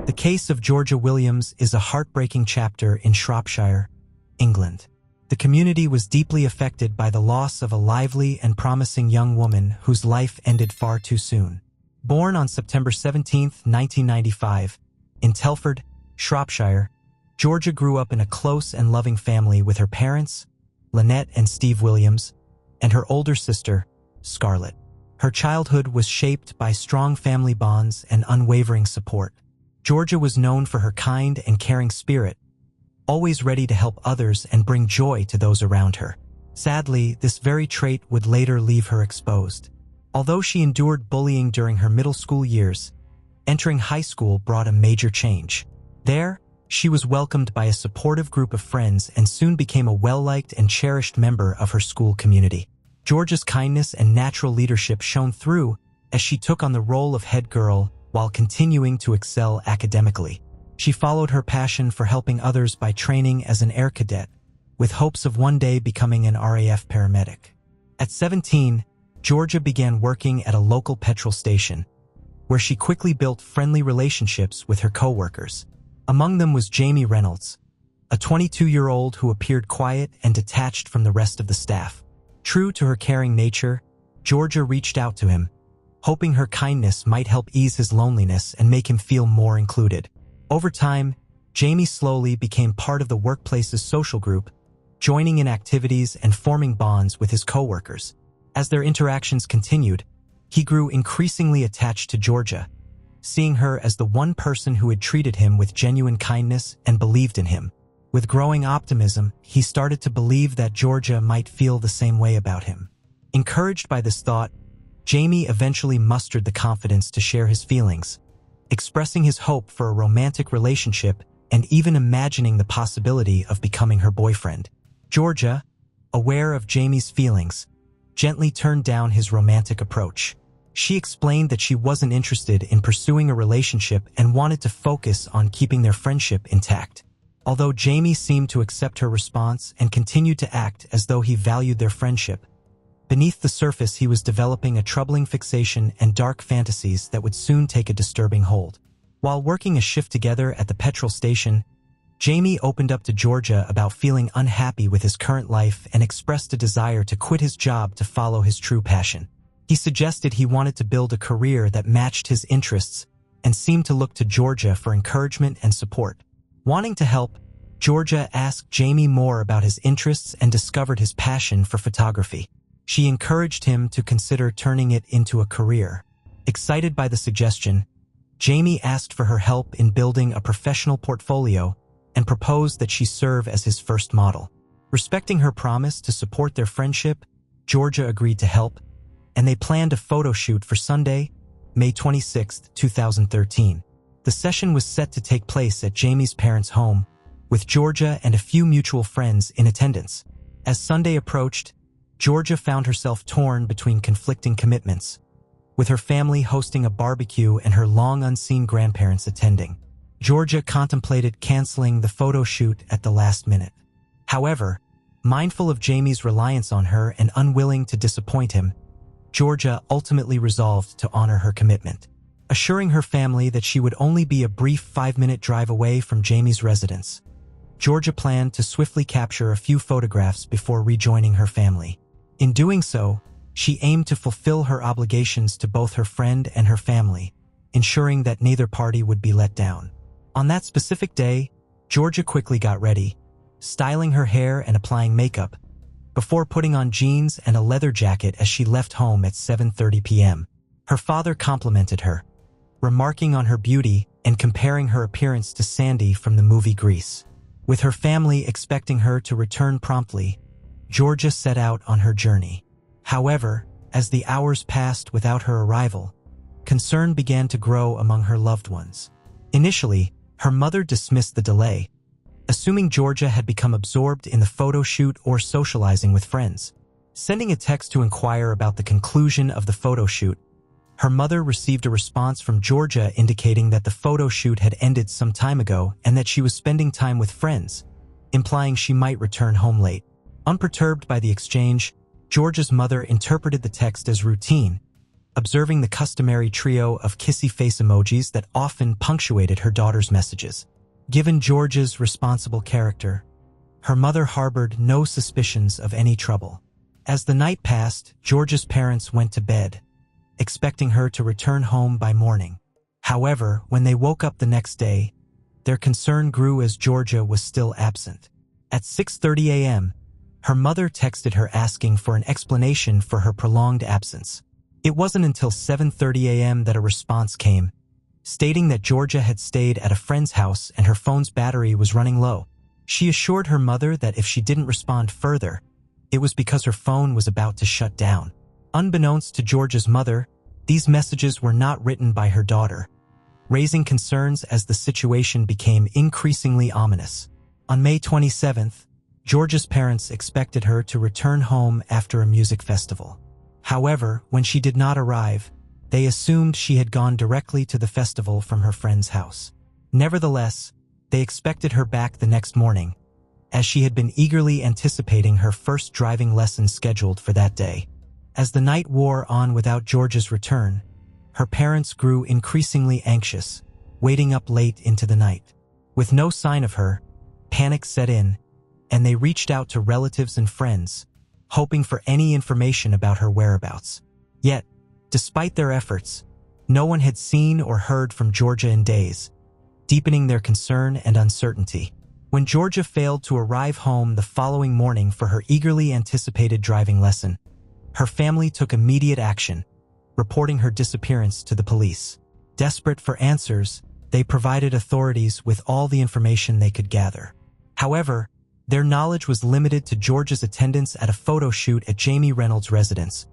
The case of Georgia Williams is a heartbreaking chapter in Shropshire, England. The community was deeply affected by the loss of a lively and promising young woman whose life ended far too soon. Born on September 17, 1995, in Telford, Shropshire, Georgia grew up in a close and loving family with her parents, Lynette and Steve Williams, and her older sister, Scarlett. Her childhood was shaped by strong family bonds and unwavering support. Georgia was known for her kind and caring spirit, always ready to help others and bring joy to those around her. Sadly, this very trait would later leave her exposed. Although she endured bullying during her middle school years, entering high school brought a major change. There, she was welcomed by a supportive group of friends and soon became a well-liked and cherished member of her school community. Georgia's kindness and natural leadership shone through as she took on the role of head girl while continuing to excel academically. She followed her passion for helping others by training as an air cadet, with hopes of one day becoming an RAF paramedic. At 17, Georgia began working at a local petrol station, where she quickly built friendly relationships with her co-workers. Among them was Jamie Reynolds, a 22-year-old who appeared quiet and detached from the rest of the staff. True to her caring nature, Georgia reached out to him, hoping her kindness might help ease his loneliness and make him feel more included. Over time, Jamie slowly became part of the workplace's social group, joining in activities and forming bonds with his coworkers. As their interactions continued, he grew increasingly attached to Georgia, seeing her as the one person who had treated him with genuine kindness and believed in him. With growing optimism, he started to believe that Georgia might feel the same way about him. Encouraged by this thought, Jamie eventually mustered the confidence to share his feelings, expressing his hope for a romantic relationship and even imagining the possibility of becoming her boyfriend. Georgia, aware of Jamie's feelings, gently turned down his romantic approach. She explained that she wasn't interested in pursuing a relationship and wanted to focus on keeping their friendship intact. Although Jamie seemed to accept her response and continued to act as though he valued their friendship, beneath the surface he was developing a troubling fixation and dark fantasies that would soon take a disturbing hold. While working a shift together at the petrol station, Jamie opened up to Georgia about feeling unhappy with his current life and expressed a desire to quit his job to follow his true passion. He suggested he wanted to build a career that matched his interests and seemed to look to Georgia for encouragement and support. Wanting to help, Georgia asked Jamie more about his interests and discovered his passion for photography. She encouraged him to consider turning it into a career. Excited by the suggestion, Jamie asked for her help in building a professional portfolio and proposed that she serve as his first model. Respecting her promise to support their friendship, Georgia agreed to help, and they planned a photo shoot for Sunday, May 26, 2013. The session was set to take place at Jamie's parents' home, with Georgia and a few mutual friends in attendance. As Sunday approached, Georgia found herself torn between conflicting commitments, with her family hosting a barbecue and her long-unseen grandparents attending. Georgia contemplated canceling the photo shoot at the last minute. However, mindful of Jamie's reliance on her and unwilling to disappoint him, Georgia ultimately resolved to honor her commitment. Assuring her family that she would only be a brief 5-minute drive away from Jamie's residence, Georgia planned to swiftly capture a few photographs before rejoining her family. In doing so, she aimed to fulfill her obligations to both her friend and her family, ensuring that neither party would be let down. On that specific day, Georgia quickly got ready, styling her hair and applying makeup, before putting on jeans and a leather jacket as she left home at 7:30 p.m. Her father complimented her, remarking on her beauty and comparing her appearance to Sandy from the movie Grease. With her family expecting her to return promptly, Georgia set out on her journey. However, as the hours passed without her arrival, concern began to grow among her loved ones. Initially, her mother dismissed the delay, assuming Georgia had become absorbed in the photo shoot or socializing with friends. Sending a text to inquire about the conclusion of the photo shoot, her mother received a response from Georgia indicating that the photo shoot had ended some time ago and that she was spending time with friends, implying she might return home late. Unperturbed by the exchange, Georgia's mother interpreted the text as routine, observing the customary trio of kissy face emojis that often punctuated her daughter's messages. Given Georgia's responsible character, her mother harbored no suspicions of any trouble. As the night passed, Georgia's parents went to bed, expecting her to return home by morning. However, when they woke up the next day, their concern grew as Georgia was still absent. At 6:30 a.m., her mother texted her asking for an explanation for her prolonged absence. It wasn't until 7:30 a.m. that a response came, stating that Georgia had stayed at a friend's house and her phone's battery was running low. She assured her mother that if she didn't respond further, it was because her phone was about to shut down. Unbeknownst to Georgia's mother, these messages were not written by her daughter, raising concerns as the situation became increasingly ominous. On May 27th, Georgia's parents expected her to return home after a music festival. However, when she did not arrive, they assumed she had gone directly to the festival from her friend's house. Nevertheless, they expected her back the next morning, as she had been eagerly anticipating her first driving lesson scheduled for that day. As the night wore on without Georgia's return, her parents grew increasingly anxious, waiting up late into the night. With no sign of her, panic set in, and they reached out to relatives and friends, hoping for any information about her whereabouts. Yet, despite their efforts, no one had seen or heard from Georgia in days, deepening their concern and uncertainty. When Georgia failed to arrive home the following morning for her eagerly anticipated driving lesson, her family took immediate action, reporting her disappearance to the police. Desperate for answers, they provided authorities with all the information they could gather. However, their knowledge was limited to Georgia's attendance at a photo shoot at Jamie Reynolds' residence,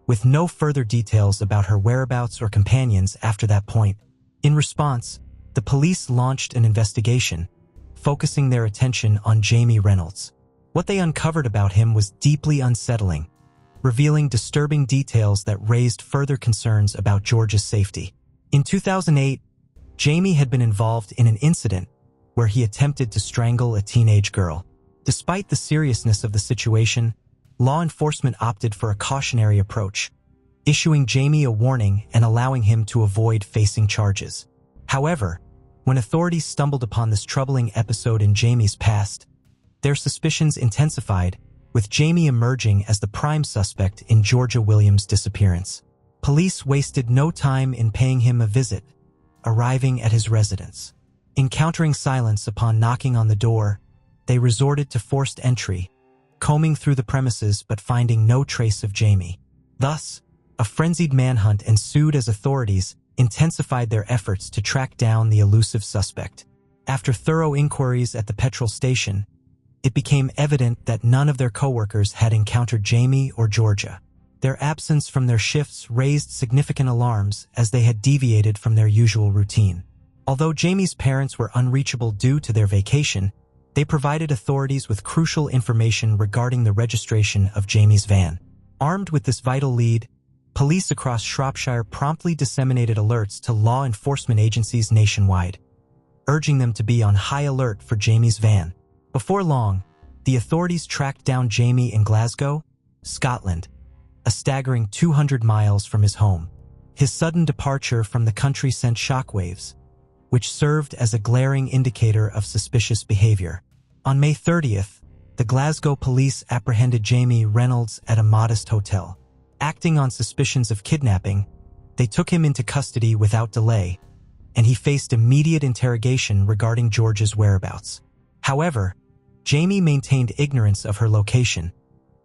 with no further details about her whereabouts or companions after that point. In response, the police launched an investigation, focusing their attention on Jamie Reynolds. What they uncovered about him was deeply unsettling, revealing disturbing details that raised further concerns about Georgia's safety. In 2008, Jamie had been involved in an incident where he attempted to strangle a teenage girl. Despite the seriousness of the situation, law enforcement opted for a cautionary approach, issuing Jamie a warning and allowing him to avoid facing charges. However, when authorities stumbled upon this troubling episode in Jamie's past, their suspicions intensified, with Jamie emerging as the prime suspect in Georgia Williams' disappearance. Police wasted no time in paying him a visit, arriving at his residence. Encountering silence upon knocking on the door, they resorted to forced entry, combing through the premises but finding no trace of Jamie. Thus, a frenzied manhunt ensued as authorities intensified their efforts to track down the elusive suspect. After thorough inquiries at the petrol station, it became evident that none of their coworkers had encountered Jamie or Georgia. Their absence from their shifts raised significant alarms as they had deviated from their usual routine. Although Jamie's parents were unreachable due to their vacation, they provided authorities with crucial information regarding the registration of Jamie's van. Armed with this vital lead, police across Shropshire promptly disseminated alerts to law enforcement agencies nationwide, urging them to be on high alert for Jamie's van. Before long, the authorities tracked down Jamie in Glasgow, Scotland, a staggering 200 miles from his home. His sudden departure from the country sent shockwaves, which served as a glaring indicator of suspicious behavior. On May 30th, the Glasgow police apprehended Jamie Reynolds at a modest hotel. Acting on suspicions of kidnapping, they took him into custody without delay, and he faced immediate interrogation regarding Georgia's whereabouts. However, Jamie maintained ignorance of her location,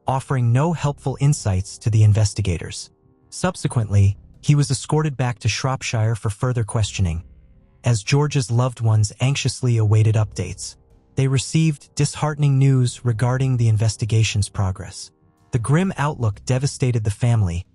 offering no helpful insights to the investigators. Subsequently, he was escorted back to Shropshire for further questioning, as Georgia's loved ones anxiously awaited updates. They received disheartening news regarding the investigation's progress. The grim outlook devastated the family,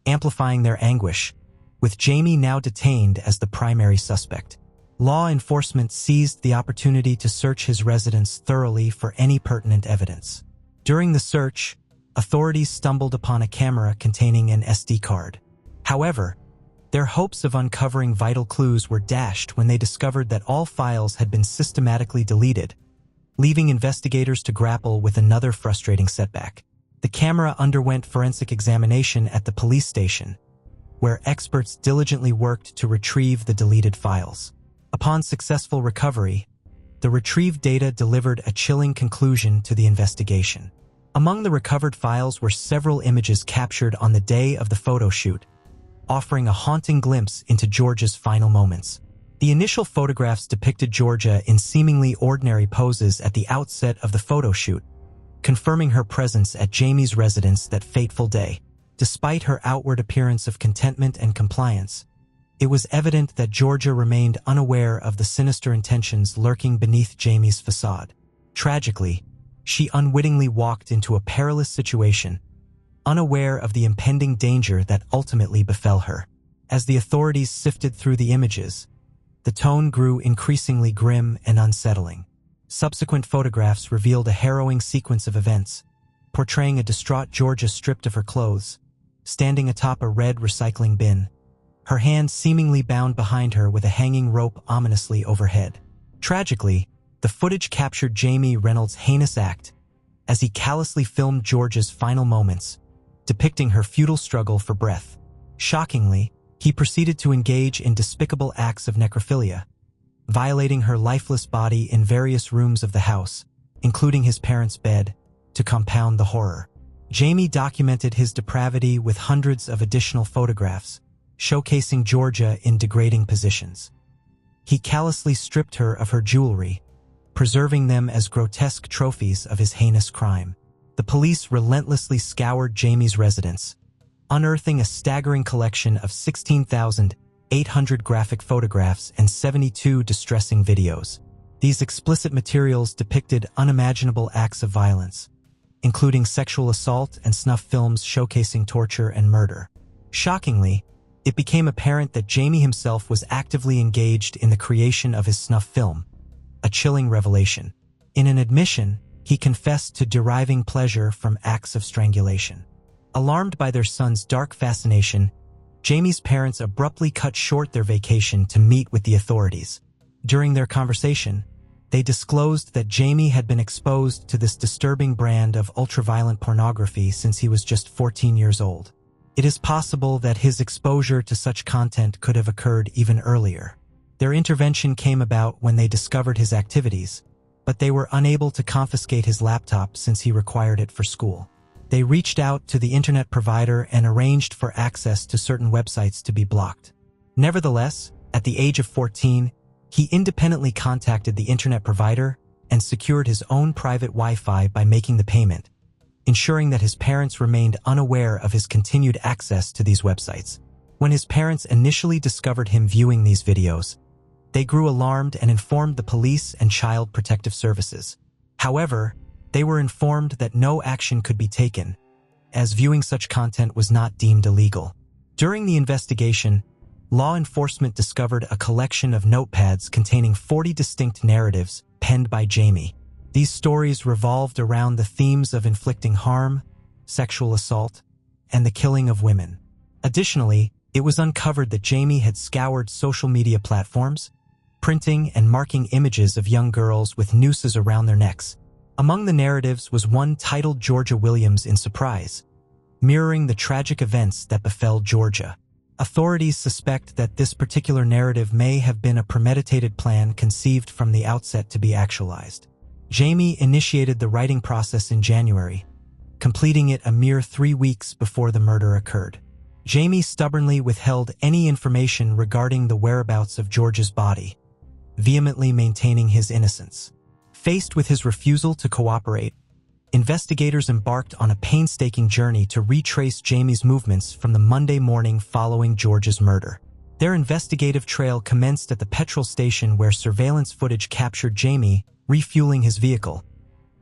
amplifying their anguish, with Jamie now detained as the primary suspect. Law enforcement seized the opportunity to search his residence thoroughly for any pertinent evidence. During the search, authorities stumbled upon a camera containing an SD card. However, their hopes of uncovering vital clues were dashed when they discovered that all files had been systematically deleted, leaving investigators to grapple with another frustrating setback. The camera underwent forensic examination at the police station, where experts diligently worked to retrieve the deleted files. Upon successful recovery, the retrieved data delivered a chilling conclusion to the investigation. Among the recovered files were several images captured on the day of the photo shoot, offering a haunting glimpse into Georgia's final moments. The initial photographs depicted Georgia in seemingly ordinary poses at the outset of the photo shoot, confirming her presence at Jamie's residence that fateful day. Despite her outward appearance of contentment and compliance, it was evident that Georgia remained unaware of the sinister intentions lurking beneath Jamie's facade. Tragically, she unwittingly walked into a perilous situation, unaware of the impending danger that ultimately befell her. As the authorities sifted through the images, the tone grew increasingly grim and unsettling. Subsequent photographs revealed a harrowing sequence of events, portraying a distraught Georgia stripped of her clothes, standing atop a red recycling bin, her hand seemingly bound behind her with a hanging rope ominously overhead. Tragically, the footage captured Jamie Reynolds' heinous act as he callously filmed Georgia's final moments, depicting her futile struggle for breath. Shockingly, he proceeded to engage in despicable acts of necrophilia, violating her lifeless body in various rooms of the house, including his parents' bed, to compound the horror. Jamie documented his depravity with hundreds of additional photographs, showcasing Georgia in degrading positions. He callously stripped her of her jewelry, preserving them as grotesque trophies of his heinous crime. The police relentlessly scoured Jamie's residence, unearthing a staggering collection of 16,800 graphic photographs and 72 distressing videos. These explicit materials depicted unimaginable acts of violence, including sexual assault and snuff films showcasing torture and murder. Shockingly, it became apparent that Jamie himself was actively engaged in the creation of his snuff film, a chilling revelation. In an admission, he confessed to deriving pleasure from acts of strangulation. Alarmed by their son's dark fascination, Jamie's parents abruptly cut short their vacation to meet with the authorities. During their conversation, they disclosed that Jamie had been exposed to this disturbing brand of ultraviolent pornography since he was just 14 years old. It is possible that his exposure to such content could have occurred even earlier. Their intervention came about when they discovered his activities, but they were unable to confiscate his laptop since he required it for school. They reached out to the internet provider and arranged for access to certain websites to be blocked. Nevertheless, at the age of 14, he independently contacted the internet provider and secured his own private Wi-Fi by making the payment, ensuring that his parents remained unaware of his continued access to these websites. When his parents initially discovered him viewing these videos, they grew alarmed and informed the police and Child Protective Services. However, they were informed that no action could be taken, as viewing such content was not deemed illegal. During the investigation, law enforcement discovered a collection of notepads containing 40 distinct narratives penned by Jamie. These stories revolved around the themes of inflicting harm, sexual assault, and the killing of women. Additionally, it was uncovered that Jamie had scoured social media platforms, printing and marking images of young girls with nooses around their necks. Among the narratives was one titled Georgia Williams in Surprise, mirroring the tragic events that befell Georgia. Authorities suspect that this particular narrative may have been a premeditated plan conceived from the outset to be actualized. Jamie initiated the writing process in January, completing it a mere 3 weeks before the murder occurred. Jamie stubbornly withheld any information regarding the whereabouts of Georgia's body, vehemently maintaining his innocence. Faced with his refusal to cooperate, investigators embarked on a painstaking journey to retrace Jamie's movements from the Monday morning following Georgia's murder. Their investigative trail commenced at the petrol station where surveillance footage captured Jamie refueling his vehicle,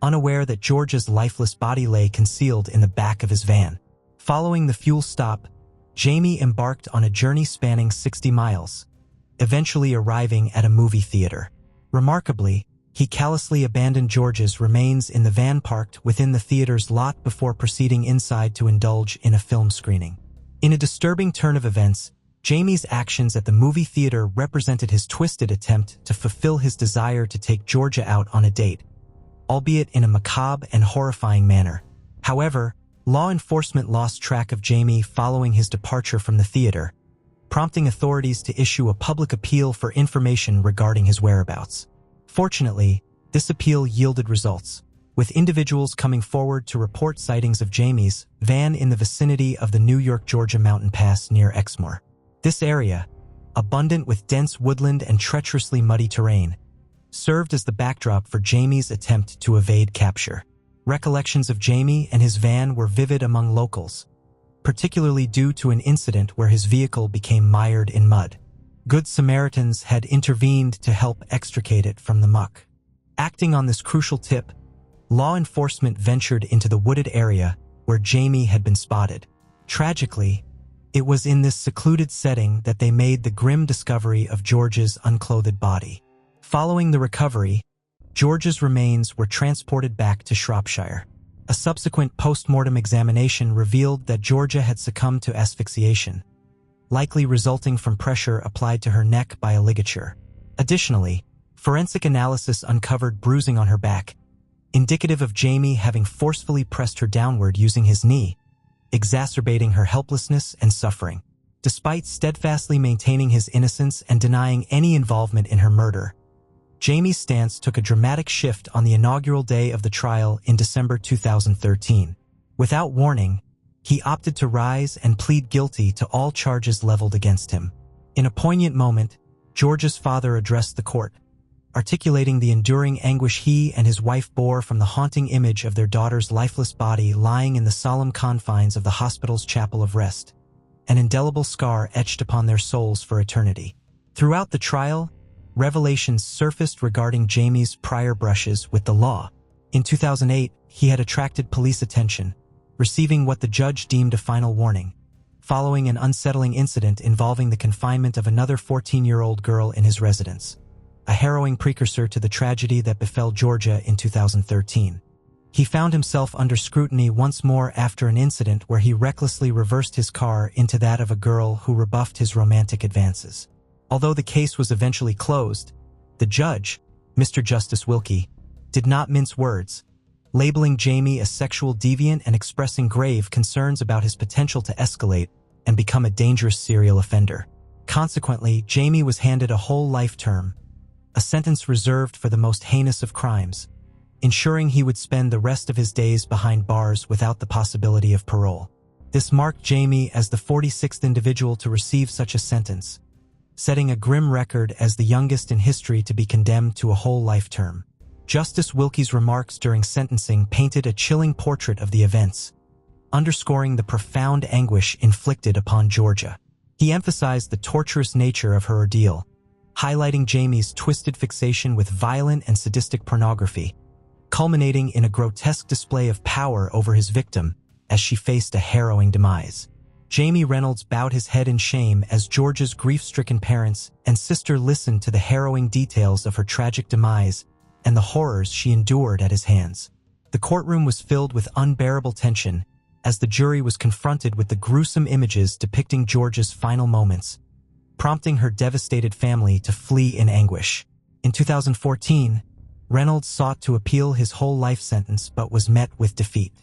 unaware that Georgia's lifeless body lay concealed in the back of his van. Following the fuel stop, Jamie embarked on a journey spanning 60 miles, eventually arriving at a movie theater. Remarkably, he callously abandoned Georgia's remains in the van parked within the theater's lot before proceeding inside to indulge in a film screening. In a disturbing turn of events, Jamie's actions at the movie theater represented his twisted attempt to fulfill his desire to take Georgia out on a date, albeit in a macabre and horrifying manner. However, Law enforcement lost track of Jamie following his departure from the theater, prompting authorities to issue a public appeal for information regarding his whereabouts. Fortunately, this appeal yielded results, with individuals coming forward to report sightings of Jamie's van in the vicinity of the New York-Georgia mountain pass near Exmoor. This area, abundant with dense woodland and treacherously muddy terrain, served as the backdrop for Jamie's attempt to evade capture. Recollections of Jamie and his van were vivid among locals, particularly due to an incident where his vehicle became mired in mud. Good Samaritans had intervened to help extricate it from the muck. Acting on this crucial tip, law enforcement ventured into the wooded area where Jamie had been spotted. Tragically, it was in this secluded setting that they made the grim discovery of George's unclothed body. Following the recovery, George's remains were transported back to Shropshire. A subsequent post-mortem examination revealed that Georgia had succumbed to asphyxiation, likely resulting from pressure applied to her neck by a ligature. Additionally, forensic analysis uncovered bruising on her back, indicative of Jamie having forcefully pressed her downward using his knee, exacerbating her helplessness and suffering. Despite steadfastly maintaining his innocence and denying any involvement in her murder, Jamie's stance took a dramatic shift on the inaugural day of the trial in December 2013. Without warning, he opted to rise and plead guilty to all charges leveled against him. In a poignant moment, George's father addressed the court, articulating the enduring anguish he and his wife bore from the haunting image of their daughter's lifeless body lying in the solemn confines of the hospital's chapel of rest, an indelible scar etched upon their souls for eternity. Throughout the trial, revelations surfaced regarding Jamie's prior brushes with the law. In 2008, he had attracted police attention, receiving what the judge deemed a final warning, following an unsettling incident involving the confinement of another 14-year-old girl in his residence, a harrowing precursor to the tragedy that befell Georgia in 2013. He found himself under scrutiny once more after an incident where he recklessly reversed his car into that of a girl who rebuffed his romantic advances. Although the case was eventually closed, the judge, Mr. Justice Wilkie, did not mince words, labeling Jamie a sexual deviant and expressing grave concerns about his potential to escalate and become a dangerous serial offender. Consequently, Jamie was handed a whole life term, a sentence reserved for the most heinous of crimes, ensuring he would spend the rest of his days behind bars without the possibility of parole. This marked Jamie as the 46th individual to receive such a sentence, setting a grim record as the youngest in history to be condemned to a whole life term. Justice Wilkie's remarks during sentencing painted a chilling portrait of the events, underscoring the profound anguish inflicted upon Georgia. He emphasized the torturous nature of her ordeal, highlighting Jamie's twisted fixation with violent and sadistic pornography, culminating in a grotesque display of power over his victim as she faced a harrowing demise. Jamie Reynolds bowed his head in shame as Georgia's grief-stricken parents and sister listened to the harrowing details of her tragic demise and the horrors she endured at his hands. The courtroom was filled with unbearable tension as the jury was confronted with the gruesome images depicting Georgia's final moments, prompting her devastated family to flee in anguish. In 2014, Reynolds sought to appeal his whole life sentence but was met with defeat.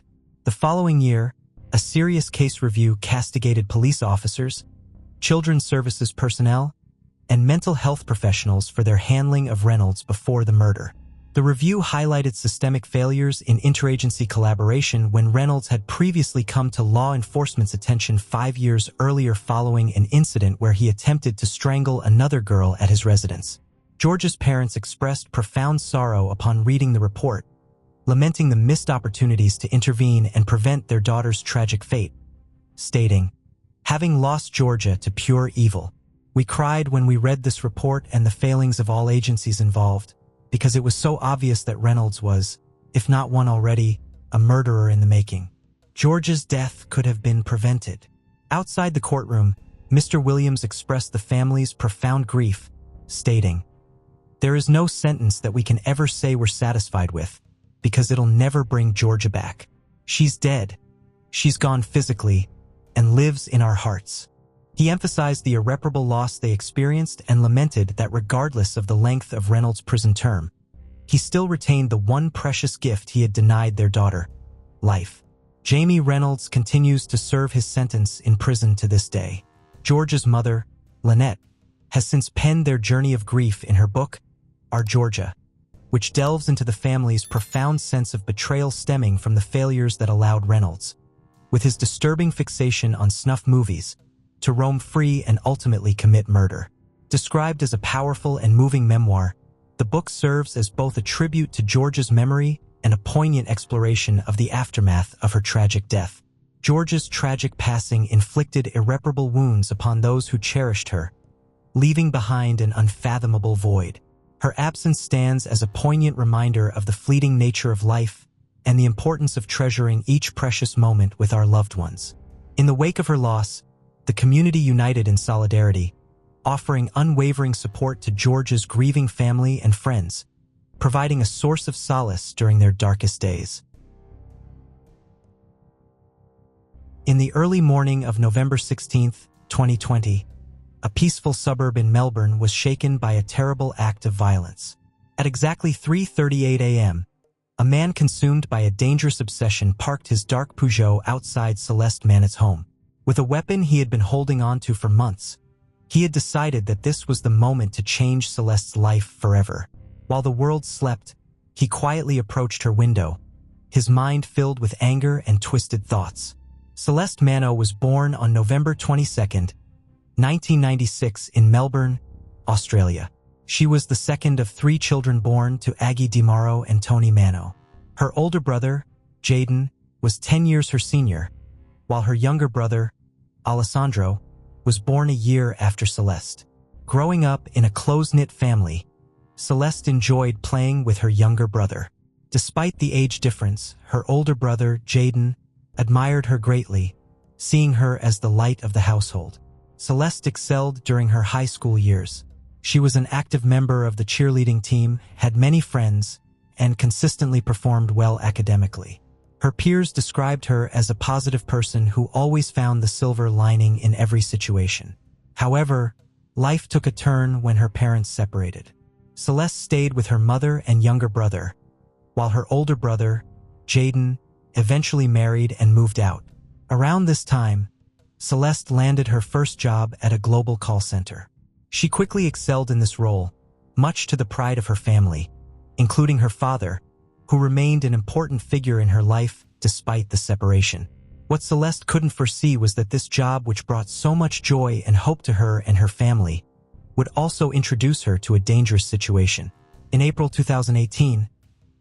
The following year, a serious case review castigated police officers, children's services personnel, and mental health professionals for their handling of Reynolds before the murder. The review highlighted systemic failures in interagency collaboration when Reynolds had previously come to law enforcement's attention 5 years earlier following an incident where he attempted to strangle another girl at his residence. Georgia's parents expressed profound sorrow upon reading the report, lamenting the missed opportunities to intervene and prevent their daughter's tragic fate, stating, "Having lost Georgia to pure evil, we cried when we read this report and the failings of all agencies involved, because it was so obvious that Reynolds was, if not one already, a murderer in the making. Georgia's death could have been prevented." Outside the courtroom, Mr. Williams expressed the family's profound grief, stating, "There is no sentence that we can ever say we're satisfied with, because it'll never bring Georgia back. She's dead. She's gone physically, and lives in our hearts." He emphasized the irreparable loss they experienced and lamented that regardless of the length of Reynolds' prison term, he still retained the one precious gift he had denied their daughter: life. Jamie Reynolds continues to serve his sentence in prison to this day. George's mother, Lynette, has since penned their journey of grief in her book, Our Georgia, which delves into the family's profound sense of betrayal stemming from the failures that allowed Reynolds, with his disturbing fixation on snuff movies, to roam free and ultimately commit murder. Described as a powerful and moving memoir, the book serves as both a tribute to George's memory and a poignant exploration of the aftermath of her tragic death. George's tragic passing inflicted irreparable wounds upon those who cherished her, leaving behind an unfathomable void. Her absence stands as a poignant reminder of the fleeting nature of life and the importance of treasuring each precious moment with our loved ones. In the wake of her loss, the community united in solidarity, offering unwavering support to George's grieving family and friends, providing a source of solace during their darkest days. In the early morning of November 16, 2020, a peaceful suburb in Melbourne was shaken by a terrible act of violence. At exactly 3:38 a.m., a man consumed by a dangerous obsession parked his dark Peugeot outside Celeste Mannett's home. With a weapon he had been holding on to for months, he had decided that this was the moment to change Celeste's life forever. While the world slept, he quietly approached her window, his mind filled with anger and twisted thoughts. Celeste Manno was born on November 22, 1996 in Melbourne, Australia. She was the second of 3 children born to Aggie DiMauro and Tony Manno. Her older brother, Jaden, was 10 years her senior, while her younger brother, Alessandro, was born a year after Celeste. Growing up in a close-knit family, Celeste enjoyed playing with her younger brother. Despite the age difference, her older brother, Jaden, admired her greatly, seeing her as the light of the household. Celeste excelled during her high school years. She was an active member of the cheerleading team, had many friends, and consistently performed well academically. Her peers described her as a positive person who always found the silver lining in every situation. However, life took a turn when her parents separated. Celeste stayed with her mother and younger brother, while her older brother, Jaden, eventually married and moved out. Around this time, Celeste landed her first job at a global call center. She quickly excelled in this role, much to the pride of her family, including her father, who remained an important figure in her life despite the separation. What Celeste couldn't foresee was that this job, which brought so much joy and hope to her and her family, would also introduce her to a dangerous situation. In April 2018,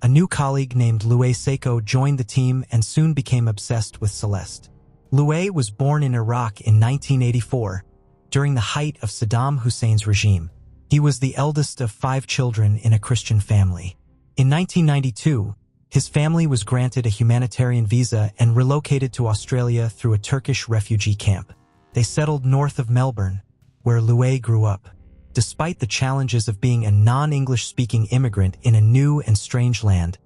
a new colleague named Louay Seiko joined the team and soon became obsessed with Celeste. Louay was born in Iraq in 1984, during the height of Saddam Hussein's regime. He was the eldest of 5 children in a Christian family. In 1992, his family was granted a humanitarian visa and relocated to Australia through a Turkish refugee camp. They settled north of Melbourne, where Louay grew up. Despite the challenges of being a non-English-speaking immigrant in a new and strange land,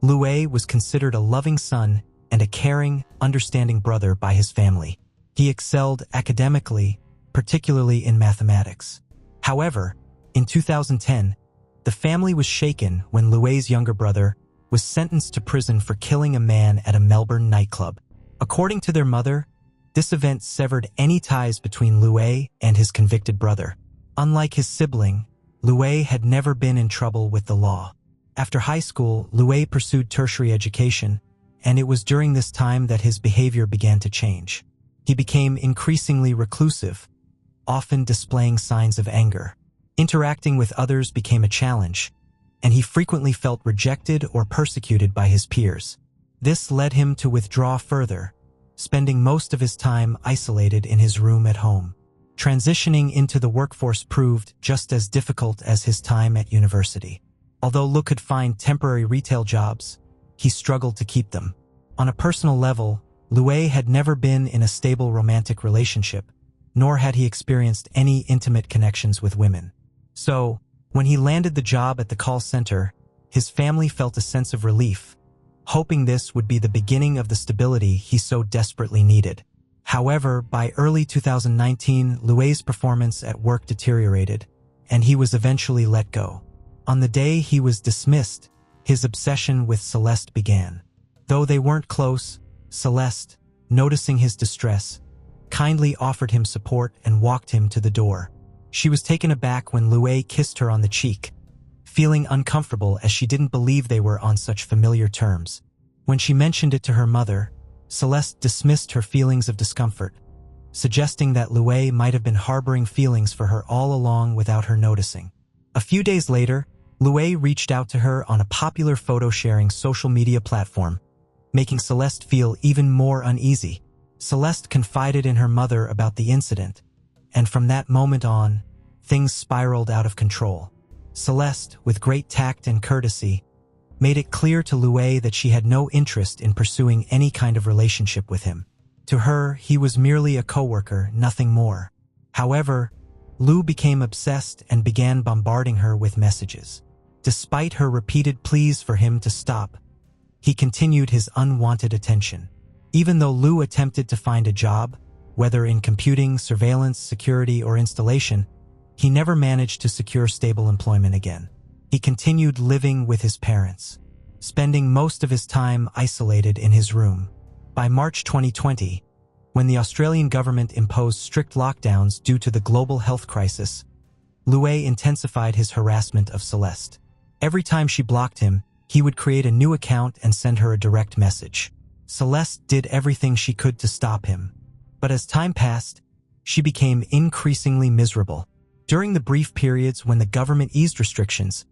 Louay was considered a loving son and a caring, understanding brother by his family. He excelled academically, particularly in mathematics. However, in 2010, the family was shaken when Louay's younger brother was sentenced to prison for killing a man at a Melbourne nightclub. According to their mother, this event severed any ties between Louay and his convicted brother. Unlike his sibling, Louay had never been in trouble with the law. After high school, Louay pursued tertiary education, and it was during this time that his behavior began to change. He became increasingly reclusive, often displaying signs of anger. Interacting with others became a challenge, and he frequently felt rejected or persecuted by his peers. This led him to withdraw further, spending most of his time isolated in his room at home. Transitioning into the workforce proved just as difficult as his time at university. Although Lou could find temporary retail jobs, he struggled to keep them. On a personal level, Louay had never been in a stable romantic relationship, nor had he experienced any intimate connections with women. So, when he landed the job at the call center, his family felt a sense of relief, hoping this would be the beginning of the stability he so desperately needed. However, by early 2019, Louay's performance at work deteriorated, and he was eventually let go. On the day he was dismissed, his obsession with Celeste began. Though they weren't close, Celeste, noticing his distress, kindly offered him support and walked him to the door. She was taken aback when Louis kissed her on the cheek, feeling uncomfortable as she didn't believe they were on such familiar terms. When she mentioned it to her mother, Celeste dismissed her feelings of discomfort, suggesting that Louis might have been harboring feelings for her all along without her noticing. A few days later, Louis reached out to her on a popular photo-sharing social media platform, making Celeste feel even more uneasy. Celeste confided in her mother about the incident, and from that moment on, things spiraled out of control. Celeste, with great tact and courtesy, made it clear to Louis that she had no interest in pursuing any kind of relationship with him. To her, he was merely a coworker, nothing more. However, Lou became obsessed and began bombarding her with messages. Despite her repeated pleas for him to stop, he continued his unwanted attention. Even though Lou attempted to find a job, whether in computing, surveillance, security, or installation, he never managed to secure stable employment again. He continued living with his parents, spending most of his time isolated in his room. By March 2020, when the Australian government imposed strict lockdowns due to the global health crisis, Louis intensified his harassment of Celeste. Every time she blocked him, he would create a new account and send her a direct message. Celeste did everything she could to stop him, but as time passed, she became increasingly miserable. During the brief periods when the government eased restrictions,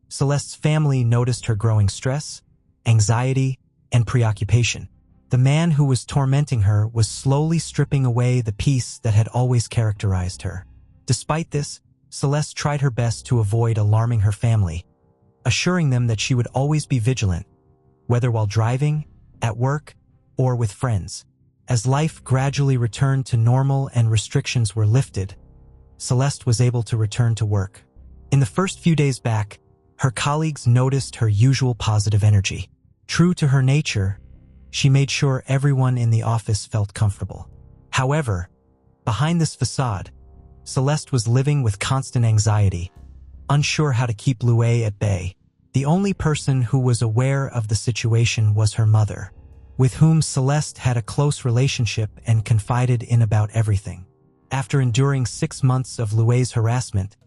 Celeste's family noticed her growing stress, anxiety, and preoccupation. The man who was tormenting her was slowly stripping away the peace that had always characterized her. Despite this, Celeste tried her best to avoid alarming her family, assuring them that she would always be vigilant, whether while driving, at work, or with friends. As life gradually returned to normal and restrictions were lifted, Celeste was able to return to work. In the first few days back, her colleagues noticed her usual positive energy. True to her nature, she made sure everyone in the office felt comfortable. However, behind this facade, Celeste was living with constant anxiety, unsure how to keep Louis at bay. The only person who was aware of the situation was her mother, with whom Celeste had a close relationship and confided in about everything. After enduring 6 months of Louis's harassment,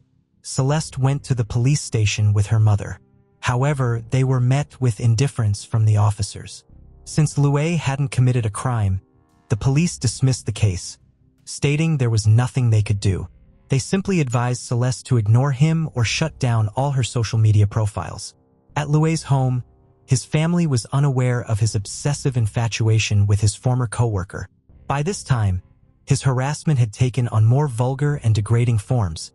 Celeste went to the police station with her mother. However, they were met with indifference from the officers. Since Louis hadn't committed a crime, the police dismissed the case, stating there was nothing they could do. They simply advised Celeste to ignore him or shut down all her social media profiles. At Louis's home, his family was unaware of his obsessive infatuation with his former coworker. By this time, his harassment had taken on more vulgar and degrading forms,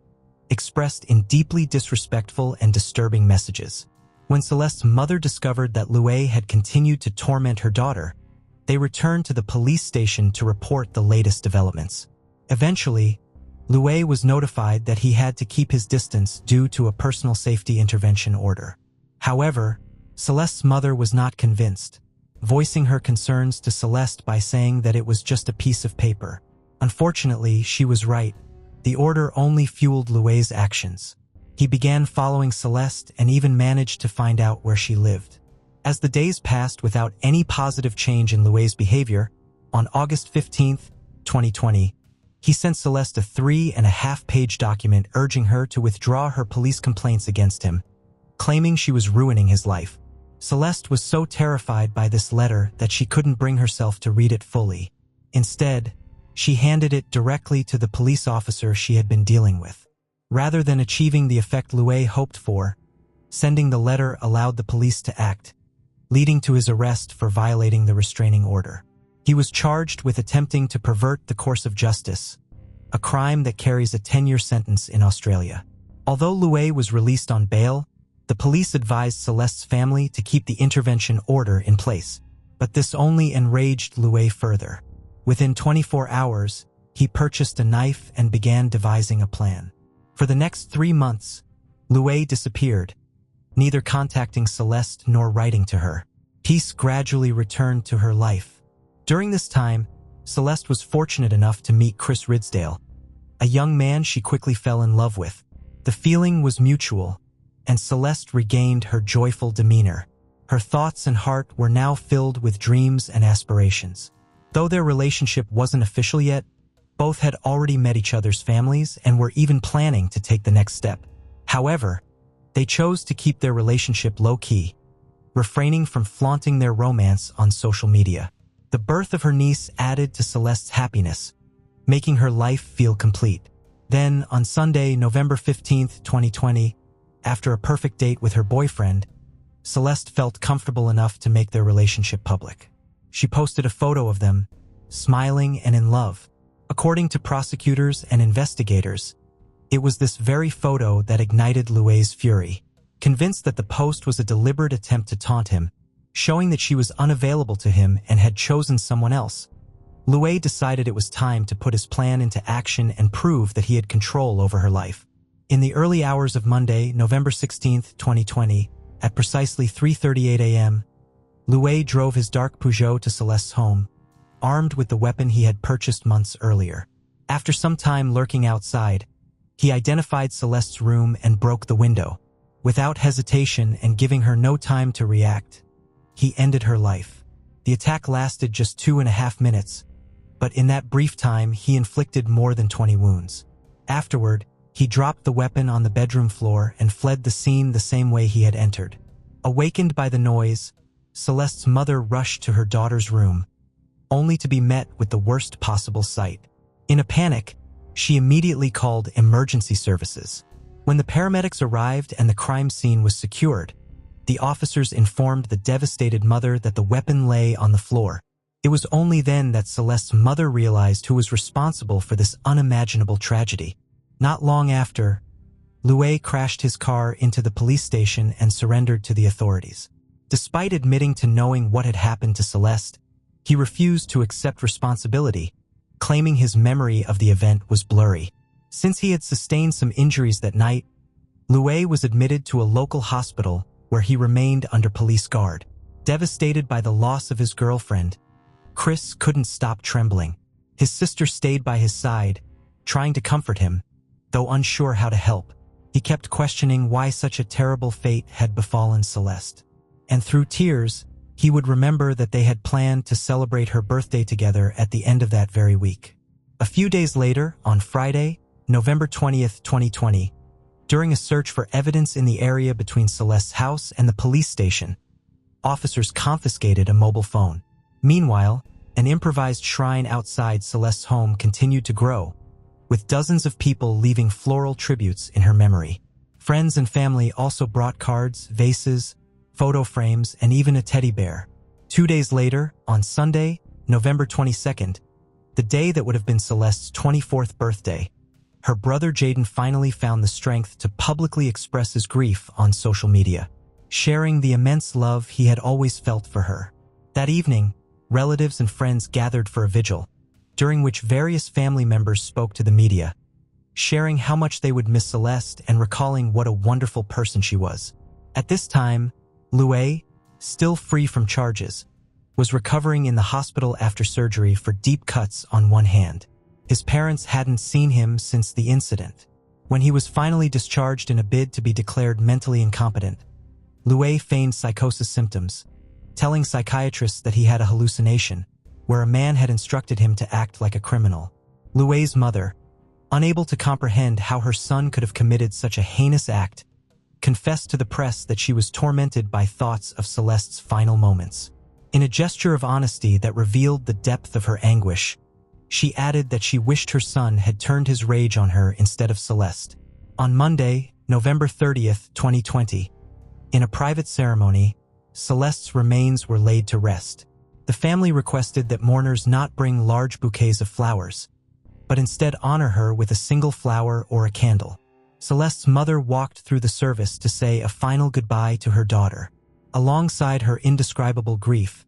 expressed in deeply disrespectful and disturbing messages. When Celeste's mother discovered that Louis had continued to torment her daughter, they returned to the police station to report the latest developments. Eventually, Louis was notified that he had to keep his distance due to a personal safety intervention order. However, Celeste's mother was not convinced, voicing her concerns to Celeste by saying that it was just a piece of paper. Unfortunately, she was right. The order only fueled Louis's actions. He began following Celeste and even managed to find out where she lived. As the days passed without any positive change in Louis's behavior, on August 15, 2020, he sent Celeste a 3.5-page document urging her to withdraw her police complaints against him, claiming she was ruining his life. Celeste was so terrified by this letter that she couldn't bring herself to read it fully. Instead, she handed it directly to the police officer she had been dealing with. Rather than achieving the effect Louis hoped for, sending the letter allowed the police to act, leading to his arrest for violating the restraining order. He was charged with attempting to pervert the course of justice, a crime that carries a 10-year sentence in Australia. Although Louis was released on bail, the police advised Celeste's family to keep the intervention order in place, but this only enraged Louis further. Within 24 hours, he purchased a knife and began devising a plan. For the next 3 months, Louis disappeared, neither contacting Celeste nor writing to her. Peace gradually returned to her life. During this time, Celeste was fortunate enough to meet Chris Ridsdale, a young man she quickly fell in love with. The feeling was mutual, and Celeste regained her joyful demeanor. Her thoughts and heart were now filled with dreams and aspirations. Though their relationship wasn't official yet, both had already met each other's families and were even planning to take the next step. However, they chose to keep their relationship low-key, refraining from flaunting their romance on social media. The birth of her niece added to Celeste's happiness, making her life feel complete. Then, on Sunday, November 15th, 2020, after a perfect date with her boyfriend, Celeste felt comfortable enough to make their relationship public. She posted a photo of them, smiling and in love. According to prosecutors and investigators, it was this very photo that ignited Louay's fury. Convinced that the post was a deliberate attempt to taunt him, showing that she was unavailable to him and had chosen someone else, Louay decided it was time to put his plan into action and prove that he had control over her life. In the early hours of Monday, November 16th, 2020, at precisely 3:38 a.m., Louay drove his dark Peugeot to Celeste's home, armed with the weapon he had purchased months earlier. After some time lurking outside, he identified Celeste's room and broke the window. Without hesitation and giving her no time to react, he ended her life. The attack lasted just 2.5 minutes, but in that brief time he inflicted more than 20 wounds. Afterward, he dropped the weapon on the bedroom floor and fled the scene the same way he had entered. Awakened by the noise, Celeste's mother rushed to her daughter's room, only to be met with the worst possible sight. In a panic, she immediately called emergency services. When the paramedics arrived and the crime scene was secured, the officers informed the devastated mother that the weapon lay on the floor. It was only then that Celeste's mother realized who was responsible for this unimaginable tragedy. Not long after, Louay crashed his car into the police station and surrendered to the authorities. Despite admitting to knowing what had happened to Celeste, he refused to accept responsibility, claiming his memory of the event was blurry. Since he had sustained some injuries that night, Louay was admitted to a local hospital where he remained under police guard. Devastated by the loss of his girlfriend, Chris couldn't stop trembling. His sister stayed by his side, trying to comfort him, though unsure how to help. He kept questioning why such a terrible fate had befallen Celeste. And through tears, he would remember that they had planned to celebrate her birthday together at the end of that very week. A few days later, on Friday, November 20th, 2020, during a search for evidence in the area between Celeste's house and the police station, officers confiscated a mobile phone. Meanwhile, an improvised shrine outside Celeste's home continued to grow, with dozens of people leaving floral tributes in her memory. Friends and family also brought cards, vases, photo frames, and even a teddy bear. 2 days later, on Sunday, November 22nd, the day that would have been Celeste's 24th birthday, her brother Jaden finally found the strength to publicly express his grief on social media, sharing the immense love he had always felt for her. That evening, relatives and friends gathered for a vigil, during which various family members spoke to the media, sharing how much they would miss Celeste and recalling what a wonderful person she was. At this time, Louay, still free from charges, was recovering in the hospital after surgery for deep cuts on one hand. His parents hadn't seen him since the incident. When he was finally discharged in a bid to be declared mentally incompetent, Louay feigned psychosis symptoms, telling psychiatrists that he had a hallucination, where a man had instructed him to act like a criminal. Louay's mother, unable to comprehend how her son could have committed such a heinous act, confessed to the press that she was tormented by thoughts of Celeste's final moments. In a gesture of honesty that revealed the depth of her anguish, she added that she wished her son had turned his rage on her instead of Celeste. On Monday, November 30th, 2020, in a private ceremony, Celeste's remains were laid to rest. The family requested that mourners not bring large bouquets of flowers, but instead honor her with a single flower or a candle. Celeste's mother walked through the service to say a final goodbye to her daughter. Alongside her indescribable grief,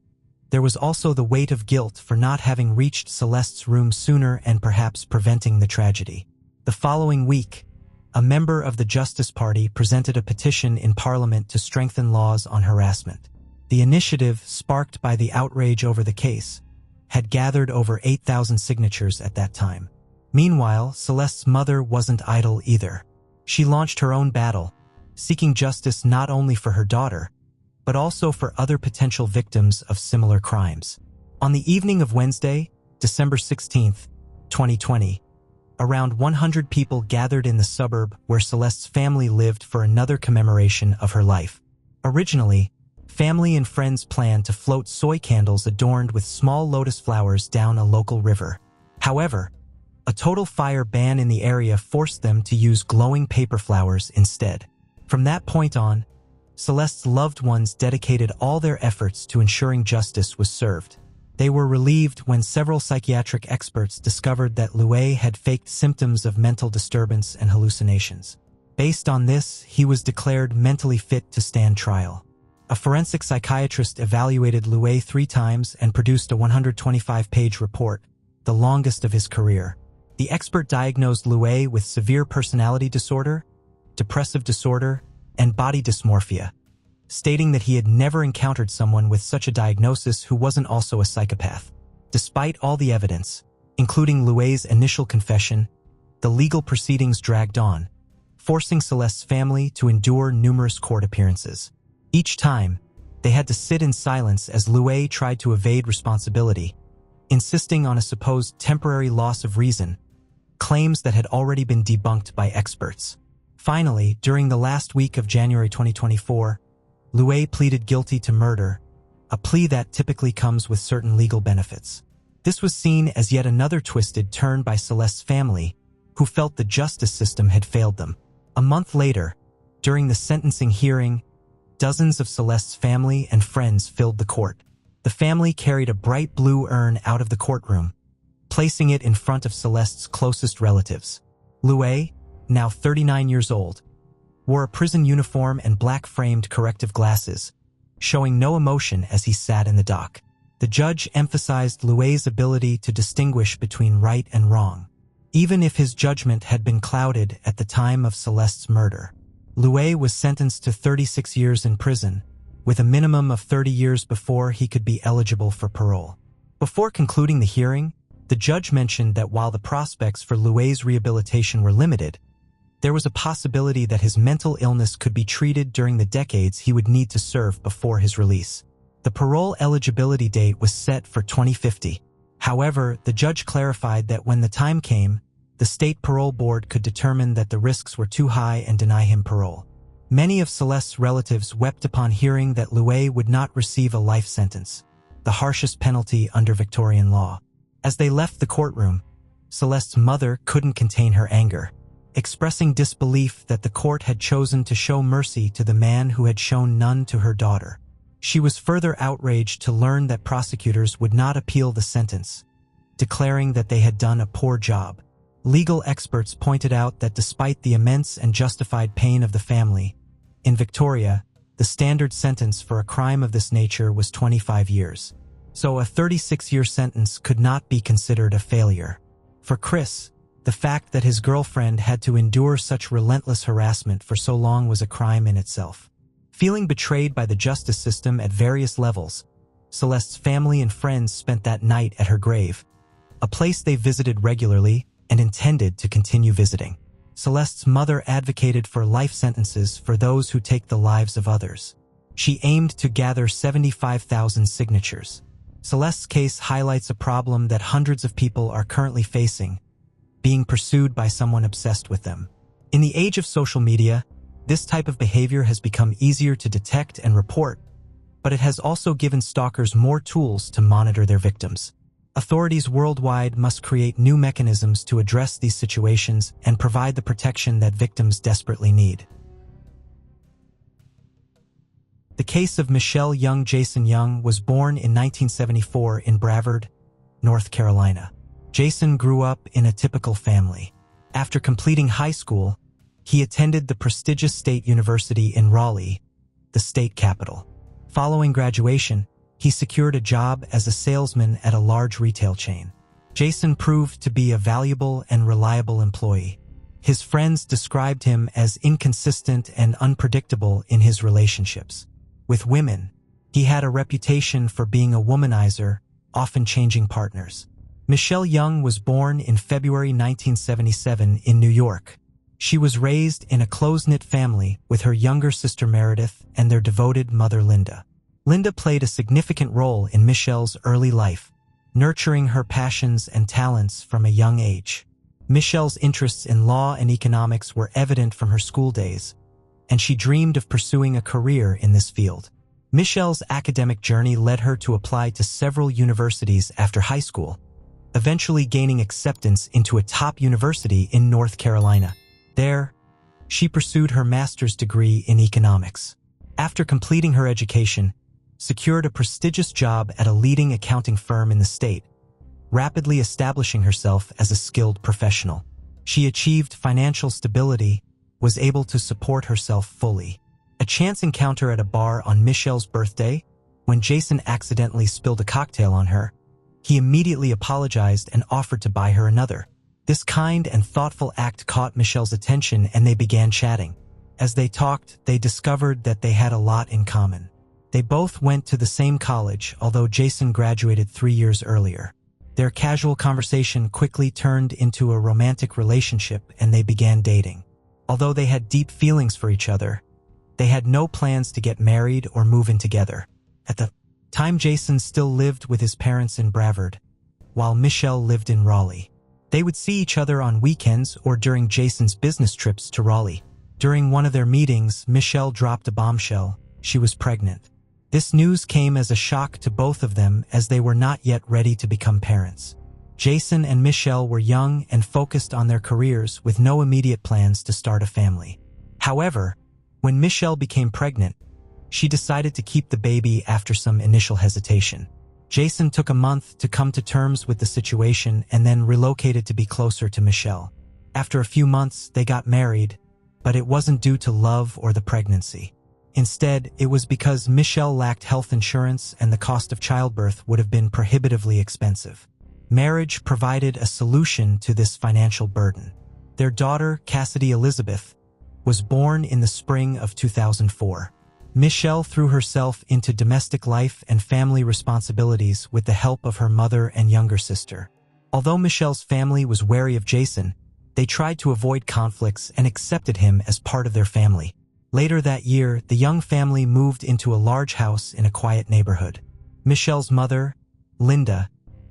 there was also the weight of guilt for not having reached Celeste's room sooner and perhaps preventing the tragedy. The following week, a member of the Justice Party presented a petition in Parliament to strengthen laws on harassment. The initiative, sparked by the outrage over the case, had gathered over 8,000 signatures at that time. Meanwhile, Celeste's mother wasn't idle either. She launched her own battle, seeking justice not only for her daughter, but also for other potential victims of similar crimes. On the evening of Wednesday, December 16, 2020, around 100 people gathered in the suburb where Celeste's family lived for another commemoration of her life. Originally, family and friends planned to float soy candles adorned with small lotus flowers down a local river. However, a total fire ban in the area forced them to use glowing paper flowers instead. From that point on, Celeste's loved ones dedicated all their efforts to ensuring justice was served. They were relieved when several psychiatric experts discovered that Louis had faked symptoms of mental disturbance and hallucinations. Based on this, he was declared mentally fit to stand trial. A forensic psychiatrist evaluated Louis 3 times and produced a 125-page report, the longest of his career. The expert diagnosed Louis with severe personality disorder, depressive disorder, and body dysmorphia, stating that he had never encountered someone with such a diagnosis who wasn't also a psychopath. Despite all the evidence, including Louis's initial confession, the legal proceedings dragged on, forcing Celeste's family to endure numerous court appearances. Each time, they had to sit in silence as Louis tried to evade responsibility, insisting on a supposed temporary loss of reason, claims that had already been debunked by experts. Finally, during the last week of January 2024, Louis pleaded guilty to murder, a plea that typically comes with certain legal benefits. This was seen as yet another twisted turn by Celeste's family, who felt the justice system had failed them. A month later, during the sentencing hearing, dozens of Celeste's family and friends filled the court. The family carried a bright blue urn out of the courtroom, placing it in front of Celeste's closest relatives. Louis, now 39 years old, wore a prison uniform and black-framed corrective glasses, showing no emotion as he sat in the dock. The judge emphasized Louis's ability to distinguish between right and wrong, even if his judgment had been clouded at the time of Celeste's murder. Louis was sentenced to 36 years in prison, with a minimum of 30 years before he could be eligible for parole. Before concluding the hearing, the judge mentioned that while the prospects for Louis's rehabilitation were limited, there was a possibility that his mental illness could be treated during the decades he would need to serve before his release. The parole eligibility date was set for 2050. However, the judge clarified that when the time came, the state parole board could determine that the risks were too high and deny him parole. Many of Celeste's relatives wept upon hearing that Louis would not receive a life sentence, the harshest penalty under Victorian law. As they left the courtroom, Celeste's mother couldn't contain her anger, expressing disbelief that the court had chosen to show mercy to the man who had shown none to her daughter. She was further outraged to learn that prosecutors would not appeal the sentence, declaring that they had done a poor job. Legal experts pointed out that despite the immense and justified pain of the family, in Victoria, the standard sentence for a crime of this nature was 25 years. So a 36-year sentence could not be considered a failure. For Chris, the fact that his girlfriend had to endure such relentless harassment for so long was a crime in itself. Feeling betrayed by the justice system at various levels, Celeste's family and friends spent that night at her grave, a place they visited regularly and intended to continue visiting. Celeste's mother advocated for life sentences for those who take the lives of others. She aimed to gather 75,000 signatures. Celeste's case highlights a problem that hundreds of people are currently facing, being pursued by someone obsessed with them. In the age of social media, this type of behavior has become easier to detect and report, but it has also given stalkers more tools to monitor their victims. Authorities worldwide must create new mechanisms to address these situations and provide the protection that victims desperately need. The case of Michelle Young. Jason Young was born in 1974 in Brevard, North Carolina. Jason grew up in a typical family. After completing high school, he attended the prestigious State University in Raleigh, the state capital. Following graduation, he secured a job as a salesman at a large retail chain. Jason proved to be a valuable and reliable employee. His friends described him as inconsistent and unpredictable in his relationships. With women, he had a reputation for being a womanizer, often changing partners. Michelle Young was born in February 1977 in New York. She was raised in a close-knit family with her younger sister Meredith and their devoted mother Linda. Linda played a significant role in Michelle's early life, nurturing her passions and talents from a young age. Michelle's interests in law and economics were evident from her school days, and she dreamed of pursuing a career in this field. Michelle's academic journey led her to apply to several universities after high school, eventually gaining acceptance into a top university in North Carolina. There, she pursued her master's degree in economics. After completing her education, secured a prestigious job at a leading accounting firm in the state, rapidly establishing herself as a skilled professional. She achieved financial stability, was able to support herself fully. A chance encounter at a bar on Michelle's birthday, when Jason accidentally spilled a cocktail on her, he immediately apologized and offered to buy her another. This kind and thoughtful act caught Michelle's attention and they began chatting. As they talked, they discovered that they had a lot in common. They both went to the same college, although Jason graduated 3 years earlier. Their casual conversation quickly turned into a romantic relationship and they began dating. Although they had deep feelings for each other, they had no plans to get married or move in together. At the time, Jason still lived with his parents in Brevard, while Michelle lived in Raleigh. They would see each other on weekends or during Jason's business trips to Raleigh. During one of their meetings, Michelle dropped a bombshell. She was pregnant. This news came as a shock to both of them as they were not yet ready to become parents. Jason and Michelle were young and focused on their careers with no immediate plans to start a family. However, when Michelle became pregnant, she decided to keep the baby after some initial hesitation. Jason took a month to come to terms with the situation and then relocated to be closer to Michelle. After a few months, they got married, but it wasn't due to love or the pregnancy. Instead, it was because Michelle lacked health insurance and the cost of childbirth would have been prohibitively expensive. Marriage provided a solution to this financial burden. Their daughter, Cassidy Elizabeth, was born in the spring of 2004. Michelle threw herself into domestic life and family responsibilities with the help of her mother and younger sister. Although Michelle's family was wary of Jason, they tried to avoid conflicts and accepted him as part of their family. Later that year, the young family moved into a large house in a quiet neighborhood. Michelle's mother, Linda,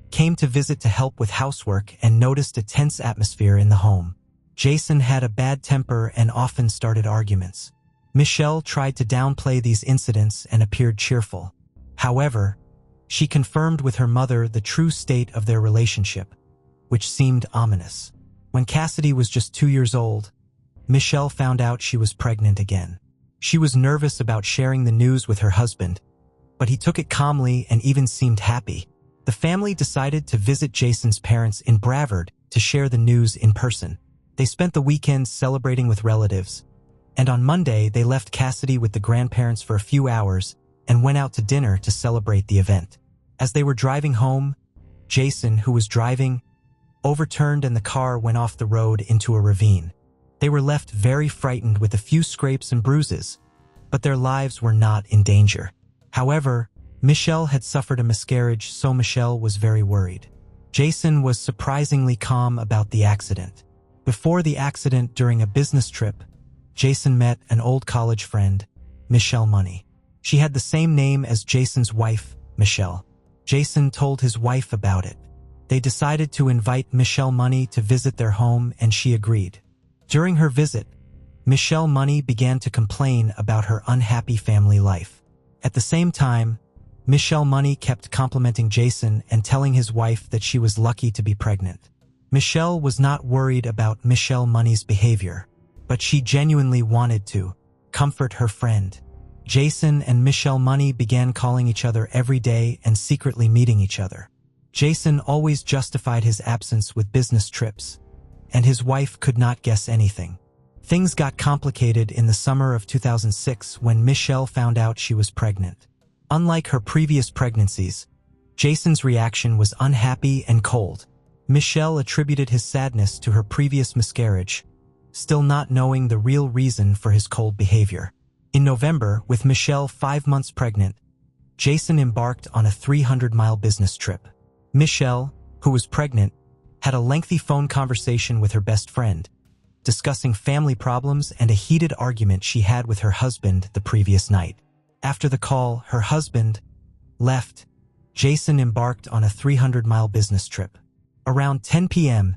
came to visit to help with housework and noticed a tense atmosphere in the home. Jason had a bad temper and often started arguments. Michelle tried to downplay these incidents and appeared cheerful. However, she confirmed with her mother the true state of their relationship, which seemed ominous. When Cassidy was just 2 years old, Michelle found out she was pregnant again. She was nervous about sharing the news with her husband, but he took it calmly and even seemed happy. The family decided to visit Jason's parents in Brevard to share the news in person. They spent the weekend celebrating with relatives, and on Monday they left Cassidy with the grandparents for a few hours and went out to dinner to celebrate the event. As they were driving home, Jason, who was driving, overturned and the car went off the road into a ravine. They were left very frightened with a few scrapes and bruises, but their lives were not in danger. However, Michelle had suffered a miscarriage, so Michelle was very worried. Jason was surprisingly calm about the accident. Before the accident, during a business trip, Jason met an old college friend, Michelle Money. She had the same name as Jason's wife, Michelle. Jason told his wife about it. They decided to invite Michelle Money to visit their home and she agreed. During her visit, Michelle Money began to complain about her unhappy family life. At the same time, Michelle Money kept complimenting Jason and telling his wife that she was lucky to be pregnant. Michelle was not worried about Michelle Money's behavior, but she genuinely wanted to comfort her friend. Jason and Michelle Money began calling each other every day and secretly meeting each other. Jason always justified his absence with business trips, and his wife could not guess anything. Things got complicated in the summer of 2006 when Michelle found out she was pregnant. Unlike her previous pregnancies, Jason's reaction was unhappy and cold. Michelle attributed his sadness to her previous miscarriage, still not knowing the real reason for his cold behavior. In November, with Michelle 5 months pregnant, Jason embarked on a 300-mile business trip. Michelle, who was pregnant, had a lengthy phone conversation with her best friend, discussing family problems and a heated argument she had with her husband the previous night. After the call, her husband left. Jason embarked on a 300-mile business trip. Around 10 p.m.,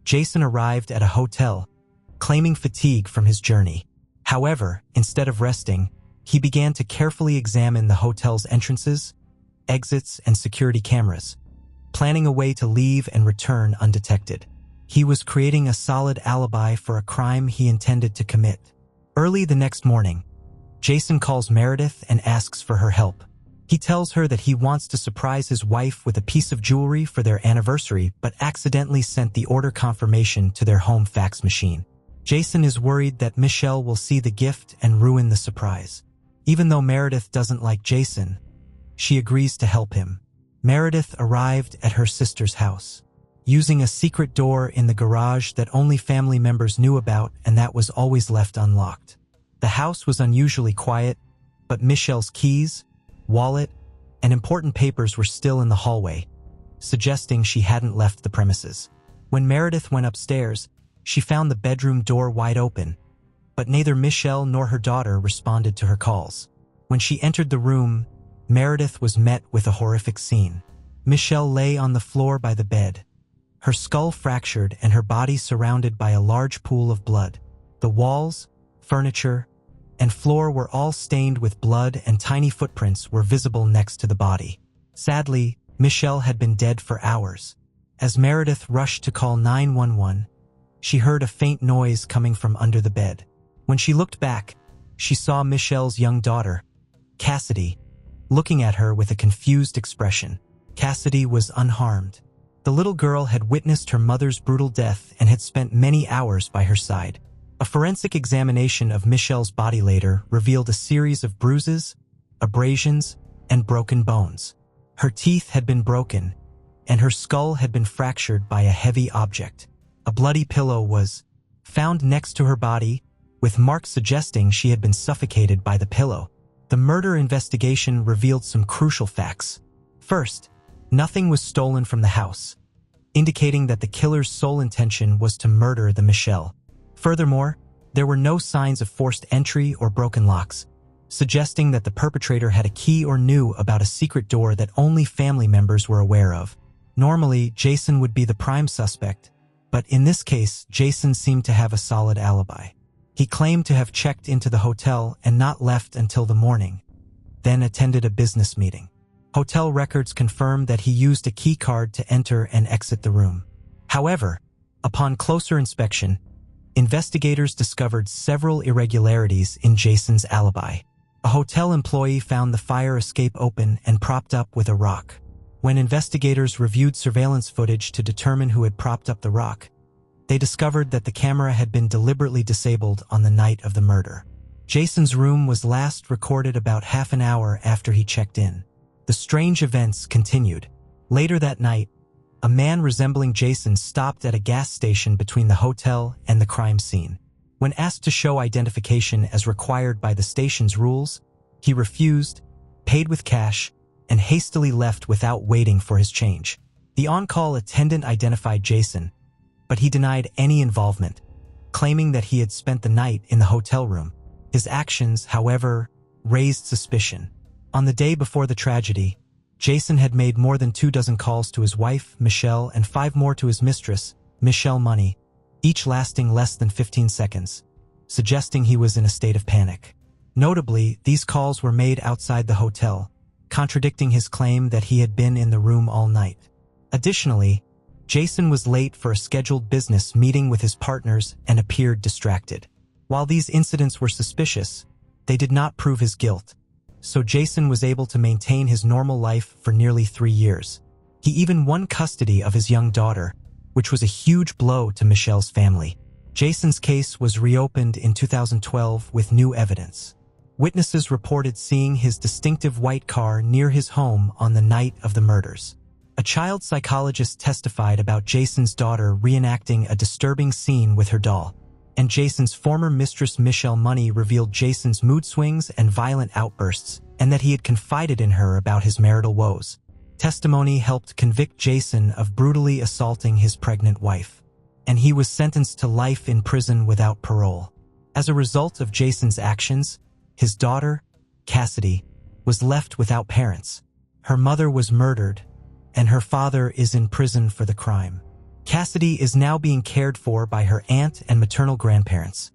Jason arrived at a hotel, claiming fatigue from his journey. However, instead of resting, he began to carefully examine the hotel's entrances, exits, and security cameras, planning a way to leave and return undetected. He was creating a solid alibi for a crime he intended to commit. Early the next morning, Jason calls Meredith and asks for her help. He tells her that he wants to surprise his wife with a piece of jewelry for their anniversary, but accidentally sent the order confirmation to their home fax machine. Jason is worried that Michelle will see the gift and ruin the surprise. Even though Meredith doesn't like Jason, she agrees to help him. Meredith arrived at her sister's house, using a secret door in the garage that only family members knew about and that was always left unlocked. The house was unusually quiet, but Michelle's keys, wallet, and important papers were still in the hallway, suggesting she hadn't left the premises. When Meredith went upstairs, she found the bedroom door wide open, but neither Michelle nor her daughter responded to her calls. When she entered the room, Meredith was met with a horrific scene. Michelle lay on the floor by the bed, her skull fractured and her body surrounded by a large pool of blood. The walls, furniture, and floor were all stained with blood and tiny footprints were visible next to the body. Sadly, Michelle had been dead for hours. As Meredith rushed to call 911, she heard a faint noise coming from under the bed. When she looked back, she saw Michelle's young daughter, Cassidy, looking at her with a confused expression. Cassidy was unharmed. The little girl had witnessed her mother's brutal death and had spent many hours by her side. A forensic examination of Michelle's body later revealed a series of bruises, abrasions, and broken bones. Her teeth had been broken, and her skull had been fractured by a heavy object. A bloody pillow was found next to her body, with marks suggesting she had been suffocated by the pillow. The murder investigation revealed some crucial facts. First, nothing was stolen from the house, indicating that the killer's sole intention was to murder the Michelle. Furthermore, there were no signs of forced entry or broken locks, suggesting that the perpetrator had a key or knew about a secret door that only family members were aware of. Normally, Jason would be the prime suspect, but in this case, Jason seemed to have a solid alibi. He claimed to have checked into the hotel and not left until the morning, then attended a business meeting. Hotel records confirmed that he used a key card to enter and exit the room. However, upon closer inspection, investigators discovered several irregularities in Jason's alibi. A hotel employee found the fire escape open and propped up with a rock. When investigators reviewed surveillance footage to determine who had propped up the rock, they discovered that the camera had been deliberately disabled on the night of the murder. Jason's room was last recorded about half an hour after he checked in. The strange events continued. Later that night, a man resembling Jason stopped at a gas station between the hotel and the crime scene. When asked to show identification as required by the station's rules, he refused, paid with cash, and hastily left without waiting for his change. The on-call attendant identified Jason, but he denied any involvement, claiming that he had spent the night in the hotel room. His actions, however, raised suspicion. On the day before the tragedy, Jason had made more than 24 calls to his wife, Michelle, and 5 more to his mistress, Michelle Money, each lasting less than 15 seconds, suggesting he was in a state of panic. Notably, these calls were made outside the hotel, contradicting his claim that he had been in the room all night. Additionally, Jason was late for a scheduled business meeting with his partners and appeared distracted. While these incidents were suspicious, they did not prove his guilt, so Jason was able to maintain his normal life for nearly 3 years. He even won custody of his young daughter, which was a huge blow to Michelle's family. Jason's case was reopened in 2012 with new evidence. Witnesses reported seeing his distinctive white car near his home on the night of the murders. A child psychologist testified about Jason's daughter reenacting a disturbing scene with her doll, and Jason's former mistress Michelle Money revealed Jason's mood swings and violent outbursts, and that he had confided in her about his marital woes. Testimony helped convict Jason of brutally assaulting his pregnant wife. and he was sentenced to life in prison without parole. As a result of Jason's actions, his daughter, Cassidy, was left without parents. Her mother was murdered, and her father is in prison for the crime. Cassidy is now being cared for by her aunt and maternal grandparents.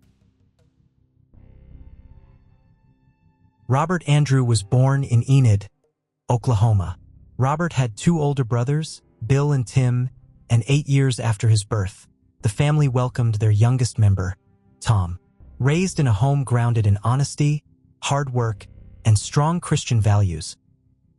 Robert Andrew was born in Enid, Oklahoma. Robert had 2 older brothers, Bill and Tim, and 8 years after his birth, the family welcomed their youngest member, Tom. Raised in a home grounded in honesty, hard work, and strong Christian values,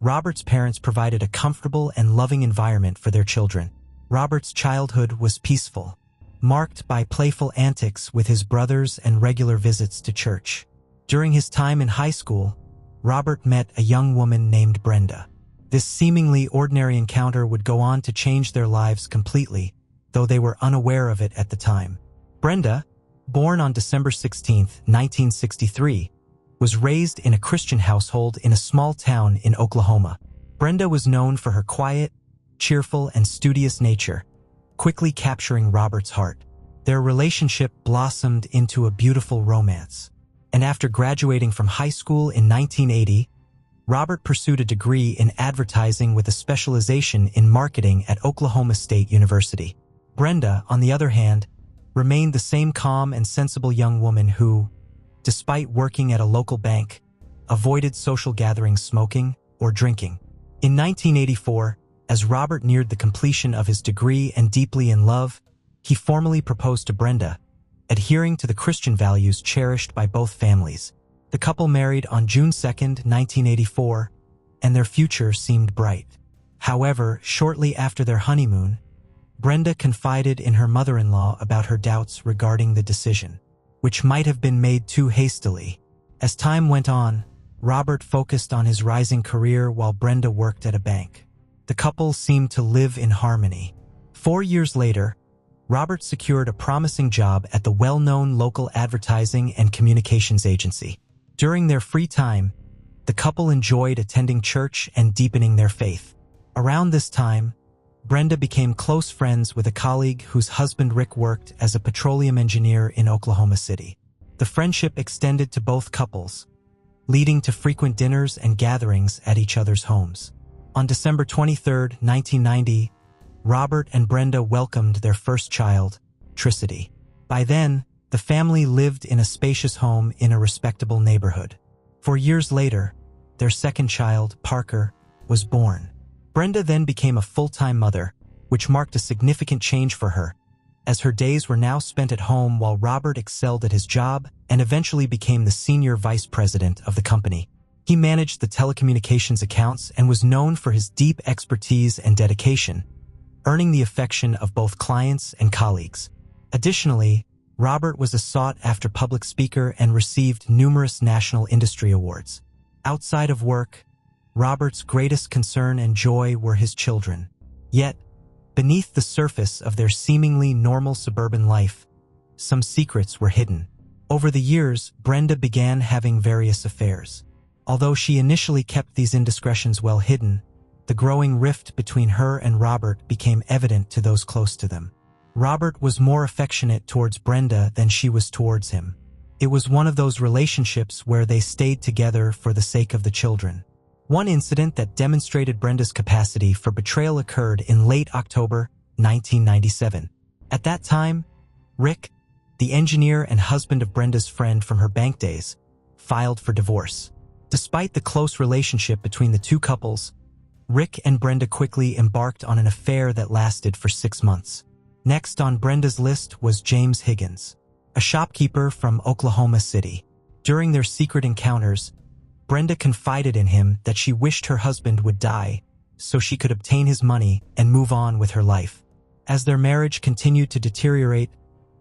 Robert's parents provided a comfortable and loving environment for their children. Robert's childhood was peaceful, marked by playful antics with his brothers and regular visits to church. During his time in high school, Robert met a young woman named Brenda. This seemingly ordinary encounter would go on to change their lives completely, though they were unaware of it at the time. Brenda, born on December 16, 1963, was raised in a Christian household in a small town in Oklahoma. Brenda was known for her quiet, cheerful, and studious nature, quickly capturing Robert's heart. Their relationship blossomed into a beautiful romance, and after graduating from high school in 1980, Robert pursued a degree in advertising with a specialization in marketing at Oklahoma State University. Brenda, on the other hand, remained the same calm and sensible young woman who, despite working at a local bank, avoided social gatherings, smoking, or drinking. In 1984, as Robert neared the completion of his degree and deeply in love, he formally proposed to Brenda, adhering to the Christian values cherished by both families. The couple married on June 2, 1984, and their future seemed bright. However, shortly after their honeymoon, Brenda confided in her mother-in-law about her doubts regarding the decision, which might have been made too hastily. As time went on, Robert focused on his rising career while Brenda worked at a bank. The couple seemed to live in harmony. 4 years later, Robert secured a promising job at the well-known local advertising and communications agency. During their free time, the couple enjoyed attending church and deepening their faith. Around this time, Brenda became close friends with a colleague whose husband Rick worked as a petroleum engineer in Oklahoma City. The friendship extended to both couples, leading to frequent dinners and gatherings at each other's homes. On December 23, 1990, Robert and Brenda welcomed their first child, Tricity. By then, the family lived in a spacious home in a respectable neighborhood. 4 years later, their second child, Parker, was born. Brenda then became a full-time mother, which marked a significant change for her, as her days were now spent at home while Robert excelled at his job and eventually became the senior vice president of the company. He managed the telecommunications accounts and was known for his deep expertise and dedication, earning the affection of both clients and colleagues. Additionally, Robert was a sought-after public speaker and received numerous national industry awards. Outside of work, Robert's greatest concern and joy were his children. Yet, beneath the surface of their seemingly normal suburban life, some secrets were hidden. Over the years, Brenda began having various affairs. Although she initially kept these indiscretions well hidden, the growing rift between her and Robert became evident to those close to them. Robert was more affectionate towards Brenda than she was towards him. It was one of those relationships where they stayed together for the sake of the children. One incident that demonstrated Brenda's capacity for betrayal occurred in late October 1997. At that time, Rick, the engineer and husband of Brenda's friend from her bank days, filed for divorce. Despite the close relationship between the two couples, Rick and Brenda quickly embarked on an affair that lasted for 6 months. Next on Brenda's list was James Higgins, a shopkeeper from Oklahoma City. During their secret encounters, Brenda confided in him that she wished her husband would die so she could obtain his money and move on with her life. As their marriage continued to deteriorate,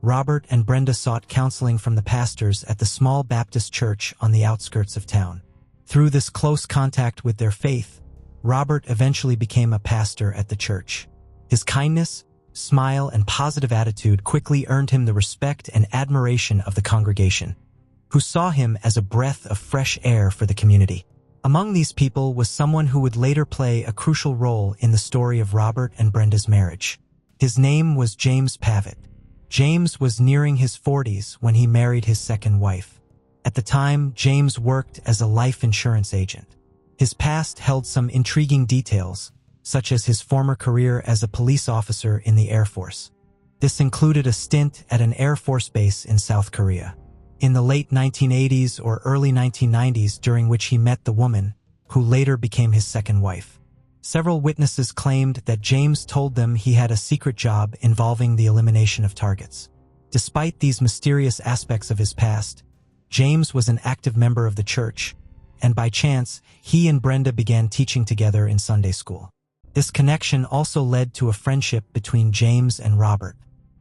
Robert and Brenda sought counseling from the pastors at the small Baptist church on the outskirts of town. Through this close contact with their faith, Robert eventually became a pastor at the church. His kindness, smile, and positive attitude quickly earned him the respect and admiration of the congregation, who saw him as a breath of fresh air for the community. Among these people was someone who would later play a crucial role in the story of Robert and Brenda's marriage. His name was James Pavitt. James was nearing his 40s when he married his second wife. At the time, James worked as a life insurance agent. His past held some intriguing details, such as his former career as a police officer in the Air Force. This included a stint at an Air Force base in South Korea in the late 1980s or early 1990s, during which he met the woman who later became his second wife. Several witnesses claimed that James told them he had a secret job involving the elimination of targets. Despite these mysterious aspects of his past, James was an active member of the church, and by chance, he and Brenda began teaching together in Sunday school. This connection also led to a friendship between James and Robert.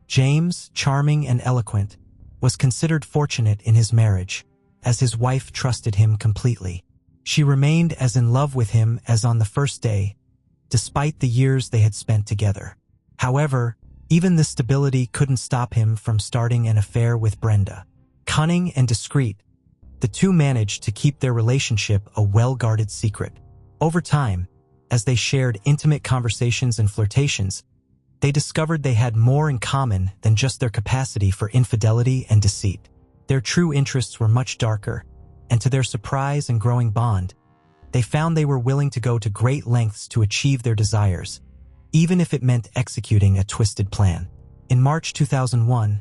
James, charming and eloquent, was considered fortunate in his marriage, as his wife trusted him completely. She remained as in love with him as on the first day, despite the years they had spent together. However, even this stability couldn't stop him from starting an affair with Brenda. Cunning and discreet, the two managed to keep their relationship a well-guarded secret. Over time, as they shared intimate conversations and flirtations, they discovered they had more in common than just their capacity for infidelity and deceit. Their true interests were much darker, and to their surprise and growing bond, they found they were willing to go to great lengths to achieve their desires, even if it meant executing a twisted plan. In March 2001,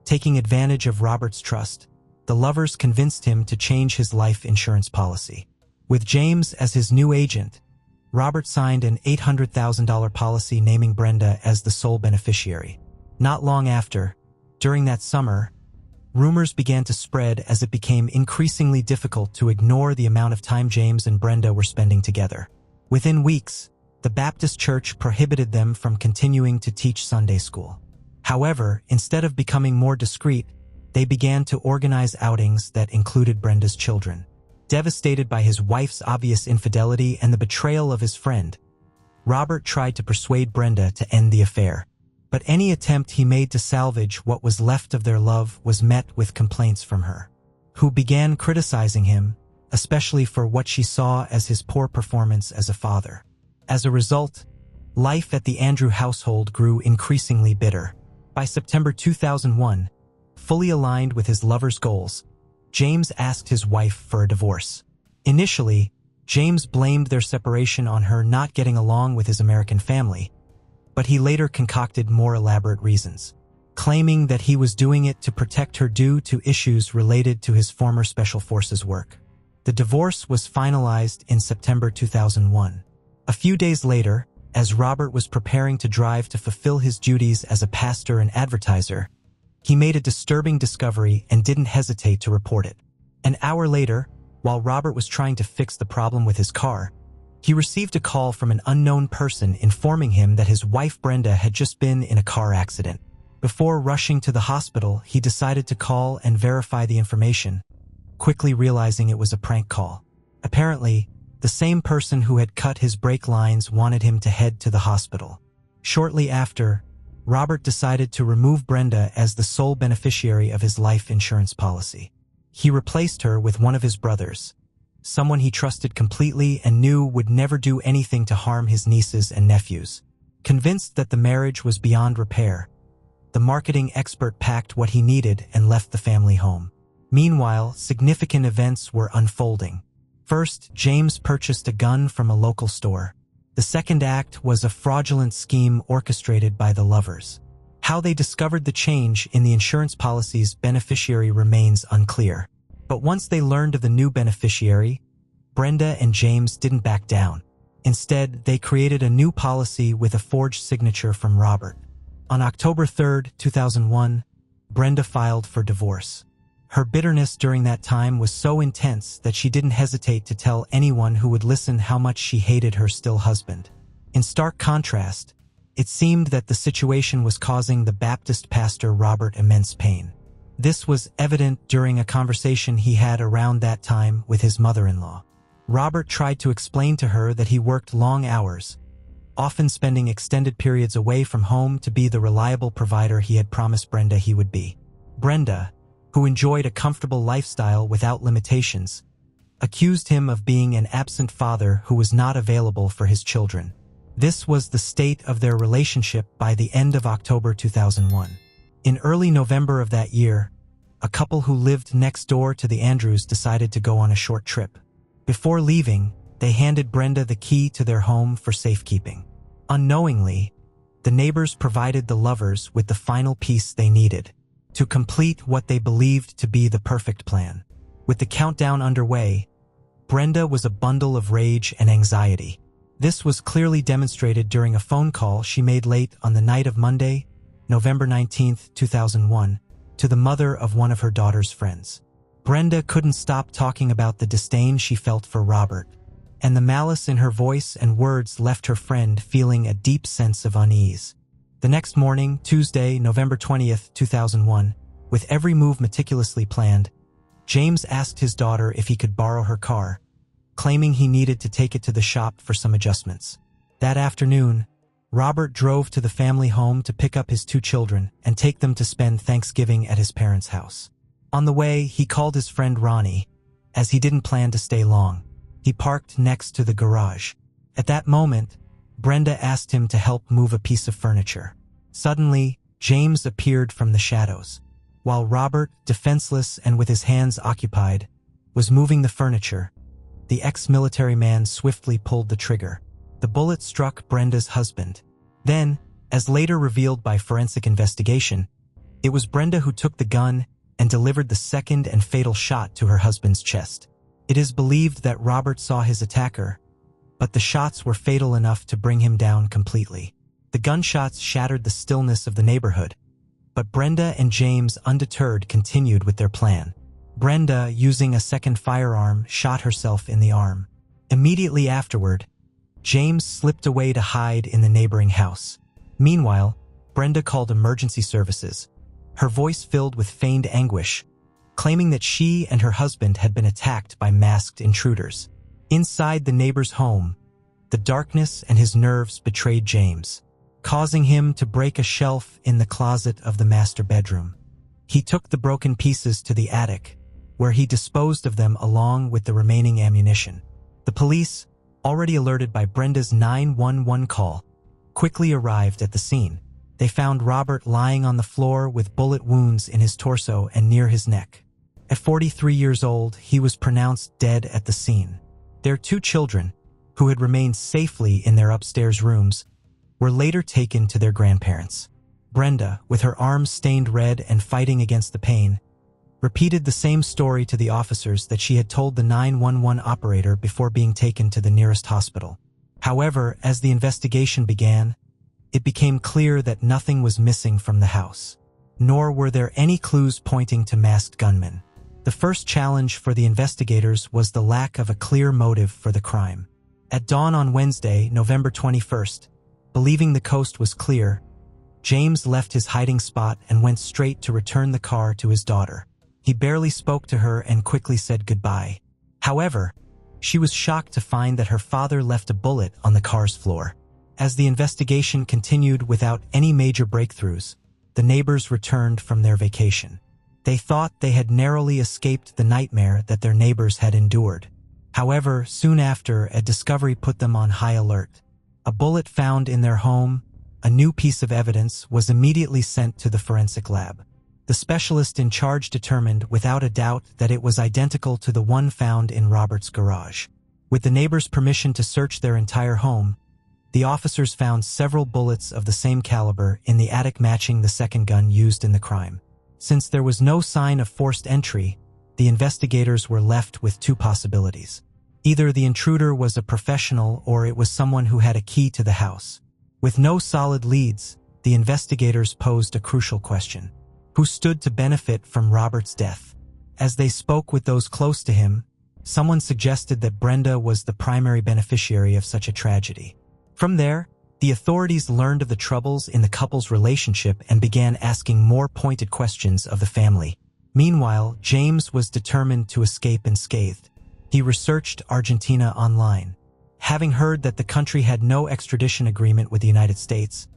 taking advantage of Robert's trust, the lovers convinced him to change his life insurance policy. With James as his new agent, Robert signed an $800,000 policy naming Brenda as the sole beneficiary. Not long after, during that summer, rumors began to spread as it became increasingly difficult to ignore the amount of time James and Brenda were spending together. Within weeks, the Baptist church prohibited them from continuing to teach Sunday school. However, instead of becoming more discreet, they began to organize outings that included Brenda's children. Devastated by his wife's obvious infidelity and the betrayal of his friend, Robert tried to persuade Brenda to end the affair. But any attempt he made to salvage what was left of their love was met with complaints from her, who began criticizing him, especially for what she saw as his poor performance as a father. As a result, life at the Andrew household grew increasingly bitter. By September 2001, fully aligned with his lover's goals, James asked his wife for a divorce. Initially, James blamed their separation on her not getting along with his American family, but he later concocted more elaborate reasons, claiming that he was doing it to protect her due to issues related to his former Special Forces work. The divorce was finalized in September 2001. A few days later, as Robert was preparing to drive to fulfill his duties as a pastor and advertiser, he made a disturbing discovery and didn't hesitate to report it. An hour later, while Robert was trying to fix the problem with his car, he received a call from an unknown person informing him that his wife Brenda had just been in a car accident. Before rushing to the hospital, he decided to call and verify the information, quickly realizing it was a prank call. Apparently, the same person who had cut his brake lines wanted him to head to the hospital. Shortly after, Robert decided to remove Brenda as the sole beneficiary of his life insurance policy. He replaced her with one of his brothers, someone he trusted completely and knew would never do anything to harm his nieces and nephews. Convinced that the marriage was beyond repair, the marketing expert packed what he needed and left the family home. Meanwhile, significant events were unfolding. First, James purchased a gun from a local store. The second act was a fraudulent scheme orchestrated by the lovers. How they discovered the change in the insurance policy's beneficiary remains unclear. But once they learned of the new beneficiary, Brenda and James didn't back down. Instead, they created a new policy with a forged signature from Robert. On October 3, 2001, Brenda filed for divorce. Her bitterness during that time was so intense that she didn't hesitate to tell anyone who would listen how much she hated her still husband. In stark contrast, it seemed that the situation was causing the Baptist pastor Robert immense pain. This was evident during a conversation he had around that time with his mother-in-law. Robert tried to explain to her that he worked long hours, often spending extended periods away from home to be the reliable provider he had promised Brenda he would be. Brenda, who enjoyed a comfortable lifestyle without limitations, accused him of being an absent father who was not available for his children. This was the state of their relationship by the end of October 2001. In early November of that year, a couple who lived next door to the Andrews decided to go on a short trip. Before leaving, they handed Brenda the key to their home for safekeeping. Unknowingly, the neighbors provided the lovers with the final piece they needed to complete what they believed to be the perfect plan. With the countdown underway, Brenda was a bundle of rage and anxiety. This was clearly demonstrated during a phone call she made late on the night of Monday, November 19, 2001, to the mother of one of her daughter's friends. Brenda couldn't stop talking about the disdain she felt for Robert, and the malice in her voice and words left her friend feeling a deep sense of unease. The next morning, Tuesday, November 20th, 2001, with every move meticulously planned, James asked his daughter if he could borrow her car, claiming he needed to take it to the shop for some adjustments. That afternoon, Robert drove to the family home to pick up his two children and take them to spend Thanksgiving at his parents' house. On the way, he called his friend Ronnie, as he didn't plan to stay long. He parked next to the garage. At that moment, Brenda asked him to help move a piece of furniture. Suddenly, James appeared from the shadows. While Robert, defenseless and with his hands occupied, was moving the furniture, the ex-military man swiftly pulled the trigger. The bullet struck Brenda's husband. Then, as later revealed by forensic investigation, it was Brenda who took the gun and delivered the second and fatal shot to her husband's chest. It is believed that Robert saw his attacker, but the shots were fatal enough to bring him down completely. The gunshots shattered the stillness of the neighborhood, but Brenda and James, undeterred, continued with their plan. Brenda, using a second firearm, shot herself in the arm. Immediately afterward, James slipped away to hide in the neighboring house. Meanwhile, Brenda called emergency services, her voice filled with feigned anguish, claiming that she and her husband had been attacked by masked intruders. Inside the neighbor's home, the darkness and his nerves betrayed James, causing him to break a shelf in the closet of the master bedroom. He took the broken pieces to the attic, where he disposed of them along with the remaining ammunition. The police, already alerted by Brenda's 911 call, quickly arrived at the scene. They found Robert lying on the floor with bullet wounds in his torso and near his neck. At 43 years old, he was pronounced dead at the scene. Their two children, who had remained safely in their upstairs rooms, were later taken to their grandparents. Brenda, with her arms stained red and fighting against the pain, repeated the same story to the officers that she had told the 911 operator before being taken to the nearest hospital. However, as the investigation began, it became clear that nothing was missing from the house, nor were there any clues pointing to masked gunmen. The first challenge for the investigators was the lack of a clear motive for the crime. At dawn on Wednesday, November 21st, believing the coast was clear, James left his hiding spot and went straight to return the car to his daughter. He barely spoke to her and quickly said goodbye. However, she was shocked to find that her father left a bullet on the car's floor. As the investigation continued without any major breakthroughs, the neighbors returned from their vacation. They thought they had narrowly escaped the nightmare that their neighbors had endured. However, soon after, a discovery put them on high alert. A bullet found in their home, a new piece of evidence, was immediately sent to the forensic lab. The specialist in charge determined without a doubt that it was identical to the one found in Robert's garage. With the neighbors' permission to search their entire home, the officers found several bullets of the same caliber in the attic matching the second gun used in the crime. Since there was no sign of forced entry, the investigators were left with two possibilities. Either the intruder was a professional or it was someone who had a key to the house. With no solid leads, the investigators posed a crucial question: who stood to benefit from Robert's death? As they spoke with those close to him, someone suggested that Brenda was the primary beneficiary of such a tragedy. From there, the authorities learned of the troubles in the couple's relationship and began asking more pointed questions of the family. Meanwhile, James was determined to escape unscathed. He researched Argentina online. Having heard that the country had no extradition agreement with the United States,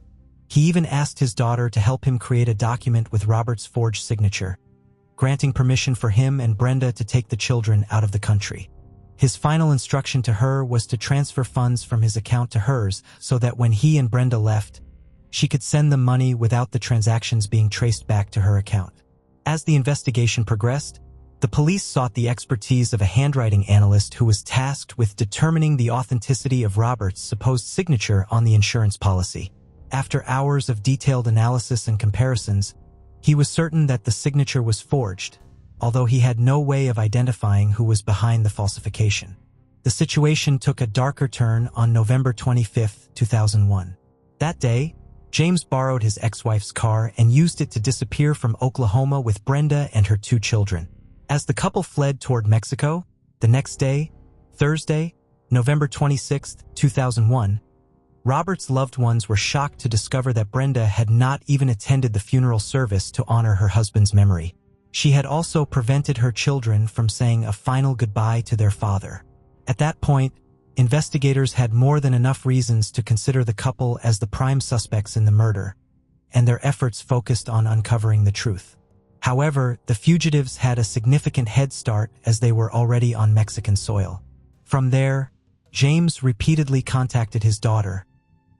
he even asked his daughter to help him create a document with Robert's forged signature, granting permission for him and Brenda to take the children out of the country. His final instruction to her was to transfer funds from his account to hers so that when he and Brenda left, she could send them money without the transactions being traced back to her account. As the investigation progressed, the police sought the expertise of a handwriting analyst who was tasked with determining the authenticity of Robert's supposed signature on the insurance policy. After hours of detailed analysis and comparisons, he was certain that the signature was forged, although he had no way of identifying who was behind the falsification. The situation took a darker turn on November 25, 2001. That day, James borrowed his ex-wife's car and used it to disappear from Oklahoma with Brenda and her 2 children. As the couple fled toward Mexico, the next day, Thursday, November 26, 2001, Robert's loved ones were shocked to discover that Brenda had not even attended the funeral service to honor her husband's memory. She had also prevented her children from saying a final goodbye to their father. At that point, investigators had more than enough reasons to consider the couple as the prime suspects in the murder, and their efforts focused on uncovering the truth. However, the fugitives had a significant head start as they were already on Mexican soil. From there, James repeatedly contacted his daughter,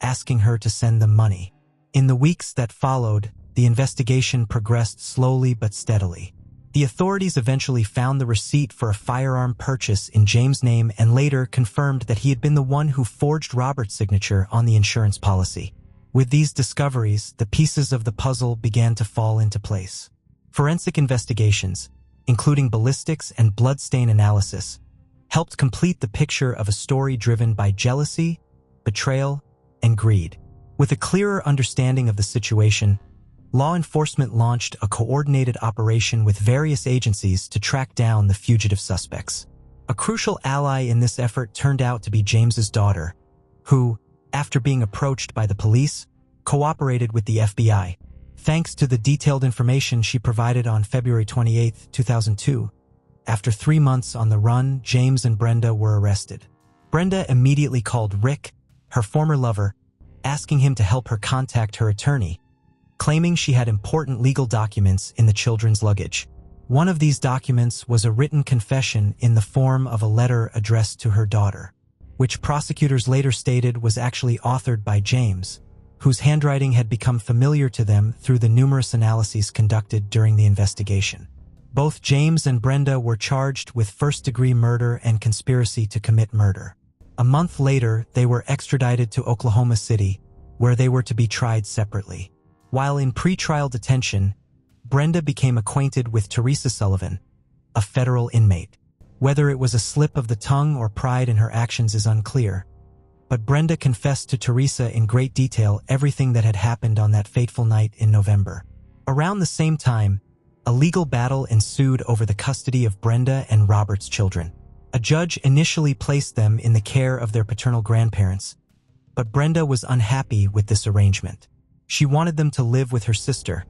asking her to send them money. In the weeks that followed, the investigation progressed slowly but steadily. The authorities eventually found the receipt for a firearm purchase in James' name and later confirmed that he had been the one who forged Robert's signature on the insurance policy. With these discoveries, the pieces of the puzzle began to fall into place. Forensic investigations, including ballistics and bloodstain analysis, helped complete the picture of a story driven by jealousy, betrayal, and greed. With a clearer understanding of the situation, law enforcement launched a coordinated operation with various agencies to track down the fugitive suspects. A crucial ally in this effort turned out to be James's daughter, who, after being approached by the police, cooperated with the FBI. Thanks to the detailed information she provided on February 28, 2002, after 3 months on the run, James and Brenda were arrested. Brenda immediately called Rick, her former lover, asking him to help her contact her attorney, claiming she had important legal documents in the children's luggage. One of these documents was a written confession in the form of a letter addressed to her daughter, which prosecutors later stated was actually authored by James, whose handwriting had become familiar to them through the numerous analyses conducted during the investigation. Both James and Brenda were charged with first-degree murder and conspiracy to commit murder. A month later, they were extradited to Oklahoma City, where they were to be tried separately. While in pre-trial detention, Brenda became acquainted with Teresa Sullivan, a federal inmate. Whether it was a slip of the tongue or pride in her actions is unclear, but Brenda confessed to Teresa in great detail everything that had happened on that fateful night in November. Around the same time, a legal battle ensued over the custody of Brenda and Robert's children. A judge initially placed them in the care of their paternal grandparents, but Brenda was unhappy with this arrangement. She wanted them to live with her sister,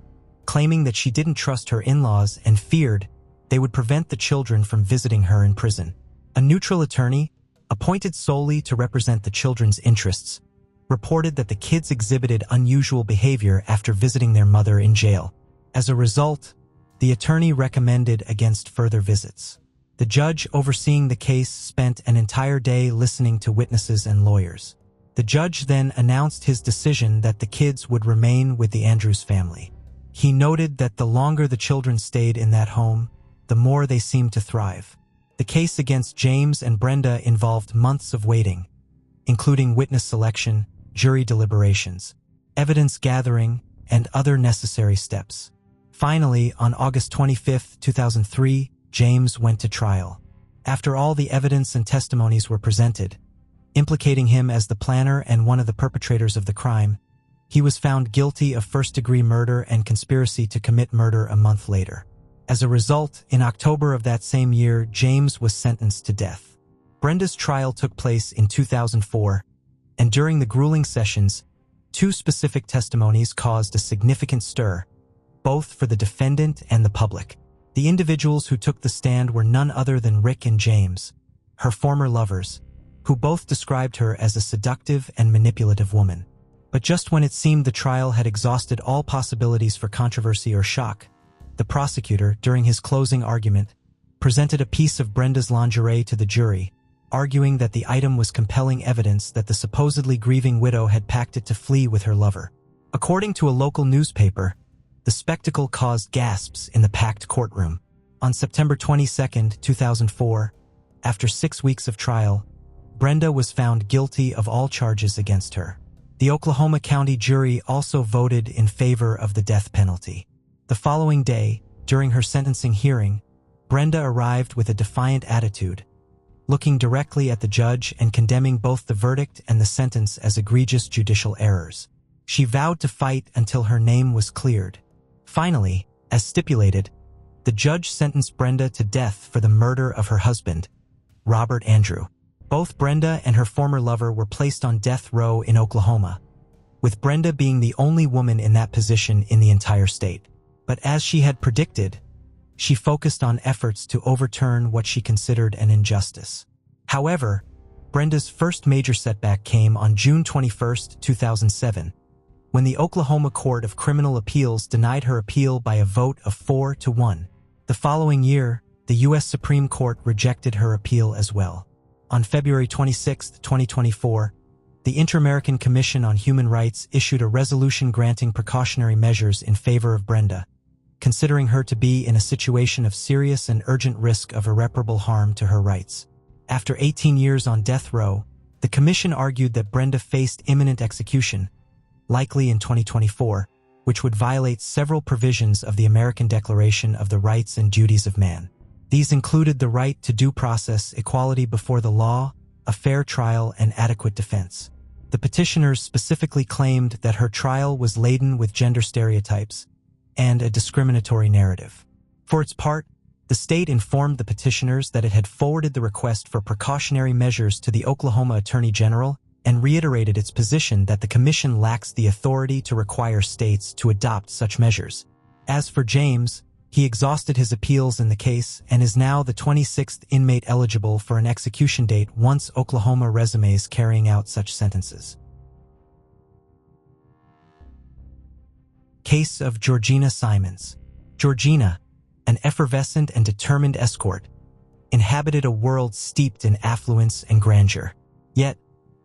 claiming that she didn't trust her in-laws and feared they would prevent the children from visiting her in prison. A neutral attorney, appointed solely to represent the children's interests, reported that the kids exhibited unusual behavior after visiting their mother in jail. As a result, the attorney recommended against further visits. The judge overseeing the case spent an entire day listening to witnesses and lawyers. The judge then announced his decision that the kids would remain with the Andrews family. He noted that the longer the children stayed in that home, the more they seemed to thrive. The case against James and Brenda involved months of waiting, including witness selection, jury deliberations, evidence gathering, and other necessary steps. Finally, on August 25, 2003, James went to trial. After all the evidence and testimonies were presented, implicating him as the planner and one of the perpetrators of the crime, he was found guilty of first-degree murder and conspiracy to commit murder a month later. As a result, in October of that same year, James was sentenced to death. Brenda's trial took place in 2004, and during the grueling sessions, 2 specific testimonies caused a significant stir, both for the defendant and the public. The individuals who took the stand were none other than Rick and James, her former lovers, who both described her as a seductive and manipulative woman. But just when it seemed the trial had exhausted all possibilities for controversy or shock, the prosecutor, during his closing argument, presented a piece of Brenda's lingerie to the jury, arguing that the item was compelling evidence that the supposedly grieving widow had packed it to flee with her lover. According to a local newspaper, the spectacle caused gasps in the packed courtroom. On September 22, 2004, after 6 weeks of trial, Brenda was found guilty of all charges against her. The Oklahoma County jury also voted in favor of the death penalty. The following day, during her sentencing hearing, Brenda arrived with a defiant attitude, looking directly at the judge and condemning both the verdict and the sentence as egregious judicial errors. She vowed to fight until her name was cleared. Finally, as stipulated, the judge sentenced Brenda to death for the murder of her husband, Robert Andrew. Both Brenda and her former lover were placed on death row in Oklahoma, with Brenda being the only woman in that position in the entire state. But as she had predicted, she focused on efforts to overturn what she considered an injustice. However, Brenda's first major setback came on June 21, 2007, when the Oklahoma Court of Criminal Appeals denied her appeal by a vote of 4-1. The following year, the U.S. Supreme Court rejected her appeal as well. On February 26, 2024, the Inter-American Commission on Human Rights issued a resolution granting precautionary measures in favor of Brenda, considering her to be in a situation of serious and urgent risk of irreparable harm to her rights. After 18 years on death row, the commission argued that Brenda faced imminent execution, likely in 2024, which would violate several provisions of the American Declaration of the Rights and Duties of Man. These included the right to due process, equality before the law, a fair trial, and adequate defense. The petitioners specifically claimed that her trial was laden with gender stereotypes and a discriminatory narrative. For its part, the state informed the petitioners that it had forwarded the request for precautionary measures to the Oklahoma Attorney General and reiterated its position that the commission lacks the authority to require states to adopt such measures. As for James, he exhausted his appeals in the case and is now the 26th inmate eligible for an execution date once Oklahoma resumes carrying out such sentences. Case of Georgina Simons. Georgina, an effervescent and determined escort, inhabited a world steeped in affluence and grandeur. Yet,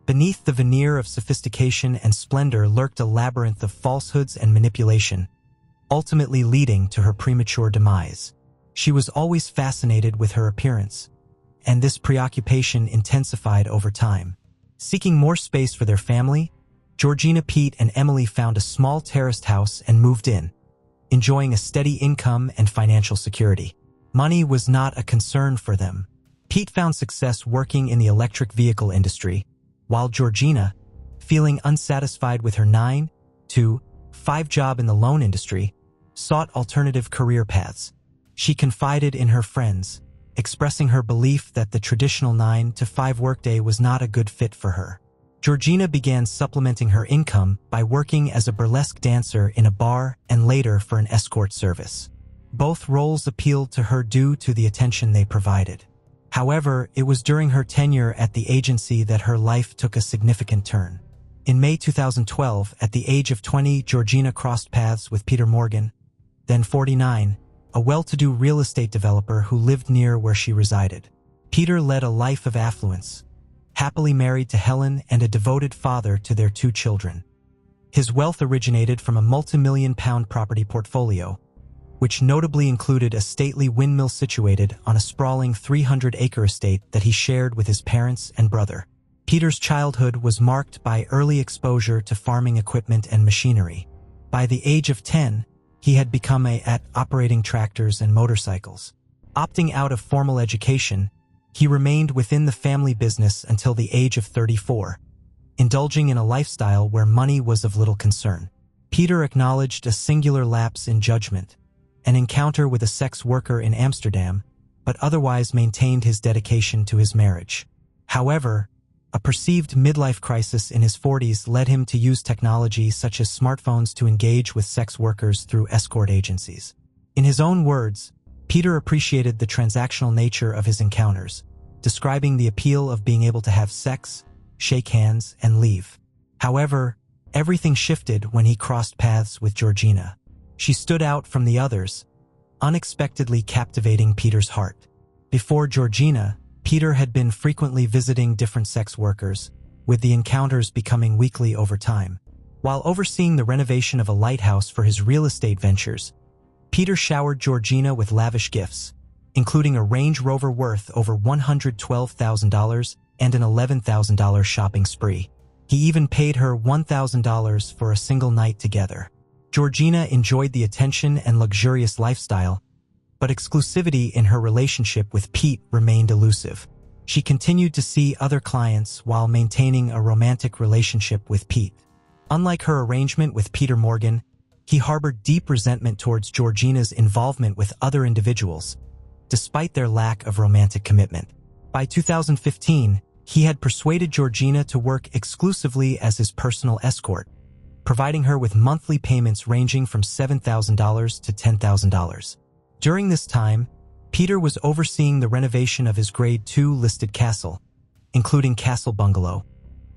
beneath the veneer of sophistication and splendor lurked a labyrinth of falsehoods and manipulation, ultimately leading to her premature demise. She was always fascinated with her appearance, and this preoccupation intensified over time. Seeking more space for their family, Georgina, Pete, and Emily found a small terraced house and moved in, enjoying a steady income and financial security. Money was not a concern for them. Pete found success working in the electric vehicle industry, while Georgina, feeling unsatisfied with her 9-to-5 job in the loan industry, sought alternative career paths. She confided in her friends, expressing her belief that the traditional 9-to-5 workday was not a good fit for her. Georgina began supplementing her income by working as a burlesque dancer in a bar and later for an escort service. Both roles appealed to her due to the attention they provided. However, it was during her tenure at the agency that her life took a significant turn. In May 2012, at the age of 20, Georgina crossed paths with Peter Morgan, then 49, a well-to-do real estate developer who lived near where she resided. Peter led a life of affluence, happily married to Helen and a devoted father to their 2 children. His wealth originated from a multi-million-pound property portfolio, which notably included a stately windmill situated on a sprawling 300-acre estate that he shared with his parents and brother. Peter's childhood was marked by early exposure to farming equipment and machinery. By the age of 10, he had become at operating tractors and motorcycles. Opting out of formal education, he remained within the family business until the age of 34, indulging in a lifestyle where money was of little concern. Peter acknowledged a singular lapse in judgment, an encounter with a sex worker in Amsterdam, but otherwise maintained his dedication to his marriage. However, a perceived midlife crisis in his 40s led him to use technology such as smartphones to engage with sex workers through escort agencies. In his own words, Peter appreciated the transactional nature of his encounters, describing the appeal of being able to have sex, shake hands, and leave. However, everything shifted when he crossed paths with Georgina. She stood out from the others, unexpectedly captivating Peter's heart. Before Georgina, Peter had been frequently visiting different sex workers, with the encounters becoming weekly over time. While overseeing the renovation of a lighthouse for his real estate ventures, Peter showered Georgina with lavish gifts, including a Range Rover worth over $112,000 and an $11,000 shopping spree. He even paid her $1,000 for a single night together. Georgina enjoyed the attention and luxurious lifestyle, but exclusivity in her relationship with Pete remained elusive. She continued to see other clients while maintaining a romantic relationship with Pete. Unlike her arrangement with Peter Morgan, he harbored deep resentment towards Georgina's involvement with other individuals, despite their lack of romantic commitment. By 2015, he had persuaded Georgina to work exclusively as his personal escort, providing her with monthly payments ranging from $7,000 to $10,000. During this time, Peter was overseeing the renovation of his Grade 2 listed castle, including Castle Bungalow,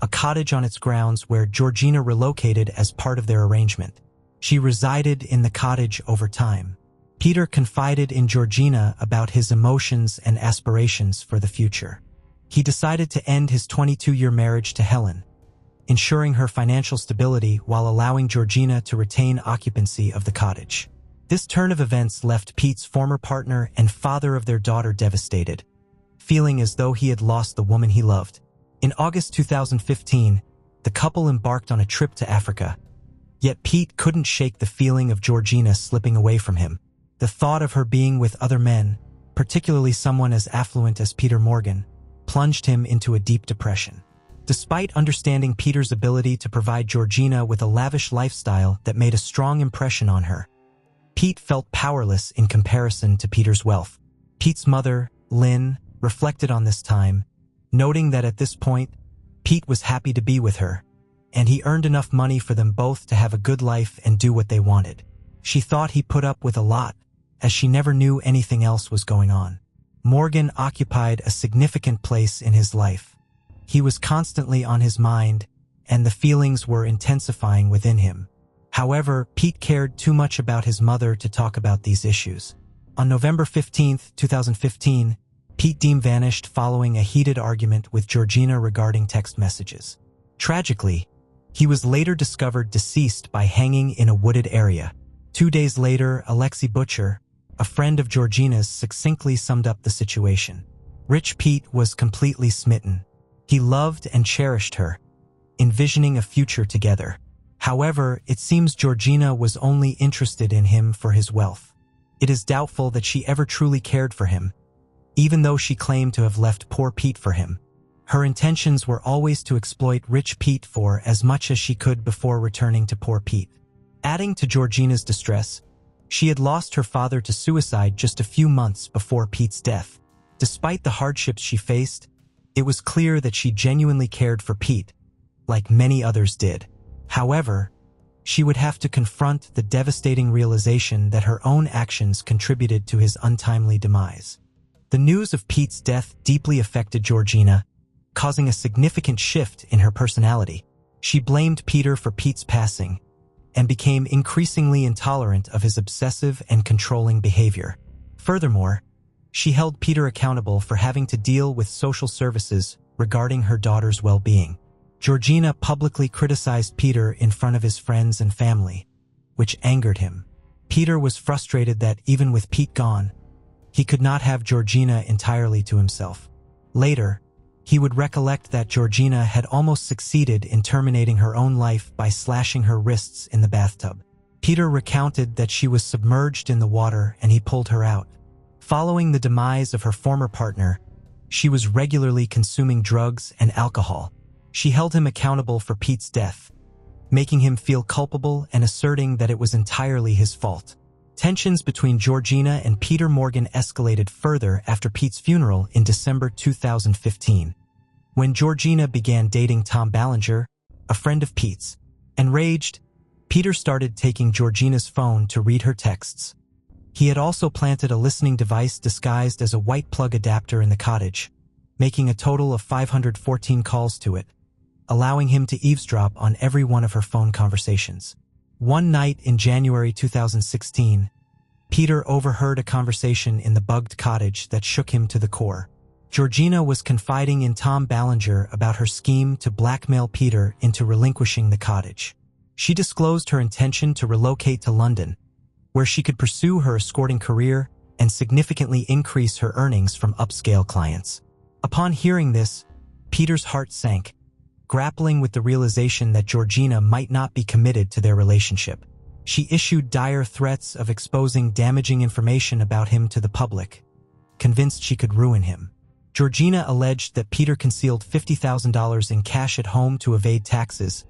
a cottage on its grounds where Georgina relocated as part of their arrangement. She resided in the cottage over time. Peter confided in Georgina about his emotions and aspirations for the future. He decided to end his 22-year marriage to Helen, ensuring her financial stability while allowing Georgina to retain occupancy of the cottage. This turn of events left Pete's former partner and father of their daughter devastated, feeling as though he had lost the woman he loved. In August 2015, the couple embarked on a trip to Africa. Yet Pete couldn't shake the feeling of Georgina slipping away from him. The thought of her being with other men, particularly someone as affluent as Peter Morgan, plunged him into a deep depression. Despite understanding Peter's ability to provide Georgina with a lavish lifestyle that made a strong impression on her, Pete felt powerless in comparison to Peter's wealth. Pete's mother, Lynn, reflected on this time, noting that at this point, Pete was happy to be with her, and he earned enough money for them both to have a good life and do what they wanted. She thought he put up with a lot, as she never knew anything else was going on. Morgan occupied a significant place in his life. He was constantly on his mind, and the feelings were intensifying within him. However, Pete cared too much about his mother to talk about these issues. On November 15, 2015, Pete Deem vanished following a heated argument with Georgina regarding text messages. Tragically, he was later discovered deceased by hanging in a wooded area. 2 days later, Alexi Butcher, a friend of Georgina's, succinctly summed up the situation. Rich Pete was completely smitten. He loved and cherished her, envisioning a future together. However, it seems Georgina was only interested in him for his wealth. It is doubtful that she ever truly cared for him, even though she claimed to have left poor Pete for him. Her intentions were always to exploit rich Pete for as much as she could before returning to poor Pete. Adding to Georgina's distress, she had lost her father to suicide just a few months before Pete's death. Despite the hardships she faced, it was clear that she genuinely cared for Pete, like many others did. However, she would have to confront the devastating realization that her own actions contributed to his untimely demise. The news of Pete's death deeply affected Georgina, causing a significant shift in her personality. She blamed Peter for Pete's passing and became increasingly intolerant of his obsessive and controlling behavior. Furthermore, she held Peter accountable for having to deal with social services regarding her daughter's well-being. Georgina publicly criticized Peter in front of his friends and family, which angered him. Peter was frustrated that, even with Pete gone, he could not have Georgina entirely to himself. Later, he would recollect that Georgina had almost succeeded in terminating her own life by slashing her wrists in the bathtub. Peter recounted that she was submerged in the water and he pulled her out. Following the demise of her former partner, she was regularly consuming drugs and alcohol. She held him accountable for Pete's death, making him feel culpable and asserting that it was entirely his fault. Tensions between Georgina and Peter Morgan escalated further after Pete's funeral in December 2015. When Georgina began dating Tom Ballinger, a friend of Pete's. Enraged, Peter started taking Georgina's phone to read her texts. He had also planted a listening device disguised as a white plug adapter in the cottage, making a total of 514 calls to it, allowing him to eavesdrop on every one of her phone conversations. One night in January 2016, Peter overheard a conversation in the bugged cottage that shook him to the core. Georgina was confiding in Tom Ballinger about her scheme to blackmail Peter into relinquishing the cottage. She disclosed her intention to relocate to London, where she could pursue her escorting career and significantly increase her earnings from upscale clients. Upon hearing this, Peter's heart sank, grappling with the realization that Georgina might not be committed to their relationship. She issued dire threats of exposing damaging information about him to the public, convinced she could ruin him. Georgina alleged that Peter concealed $50,000 in cash at home to evade taxes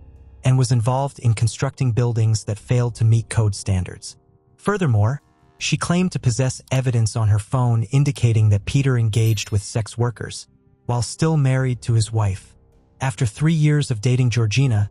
and was involved in constructing buildings that failed to meet code standards. Furthermore, she claimed to possess evidence on her phone indicating that Peter engaged with sex workers, while still married to his wife. After 3 years of dating Georgina,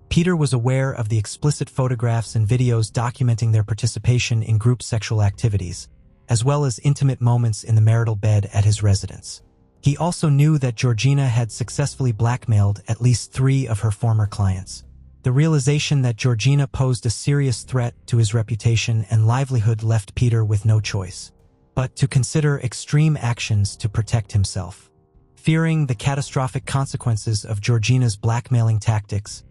Peter was aware of the explicit photographs and videos documenting their participation in group sexual activities, as well as intimate moments in the marital bed at his residence. He also knew that Georgina had successfully blackmailed at least 3 of her former clients. The realization that Georgina posed a serious threat to his reputation and livelihood left Peter with no choice but to consider extreme actions to protect himself. Fearing the catastrophic consequences of Georgina's blackmailing tactics,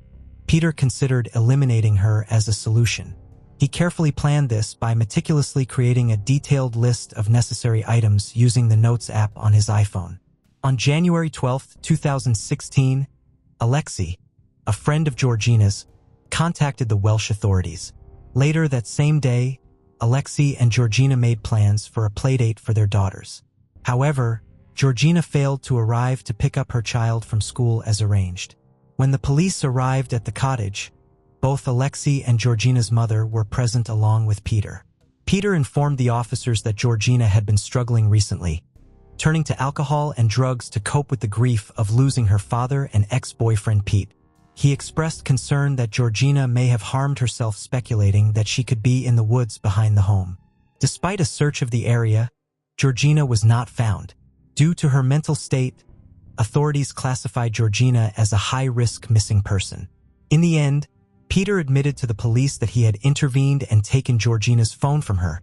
Peter considered eliminating her as a solution. He carefully planned this by meticulously creating a detailed list of necessary items using the Notes app on his iPhone. On January 12, 2016, Alexei, a friend of Georgina's, contacted the Welsh authorities. Later that same day, Alexei and Georgina made plans for a playdate for their daughters. However, Georgina failed to arrive to pick up her child from school as arranged. When the police arrived at the cottage, both Alexei and Georgina's mother were present along with Peter. Peter informed the officers that Georgina had been struggling recently, turning to alcohol and drugs to cope with the grief of losing her father and ex-boyfriend Pete. He expressed concern that Georgina may have harmed herself, speculating that she could be in the woods behind the home. Despite a search of the area, Georgina was not found. Due to her mental state, authorities classified Georgina as a high-risk missing person. In the end, Peter admitted to the police that he had intervened and taken Georgina's phone from her,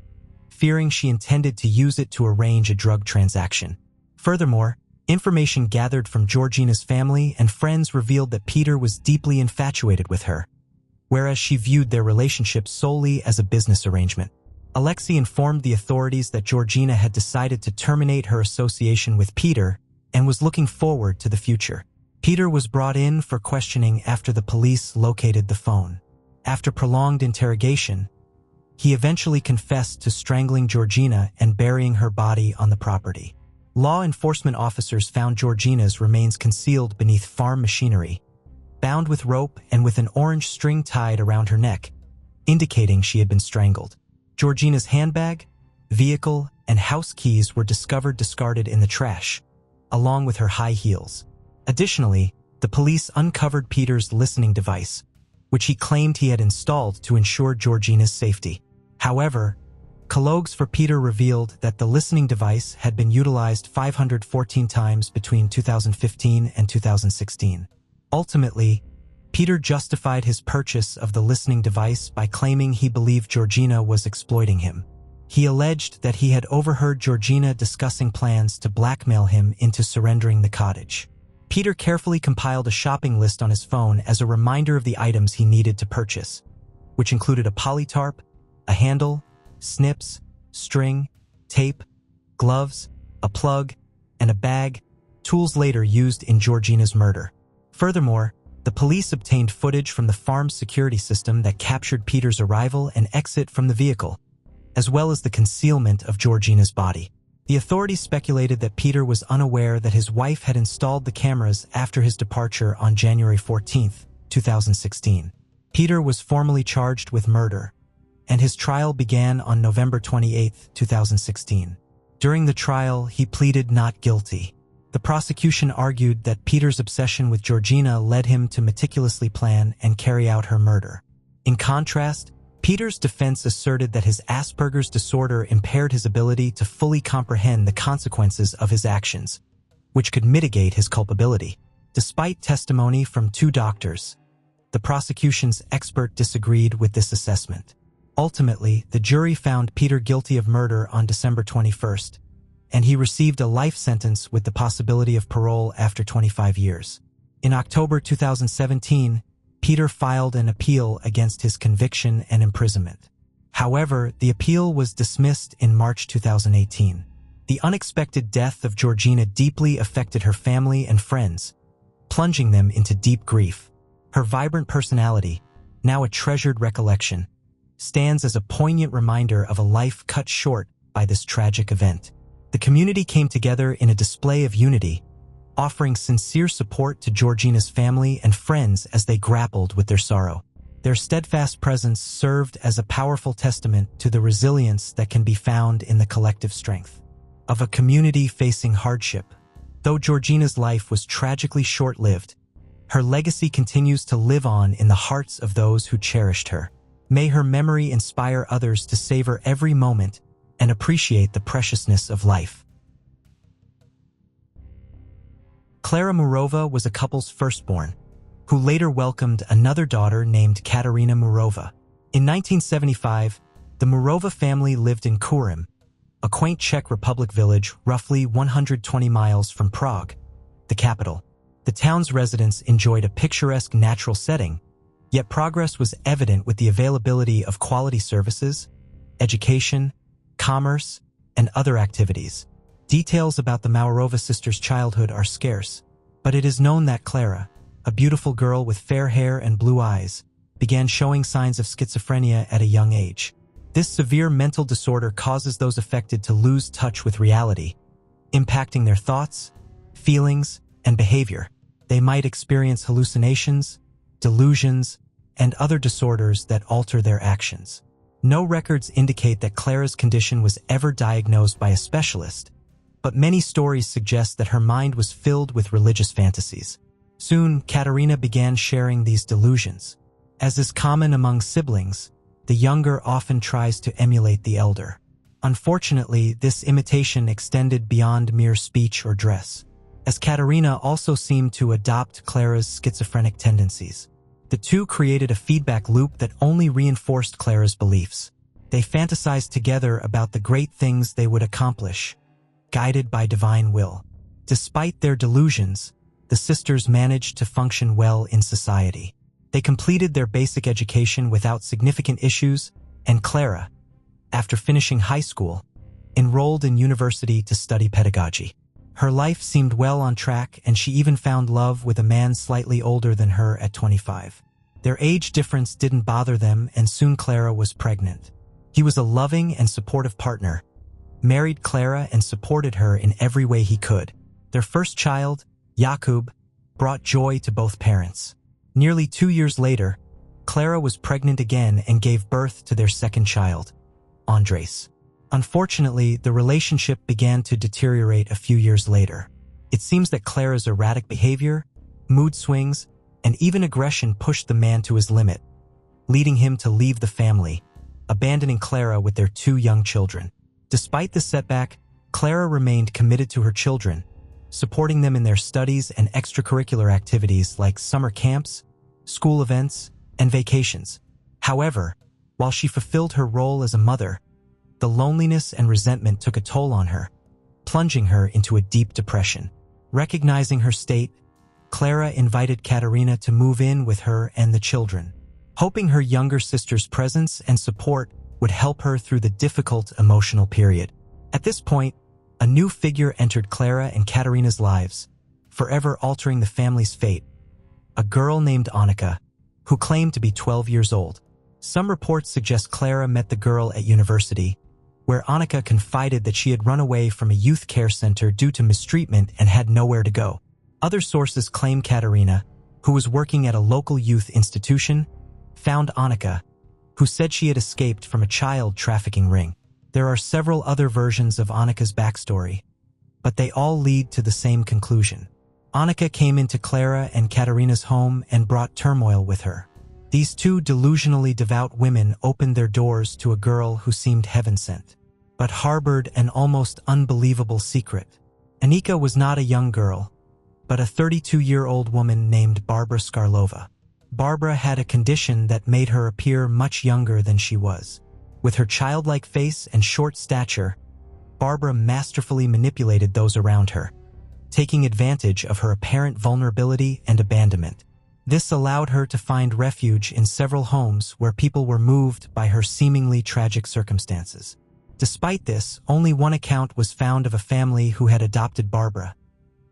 fearing she intended to use it to arrange a drug transaction. Furthermore, information gathered from Georgina's family and friends revealed that Peter was deeply infatuated with her, whereas she viewed their relationship solely as a business arrangement. Alexei informed the authorities that Georgina had decided to terminate her association with Peter and was looking forward to the future. Peter was brought in for questioning after the police located the phone. After prolonged interrogation, he eventually confessed to strangling Georgina and burying her body on the property. Law enforcement officers found Georgina's remains concealed beneath farm machinery, bound with rope and with an orange string tied around her neck, indicating she had been strangled. Georgina's handbag, vehicle, and house keys were discovered discarded in the trash, along with her high heels. Additionally, the police uncovered Peter's listening device, which he claimed he had installed to ensure Georgina's safety. However, catalogs for Peter revealed that the listening device had been utilized 514 times between 2015 and 2016. Ultimately, Peter justified his purchase of the listening device by claiming he believed Georgina was exploiting him. He alleged that he had overheard Georgina discussing plans to blackmail him into surrendering the cottage. Peter carefully compiled a shopping list on his phone as a reminder of the items he needed to purchase, which included a polytarp, a handle, snips, string, tape, gloves, a plug, and a bag, tools later used in Georgina's murder. Furthermore, the police obtained footage from the farm's security system that captured Peter's arrival and exit from the vehicle, as well as the concealment of Georgina's body. The authorities speculated that Peter was unaware that his wife had installed the cameras after his departure on January 14, 2016. Peter was formally charged with murder, and his trial began on November 28, 2016. During the trial, he pleaded not guilty. The prosecution argued that Peter's obsession with Georgina led him to meticulously plan and carry out her murder. In contrast, Peter's defense asserted that his Asperger's disorder impaired his ability to fully comprehend the consequences of his actions, which could mitigate his culpability. Despite testimony from 2 doctors, the prosecution's expert disagreed with this assessment. Ultimately, the jury found Peter guilty of murder on December 21st, and he received a life sentence with the possibility of parole after 25 years. In October 2017, Peter filed an appeal against his conviction and imprisonment. However, the appeal was dismissed in March 2018. The unexpected death of Georgina deeply affected her family and friends, plunging them into deep grief. Her vibrant personality, now a treasured recollection, stands as a poignant reminder of a life cut short by this tragic event. The community came together in a display of unity, offering sincere support to Georgina's family and friends as they grappled with their sorrow. Their steadfast presence served as a powerful testament to the resilience that can be found in the collective strength of a community facing hardship. Though Georgina's life was tragically short-lived, her legacy continues to live on in the hearts of those who cherished her. May her memory inspire others to savor every moment and appreciate the preciousness of life. Klara Murova was a couple's firstborn, who later welcomed another daughter named Katerina Murova. In 1975, the Murova family lived in Kurim, a quaint Czech Republic village roughly 120 miles from Prague, the capital. The town's residents enjoyed a picturesque natural setting, yet progress was evident with the availability of quality services, education, commerce, and other activities. Details about the Murova sisters' childhood are scarce, but it is known that Klara, a beautiful girl with fair hair and blue eyes, began showing signs of schizophrenia at a young age. This severe mental disorder causes those affected to lose touch with reality, impacting their thoughts, feelings, and behavior. They might experience hallucinations, delusions, and other disorders that alter their actions. No records indicate that Klara's condition was ever diagnosed by a specialist, but many stories suggest that her mind was filled with religious fantasies. Soon, Katerina began sharing these delusions. As is common among siblings, the younger often tries to emulate the elder. Unfortunately, this imitation extended beyond mere speech or dress, as Katerina also seemed to adopt Klara's schizophrenic tendencies. The two created a feedback loop that only reinforced Klara's beliefs. They fantasized together about the great things they would accomplish, guided by divine will. Despite their delusions, the sisters managed to function well in society. They completed their basic education without significant issues, and Klara, after finishing high school, enrolled in university to study pedagogy. Her life seemed well on track, and she even found love with a man slightly older than her at 25. Their age difference didn't bother them, and soon Klara was pregnant. He was a loving and supportive partner, married Klara and supported her in every way he could. Their first child, Jakub, brought joy to both parents. Nearly 2 years later, Klara was pregnant again and gave birth to their second child, Andres. Unfortunately, the relationship began to deteriorate a few years later. It seems that Klara's erratic behavior, mood swings, and even aggression pushed the man to his limit, leading him to leave the family, abandoning Klara with their 2 young children. Despite this setback, Klara remained committed to her children, supporting them in their studies and extracurricular activities like summer camps, school events, and vacations. However, while she fulfilled her role as a mother, the loneliness and resentment took a toll on her, plunging her into a deep depression. Recognizing her state, Klara invited Katerina to move in with her and the children, hoping her younger sister's presence and support would help her through the difficult emotional period. At this point, a new figure entered Klara and Katerina's lives, forever altering the family's fate. A girl named Annika, who claimed to be 12 years old. Some reports suggest Klara met the girl at university, where Annika confided that she had run away from a youth care center due to mistreatment and had nowhere to go. Other sources claim Katerina, who was working at a local youth institution, found Annika, who said she had escaped from a child trafficking ring. There are several other versions of Annika's backstory, but they all lead to the same conclusion. Annika came into Klara and Katerina's home and brought turmoil with her. These 2 delusionally devout women opened their doors to a girl who seemed heaven-sent, but harbored an almost unbelievable secret. Annika was not a young girl, but a 32-year-old woman named Barbara Skarlova. Barbara had a condition that made her appear much younger than she was. With her childlike face and short stature, Barbara masterfully manipulated those around her, taking advantage of her apparent vulnerability and abandonment. This allowed her to find refuge in several homes where people were moved by her seemingly tragic circumstances. Despite this, only one account was found of a family who had adopted Barbara,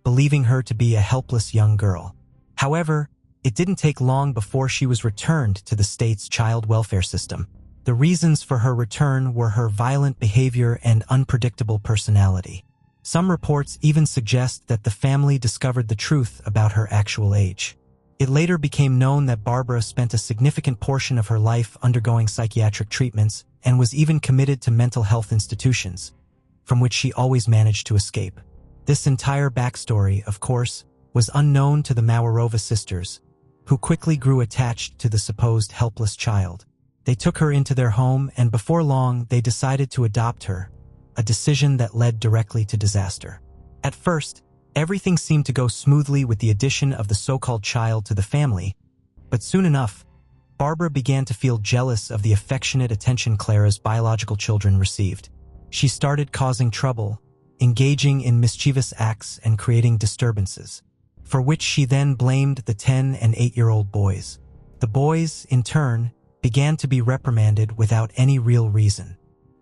believing her to be a helpless young girl. However, it didn't take long before she was returned to the state's child welfare system. The reasons for her return were her violent behavior and unpredictable personality. Some reports even suggest that the family discovered the truth about her actual age. It later became known that Barbara spent a significant portion of her life undergoing psychiatric treatments and was even committed to mental health institutions, from which she always managed to escape. This entire backstory, of course, was unknown to the Mawarova sisters, who quickly grew attached to the supposed helpless child. They took her into their home, and before long they decided to adopt her, a decision that led directly to disaster. At first, everything seemed to go smoothly with the addition of the so-called child to the family, but soon enough, Barbara began to feel jealous of the affectionate attention Clara's biological children received. She started causing trouble, engaging in mischievous acts and creating disturbances, for which she then blamed the 10- and 8-year-old boys. The boys, in turn, began to be reprimanded without any real reason.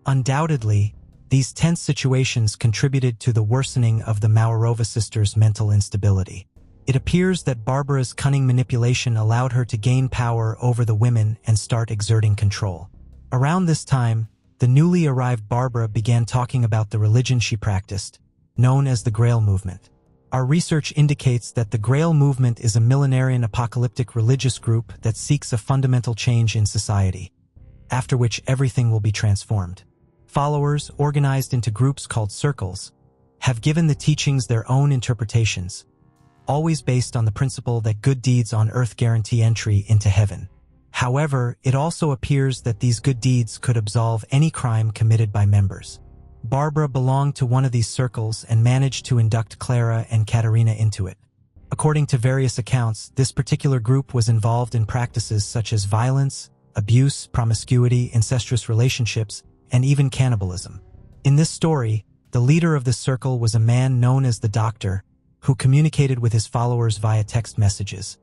Undoubtedly, these tense situations contributed to the worsening of the Mawarova sisters' mental instability. It appears that Barbara's cunning manipulation allowed her to gain power over the women and start exerting control. Around this time, the newly arrived Barbara began talking about the religion she practiced, known as the Grail movement. Our research indicates that the Grail movement is a millenarian apocalyptic religious group that seeks a fundamental change in society, after which everything will be transformed. Followers, organized into groups called circles, have given the teachings their own interpretations, always based on the principle that good deeds on earth guarantee entry into heaven. However, it also appears that these good deeds could absolve any crime committed by members. Barbara belonged to one of these circles and managed to induct Clara and Katerina into it. According to various accounts, this particular group was involved in practices such as violence, abuse, promiscuity, incestuous relationships, and even cannibalism. In this story, the leader of the circle was a man known as the Doctor, who communicated with his followers via text messages,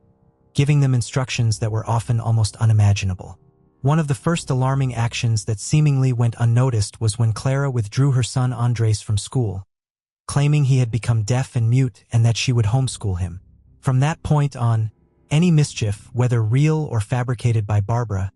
giving them instructions that were often almost unimaginable. One of the first alarming actions that seemingly went unnoticed was when Clara withdrew her son Andres from school, claiming he had become deaf and mute and that she would homeschool him. From that point on, any mischief, whether real or fabricated by Barbara,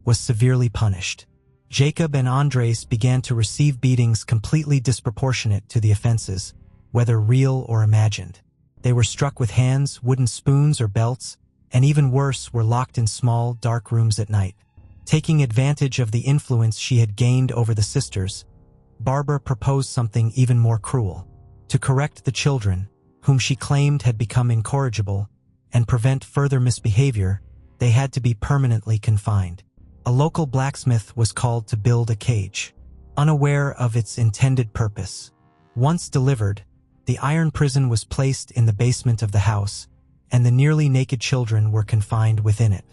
was severely punished. Jacob and Andres began to receive beatings completely disproportionate to the offenses, whether real or imagined. They were struck with hands, wooden spoons, or belts, and even worse, were locked in small, dark rooms at night. Taking advantage of the influence she had gained over the sisters, Barbara proposed something even more cruel. To correct the children, whom she claimed had become incorrigible, and prevent further misbehavior, they had to be permanently confined. A local blacksmith was called to build a cage, unaware of its intended purpose. Once delivered, the iron prison was placed in the basement of the house, and the nearly naked children were confined within it.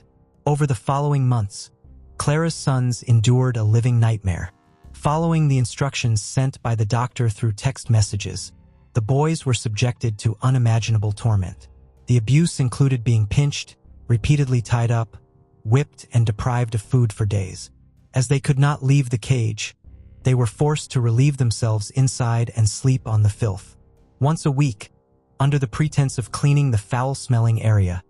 Over the following months, Clara's sons endured a living nightmare. Following the instructions sent by the doctor through text messages, the boys were subjected to unimaginable torment. The abuse included being pinched, repeatedly tied up, whipped, and deprived of food for days. As they could not leave the cage, they were forced to relieve themselves inside and sleep on the filth. Once a week, under the pretense of cleaning the foul-smelling area,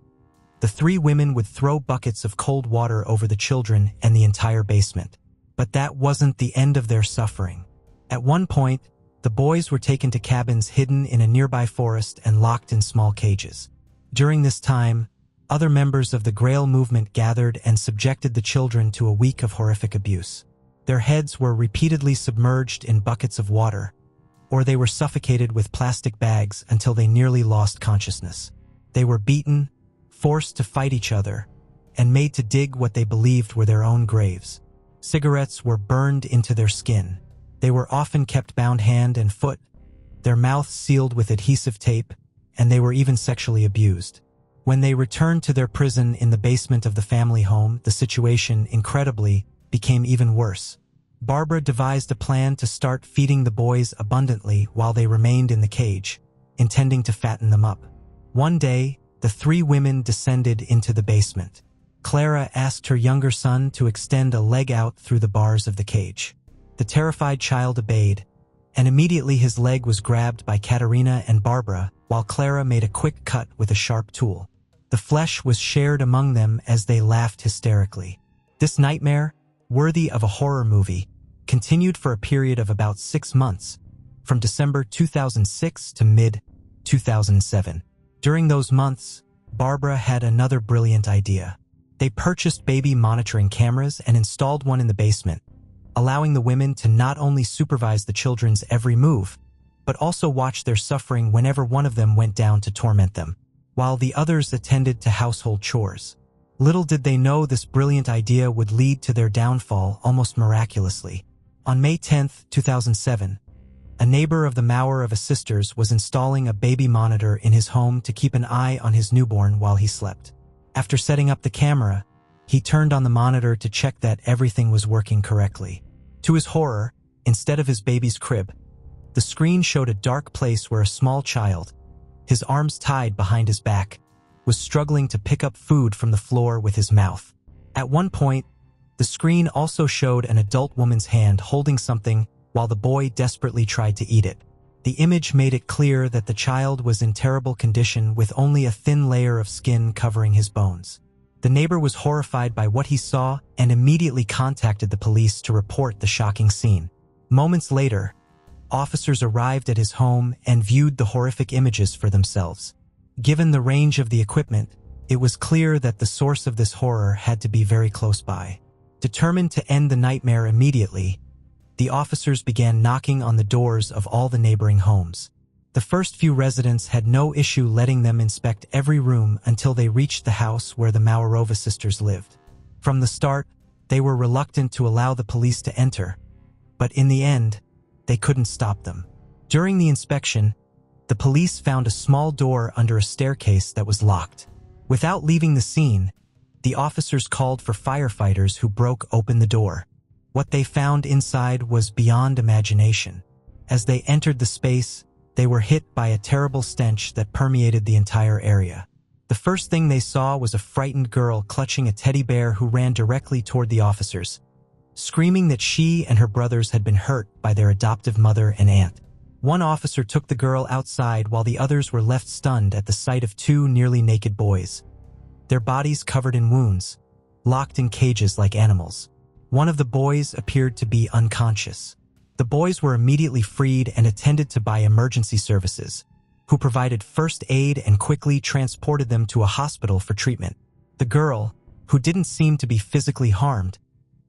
the three women would throw buckets of cold water over the children and the entire basement. But that wasn't the end of their suffering. At one point, the boys were taken to cabins hidden in a nearby forest and locked in small cages. During this time, other members of the Grail movement gathered and subjected the children to a week of horrific abuse. Their heads were repeatedly submerged in buckets of water, or they were suffocated with plastic bags until they nearly lost consciousness. They were beaten, forced to fight each other, and made to dig what they believed were their own graves. Cigarettes were burned into their skin. They were often kept bound hand and foot, their mouths sealed with adhesive tape, and they were even sexually abused. When they returned to their prison in the basement of the family home, the situation, incredibly, became even worse. Barbara devised a plan to start feeding the boys abundantly while they remained in the cage, intending to fatten them up. One day, the three women descended into the basement. Clara asked her younger son to extend a leg out through the bars of the cage. The terrified child obeyed, and immediately his leg was grabbed by Katerina and Barbara, while Clara made a quick cut with a sharp tool. The flesh was shared among them as they laughed hysterically. This nightmare, worthy of a horror movie, continued for a period of about 6 months, from December 2006 to mid-2007. During those months, Barbara had another brilliant idea. They purchased baby monitoring cameras and installed one in the basement, allowing the women to not only supervise the children's every move, but also watch their suffering whenever one of them went down to torment them, while the others attended to household chores. Little did they know this brilliant idea would lead to their downfall almost miraculously. On May 10, 2007, a neighbor of the Maurer of a Sisters was installing a baby monitor in his home to keep an eye on his newborn while he slept. After setting up the camera, he turned on the monitor to check that everything was working correctly. To his horror, instead of his baby's crib, the screen showed a dark place where a small child, his arms tied behind his back, was struggling to pick up food from the floor with his mouth. At one point, the screen also showed an adult woman's hand holding something while the boy desperately tried to eat it. The image made it clear that the child was in terrible condition with only a thin layer of skin covering his bones. The neighbor was horrified by what he saw and immediately contacted the police to report the shocking scene. Moments later, officers arrived at his home and viewed the horrific images for themselves. Given the range of the equipment, it was clear that the source of this horror had to be very close by. Determined to end the nightmare immediately, the officers began knocking on the doors of all the neighboring homes. The first few residents had no issue letting them inspect every room until they reached the house where the Maurova sisters lived. From the start, they were reluctant to allow the police to enter, but in the end, they couldn't stop them. During the inspection, the police found a small door under a staircase that was locked. Without leaving the scene, the officers called for firefighters who broke open the door. What they found inside was beyond imagination. As they entered the space, they were hit by a terrible stench that permeated the entire area. The first thing they saw was a frightened girl clutching a teddy bear who ran directly toward the officers, screaming that she and her brothers had been hurt by their adoptive mother and aunt. One officer took the girl outside while the others were left stunned at the sight of 2 nearly naked boys, their bodies covered in wounds, locked in cages like animals. One of the boys appeared to be unconscious. The boys were immediately freed and attended to by emergency services, who provided first aid and quickly transported them to a hospital for treatment. The girl, who didn't seem to be physically harmed,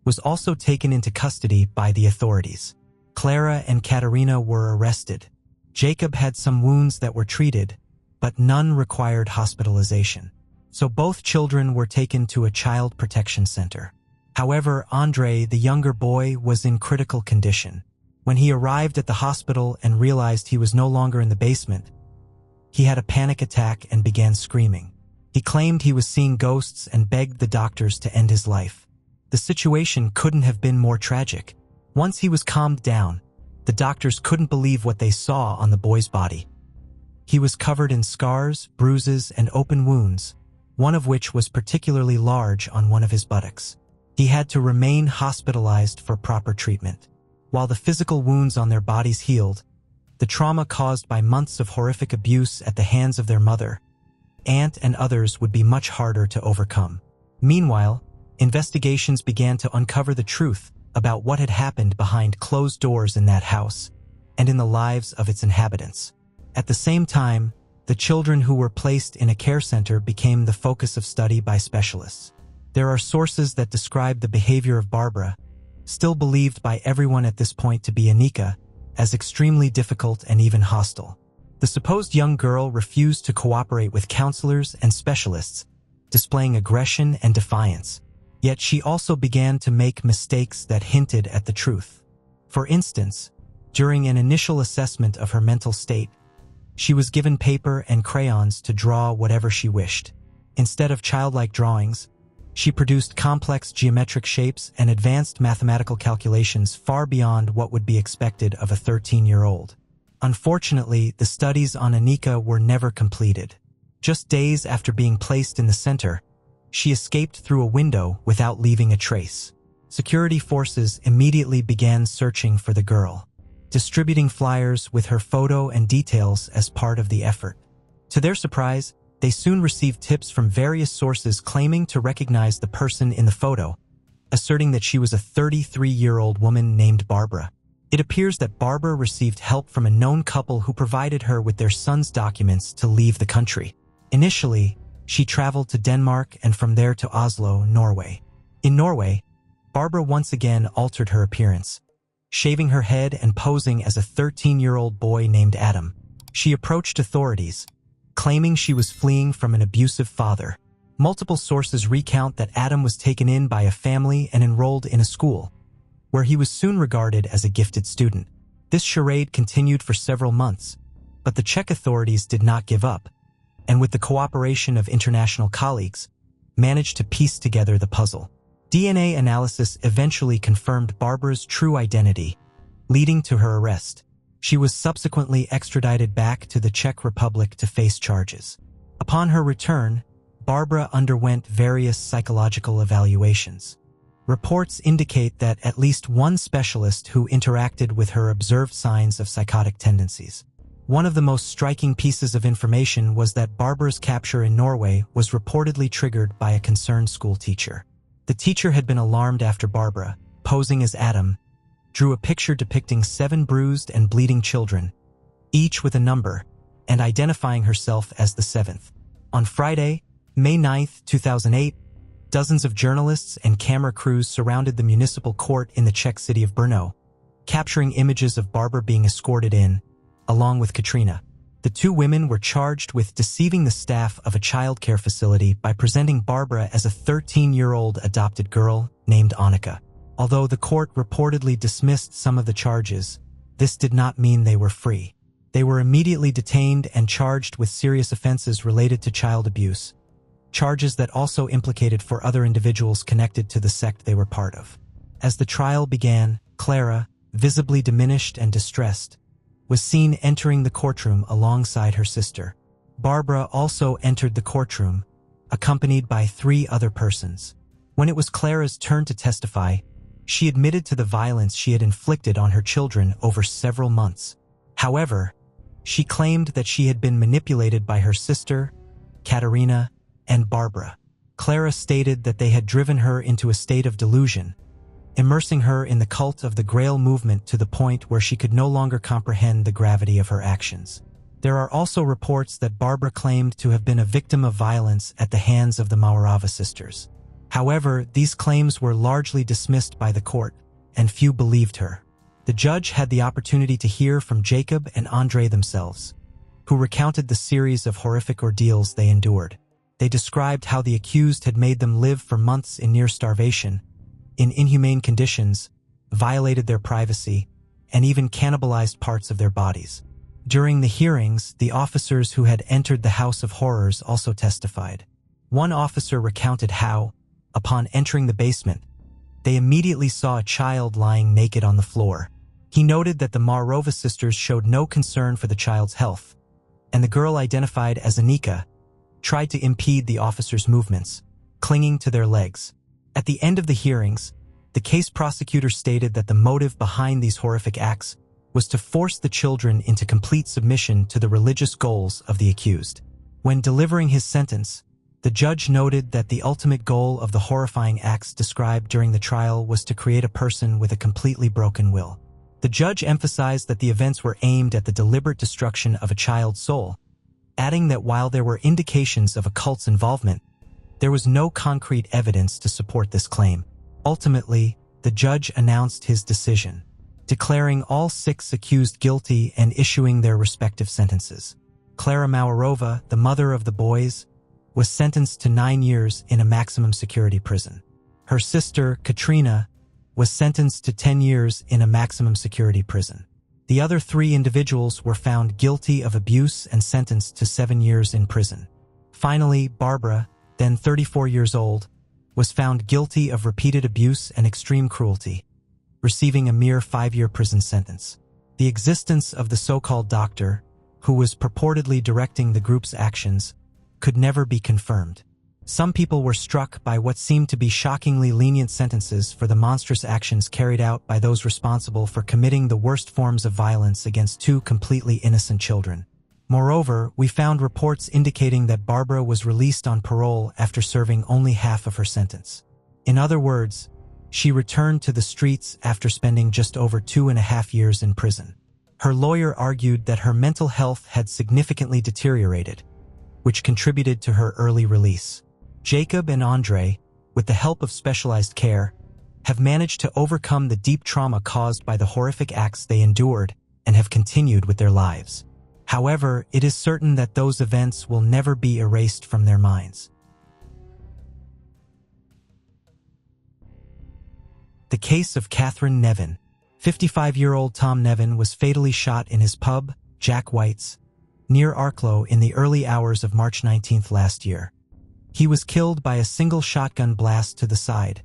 was also taken into custody by the authorities. Clara and Katerina were arrested. Jacob had some wounds that were treated, but none required hospitalization. So both children were taken to a child protection center. However, Andre, the younger boy, was in critical condition. When he arrived at the hospital and realized he was no longer in the basement, he had a panic attack and began screaming. He claimed he was seeing ghosts and begged the doctors to end his life. The situation couldn't have been more tragic. Once he was calmed down, the doctors couldn't believe what they saw on the boy's body. He was covered in scars, bruises, and open wounds, one of which was particularly large on one of his buttocks. He had to remain hospitalized for proper treatment. While the physical wounds on their bodies healed, the trauma caused by months of horrific abuse at the hands of their mother, aunt, and others would be much harder to overcome. Meanwhile, investigations began to uncover the truth about what had happened behind closed doors in that house and in the lives of its inhabitants. At the same time, the children who were placed in a care center became the focus of study by specialists. There are sources that describe the behavior of Barbara, still believed by everyone at this point to be Anika, as extremely difficult and even hostile. The supposed young girl refused to cooperate with counselors and specialists, displaying aggression and defiance. Yet she also began to make mistakes that hinted at the truth. For instance, during an initial assessment of her mental state, she was given paper and crayons to draw whatever she wished. Instead of childlike drawings, she produced complex geometric shapes and advanced mathematical calculations far beyond what would be expected of a 13-year-old. Unfortunately, the studies on Anika were never completed. Just days after being placed in the center, she escaped through a window without leaving a trace. Security forces immediately began searching for the girl, distributing flyers with her photo and details as part of the effort. To their surprise, they soon received tips from various sources claiming to recognize the person in the photo, asserting that she was a 33-year-old woman named Barbara. It appears that Barbara received help from a known couple who provided her with their son's documents to leave the country. Initially, she traveled to Denmark and from there to Oslo, Norway. In Norway, Barbara once again altered her appearance, shaving her head and posing as a 13-year-old boy named Adam. She approached authorities, claiming she was fleeing from an abusive father. Multiple sources recount that Adam was taken in by a family and enrolled in a school, where he was soon regarded as a gifted student. This charade continued for several months, but the Czech authorities did not give up, and with the cooperation of international colleagues, managed to piece together the puzzle. DNA analysis eventually confirmed Barbara's true identity, leading to her arrest. She was subsequently extradited back to the Czech Republic to face charges. Upon her return, Barbara underwent various psychological evaluations. Reports indicate that at least one specialist who interacted with her observed signs of psychotic tendencies. One of the most striking pieces of information was that Barbara's capture in Norway was reportedly triggered by a concerned school teacher. The teacher had been alarmed after Barbara, posing as Adam, drew a picture depicting 7 bruised and bleeding children, each with a number, and identifying herself as the 7th. On Friday, May 9, 2008, dozens of journalists and camera crews surrounded the municipal court in the Czech city of Brno, capturing images of Barbara being escorted in, along with Katrina. The 2 women were charged with deceiving the staff of a childcare facility by presenting Barbara as a 13-year-old adopted girl named Annika. Although the court reportedly dismissed some of the charges, this did not mean they were free. They were immediately detained and charged with serious offenses related to child abuse, charges that also implicated 4 other individuals connected to the sect they were part of. As the trial began, Clara, visibly diminished and distressed, was seen entering the courtroom alongside her sister. Barbara also entered the courtroom, accompanied by 3 other persons. When it was Clara's turn to testify, she admitted to the violence she had inflicted on her children over several months. However, she claimed that she had been manipulated by her sister, Katerina, and Barbara. Clara stated that they had driven her into a state of delusion, immersing her in the cult of the Grail movement to the point where she could no longer comprehend the gravity of her actions. There are also reports that Barbara claimed to have been a victim of violence at the hands of the Maurava sisters. However, these claims were largely dismissed by the court, and few believed her. The judge had the opportunity to hear from Jacob and Andre themselves, who recounted the series of horrific ordeals they endured. They described how the accused had made them live for months in near starvation, in inhumane conditions, violated their privacy, and even cannibalized parts of their bodies. During the hearings, the officers who had entered the House of Horrors also testified. One officer recounted how, upon entering the basement, they immediately saw a child lying naked on the floor. He noted that the Maurova sisters showed no concern for the child's health, and the girl identified as Anika tried to impede the officers' movements, clinging to their legs. At the end of the hearings, the case prosecutor stated that the motive behind these horrific acts was to force the children into complete submission to the religious goals of the accused. When delivering his sentence, the judge noted that the ultimate goal of the horrifying acts described during the trial was to create a person with a completely broken will. The judge emphasized that the events were aimed at the deliberate destruction of a child's soul, adding that while there were indications of a cult's involvement, there was no concrete evidence to support this claim. Ultimately, the judge announced his decision, declaring all 6 accused guilty and issuing their respective sentences. Klara Maurova, the mother of the boys, was sentenced to 9 years in a maximum security prison. Her sister, Katrina, was sentenced to 10 years in a maximum security prison. The other 3 individuals were found guilty of abuse and sentenced to 7 years in prison. Finally, Barbara, then 34 years old, was found guilty of repeated abuse and extreme cruelty, receiving a mere 5-year prison sentence. The existence of the so-called doctor, who was purportedly directing the group's actions, could never be confirmed. Some people were struck by what seemed to be shockingly lenient sentences for the monstrous actions carried out by those responsible for committing the worst forms of violence against two completely innocent children. Moreover, we found reports indicating that Barbara was released on parole after serving only half of her sentence. In other words, she returned to the streets after spending just over 2.5 years in prison. Her lawyer argued that her mental health had significantly deteriorated, which contributed to her early release. Jacob and Andre, with the help of specialized care, have managed to overcome the deep trauma caused by the horrific acts they endured and have continued with their lives. However, it is certain that those events will never be erased from their minds. The case of Catherine Nevin. 55-year-old Tom Nevin was fatally shot in his pub, Jack White's, near Arklow in the early hours of March 19th last year. He was killed by a single shotgun blast to the side,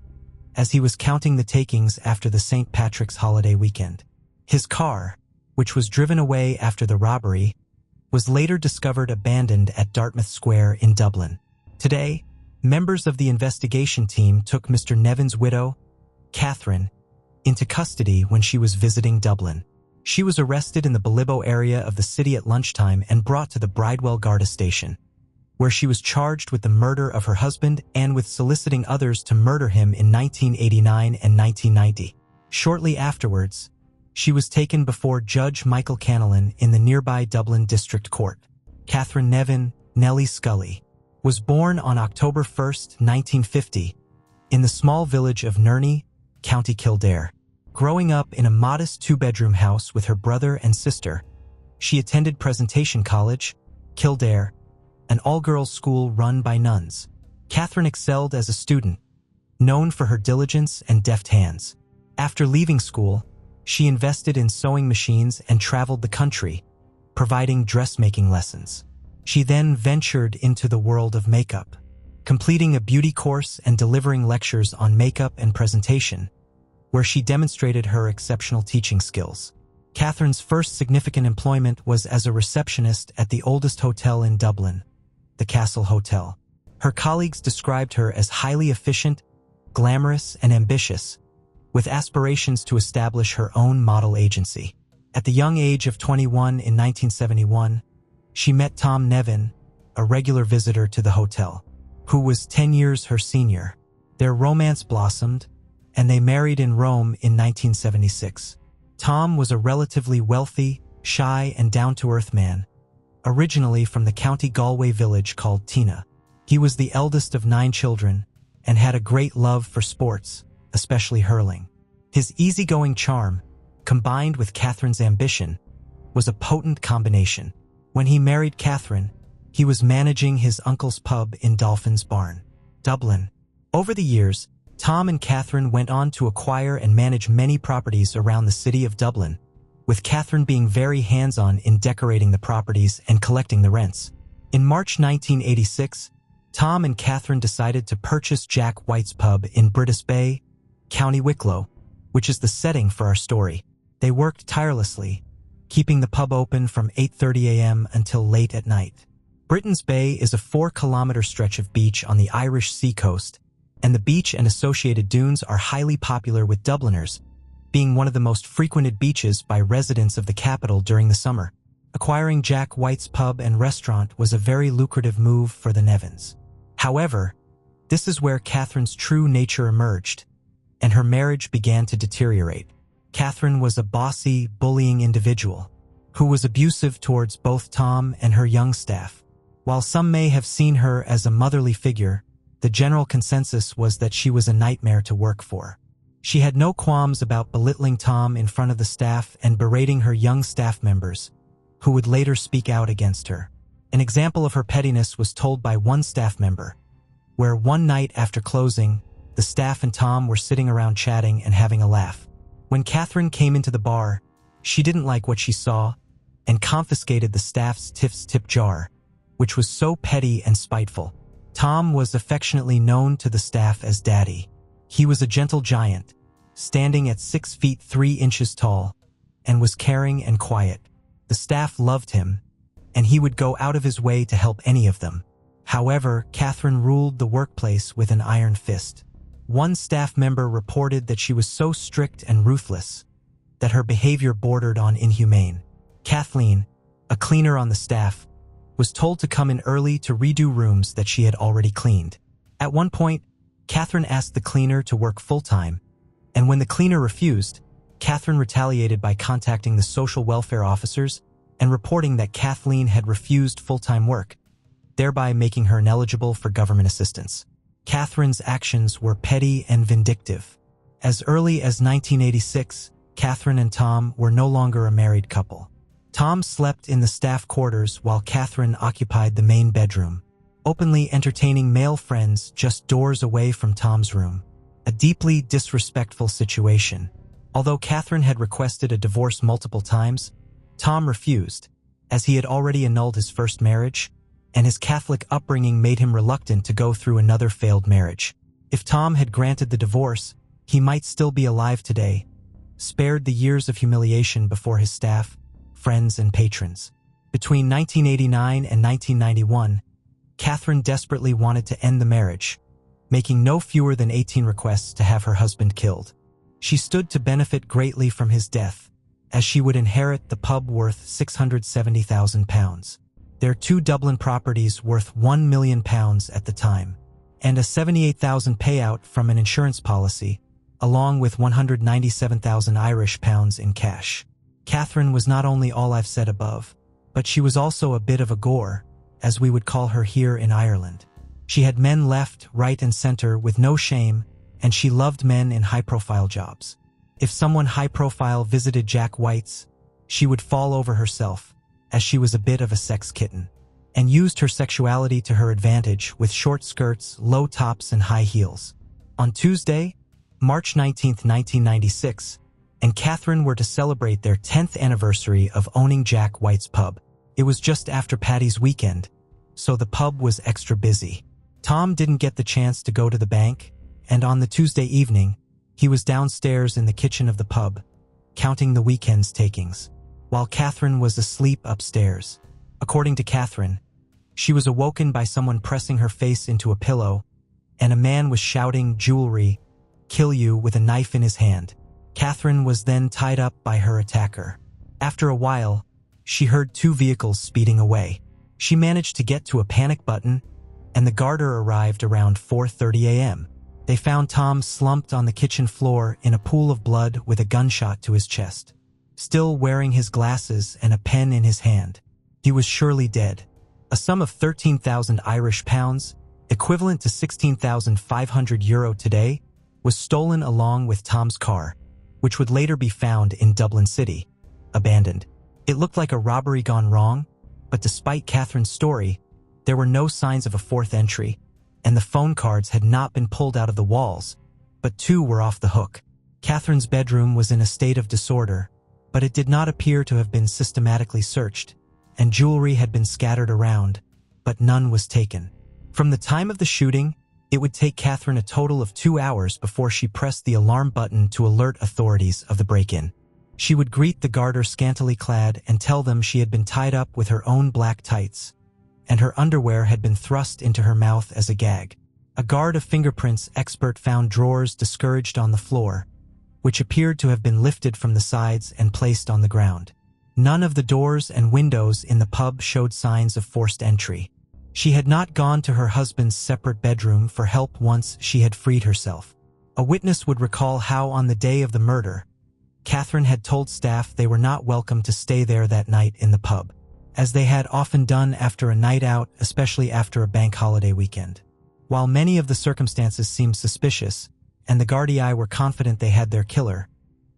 as he was counting the takings after the St. Patrick's holiday weekend. His car, which was driven away after the robbery, was later discovered abandoned at Dartmouth Square in Dublin. Today, members of the investigation team took Mr. Nevin's widow, Catherine, into custody when she was visiting Dublin. She was arrested in the Bilibbo area of the city at lunchtime and brought to the Bridewell Garda station, where she was charged with the murder of her husband and with soliciting others to murder him in 1989 and 1990. Shortly afterwards, she was taken before Judge Michael Canalan in the nearby Dublin District Court. Catherine Nevin, Nellie Scully, was born on October 1, 1950, in the small village of Nerney, County Kildare. Growing up in a modest two-bedroom house with her brother and sister, she attended Presentation College, Kildare, an all-girls school run by nuns. Catherine excelled as a student, known for her diligence and deft hands. After leaving school, she invested in sewing machines and traveled the country, providing dressmaking lessons. She then ventured into the world of makeup, completing a beauty course and delivering lectures on makeup and presentation, where she demonstrated her exceptional teaching skills. Catherine's first significant employment was as a receptionist at the oldest hotel in Dublin, the Castle Hotel. Her colleagues described her as highly efficient, glamorous, and ambitious, with aspirations to establish her own model agency. At the young age of 21 in 1971, she met Tom Nevin, a regular visitor to the hotel, who was 10 years her senior. Their romance blossomed, and they married in Rome in 1976. Tom was a relatively wealthy, shy, and down-to-earth man, originally from the County Galway village called Tina. He was the eldest of 9 children and had a great love for sports, especially hurling. His easygoing charm, combined with Catherine's ambition, was a potent combination. When he married Catherine, he was managing his uncle's pub in Dolphin's Barn, Dublin. Over the years, Tom and Catherine went on to acquire and manage many properties around the city of Dublin, with Catherine being very hands-on in decorating the properties and collecting the rents. In March 1986, Tom and Catherine decided to purchase Jack White's pub in Britis Bay, County Wicklow, which is the setting for our story. They worked tirelessly, keeping the pub open from 8:30 a.m. until late at night. Britons Bay is a 4-kilometer stretch of beach on the Irish seacoast, and the beach and associated dunes are highly popular with Dubliners, being one of the most frequented beaches by residents of the capital during the summer. Acquiring Jack White's pub and restaurant was a very lucrative move for the Nevins. However, this is where Catherine's true nature emerged, and her marriage began to deteriorate. Catherine was a bossy, bullying individual who was abusive towards both Tom and her young staff. While some may have seen her as a motherly figure, the general consensus was that she was a nightmare to work for. She had no qualms about belittling Tom in front of the staff and berating her young staff members, who would later speak out against her. An example of her pettiness was told by one staff member, where one night after closing, the staff and Tom were sitting around chatting and having a laugh. When Catherine came into the bar, she didn't like what she saw and confiscated the staff's Tiff's tip jar, which was so petty and spiteful. Tom was affectionately known to the staff as Daddy. He was a gentle giant, standing at 6 feet 3 inches tall, and was caring and quiet. The staff loved him, and he would go out of his way to help any of them. However, Catherine ruled the workplace with an iron fist. One staff member reported that she was so strict and ruthless that her behavior bordered on inhumane. Kathleen, a cleaner on the staff, was told to come in early to redo rooms that she had already cleaned. At one point, Catherine asked the cleaner to work full-time, and when the cleaner refused, Catherine retaliated by contacting the social welfare officers and reporting that Kathleen had refused full-time work, thereby making her ineligible for government assistance. Catherine's actions were petty and vindictive. As early as 1986, Catherine and Tom were no longer a married couple. Tom slept in the staff quarters while Catherine occupied the main bedroom, openly entertaining male friends just doors away from Tom's room. A deeply disrespectful situation. Although Catherine had requested a divorce multiple times, Tom refused, as he had already annulled his first marriage, and his Catholic upbringing made him reluctant to go through another failed marriage. If Tom had granted the divorce, he might still be alive today, spared the years of humiliation before his staff, friends, and patrons. Between 1989 and 1991, Catherine desperately wanted to end the marriage, making no fewer than 18 requests to have her husband killed. She stood to benefit greatly from his death, as she would inherit the pub worth £670,000, their 2 Dublin properties worth £1 million at the time, and a £78,000 payout from an insurance policy, along with £197,000 Irish pounds in cash. Catherine was not only all I've said above, but she was also a bit of a gore, as we would call her here in Ireland. She had men left, right, and center with no shame, and she loved men in high-profile jobs. If someone high-profile visited Jack White's, she would fall over herself, as she was a bit of a sex kitten, and used her sexuality to her advantage with short skirts, low tops, and high heels. On Tuesday, March 19, 1996, and Catherine were to celebrate their 10th anniversary of owning Jack White's pub. It was just after Paddy's weekend, so the pub was extra busy. Tom didn't get the chance to go to the bank, and on the Tuesday evening, he was downstairs in the kitchen of the pub, counting the weekend's takings, while Catherine was asleep upstairs. According to Catherine, she was awoken by someone pressing her face into a pillow, and a man was shouting, "Jewelry, kill you," with a knife in his hand. Catherine was then tied up by her attacker. After a while, she heard 2 vehicles speeding away. She managed to get to a panic button, and the garter arrived around 4:30 a.m. They found Tom slumped on the kitchen floor in a pool of blood with a gunshot to his chest, still wearing his glasses and a pen in his hand. He was surely dead. A sum of 13,000 Irish pounds, equivalent to €16,500 today, was stolen along with Tom's car, which would later be found in Dublin City, abandoned. It looked like a robbery gone wrong, but despite Catherine's story, there were no signs of a 4th entry, and the phone cards had not been pulled out of the walls, but 2 were off the hook. Catherine's bedroom was in a state of disorder, but it did not appear to have been systematically searched, and jewelry had been scattered around, but none was taken. From the time of the shooting, it would take Catherine a total of 2 hours before she pressed the alarm button to alert authorities of the break-in. She would greet the garter scantily clad and tell them she had been tied up with her own black tights, and her underwear had been thrust into her mouth as a gag. A guard of fingerprints expert found drawers discouraged on the floor, which appeared to have been lifted from the sides and placed on the ground. None of the doors and windows in the pub showed signs of forced entry. She had not gone to her husband's separate bedroom for help once she had freed herself. A witness would recall how on the day of the murder, Catherine had told staff they were not welcome to stay there that night in the pub, as they had often done after a night out, especially after a bank holiday weekend. While many of the circumstances seemed suspicious, and the Gardaí were confident they had their killer,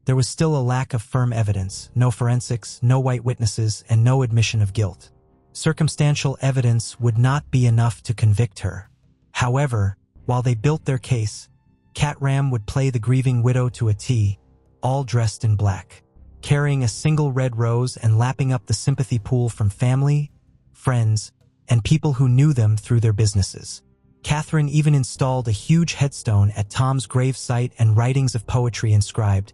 there was still a lack of firm evidence, no forensics, no white witnesses, and no admission of guilt. Circumstantial evidence would not be enough to convict her. However, while they built their case, Cat Ram would play the grieving widow to a T, all dressed in black, carrying a single red rose and lapping up the sympathy pool from family, friends, and people who knew them through their businesses. Catherine even installed a huge headstone at Tom's gravesite and writings of poetry inscribed,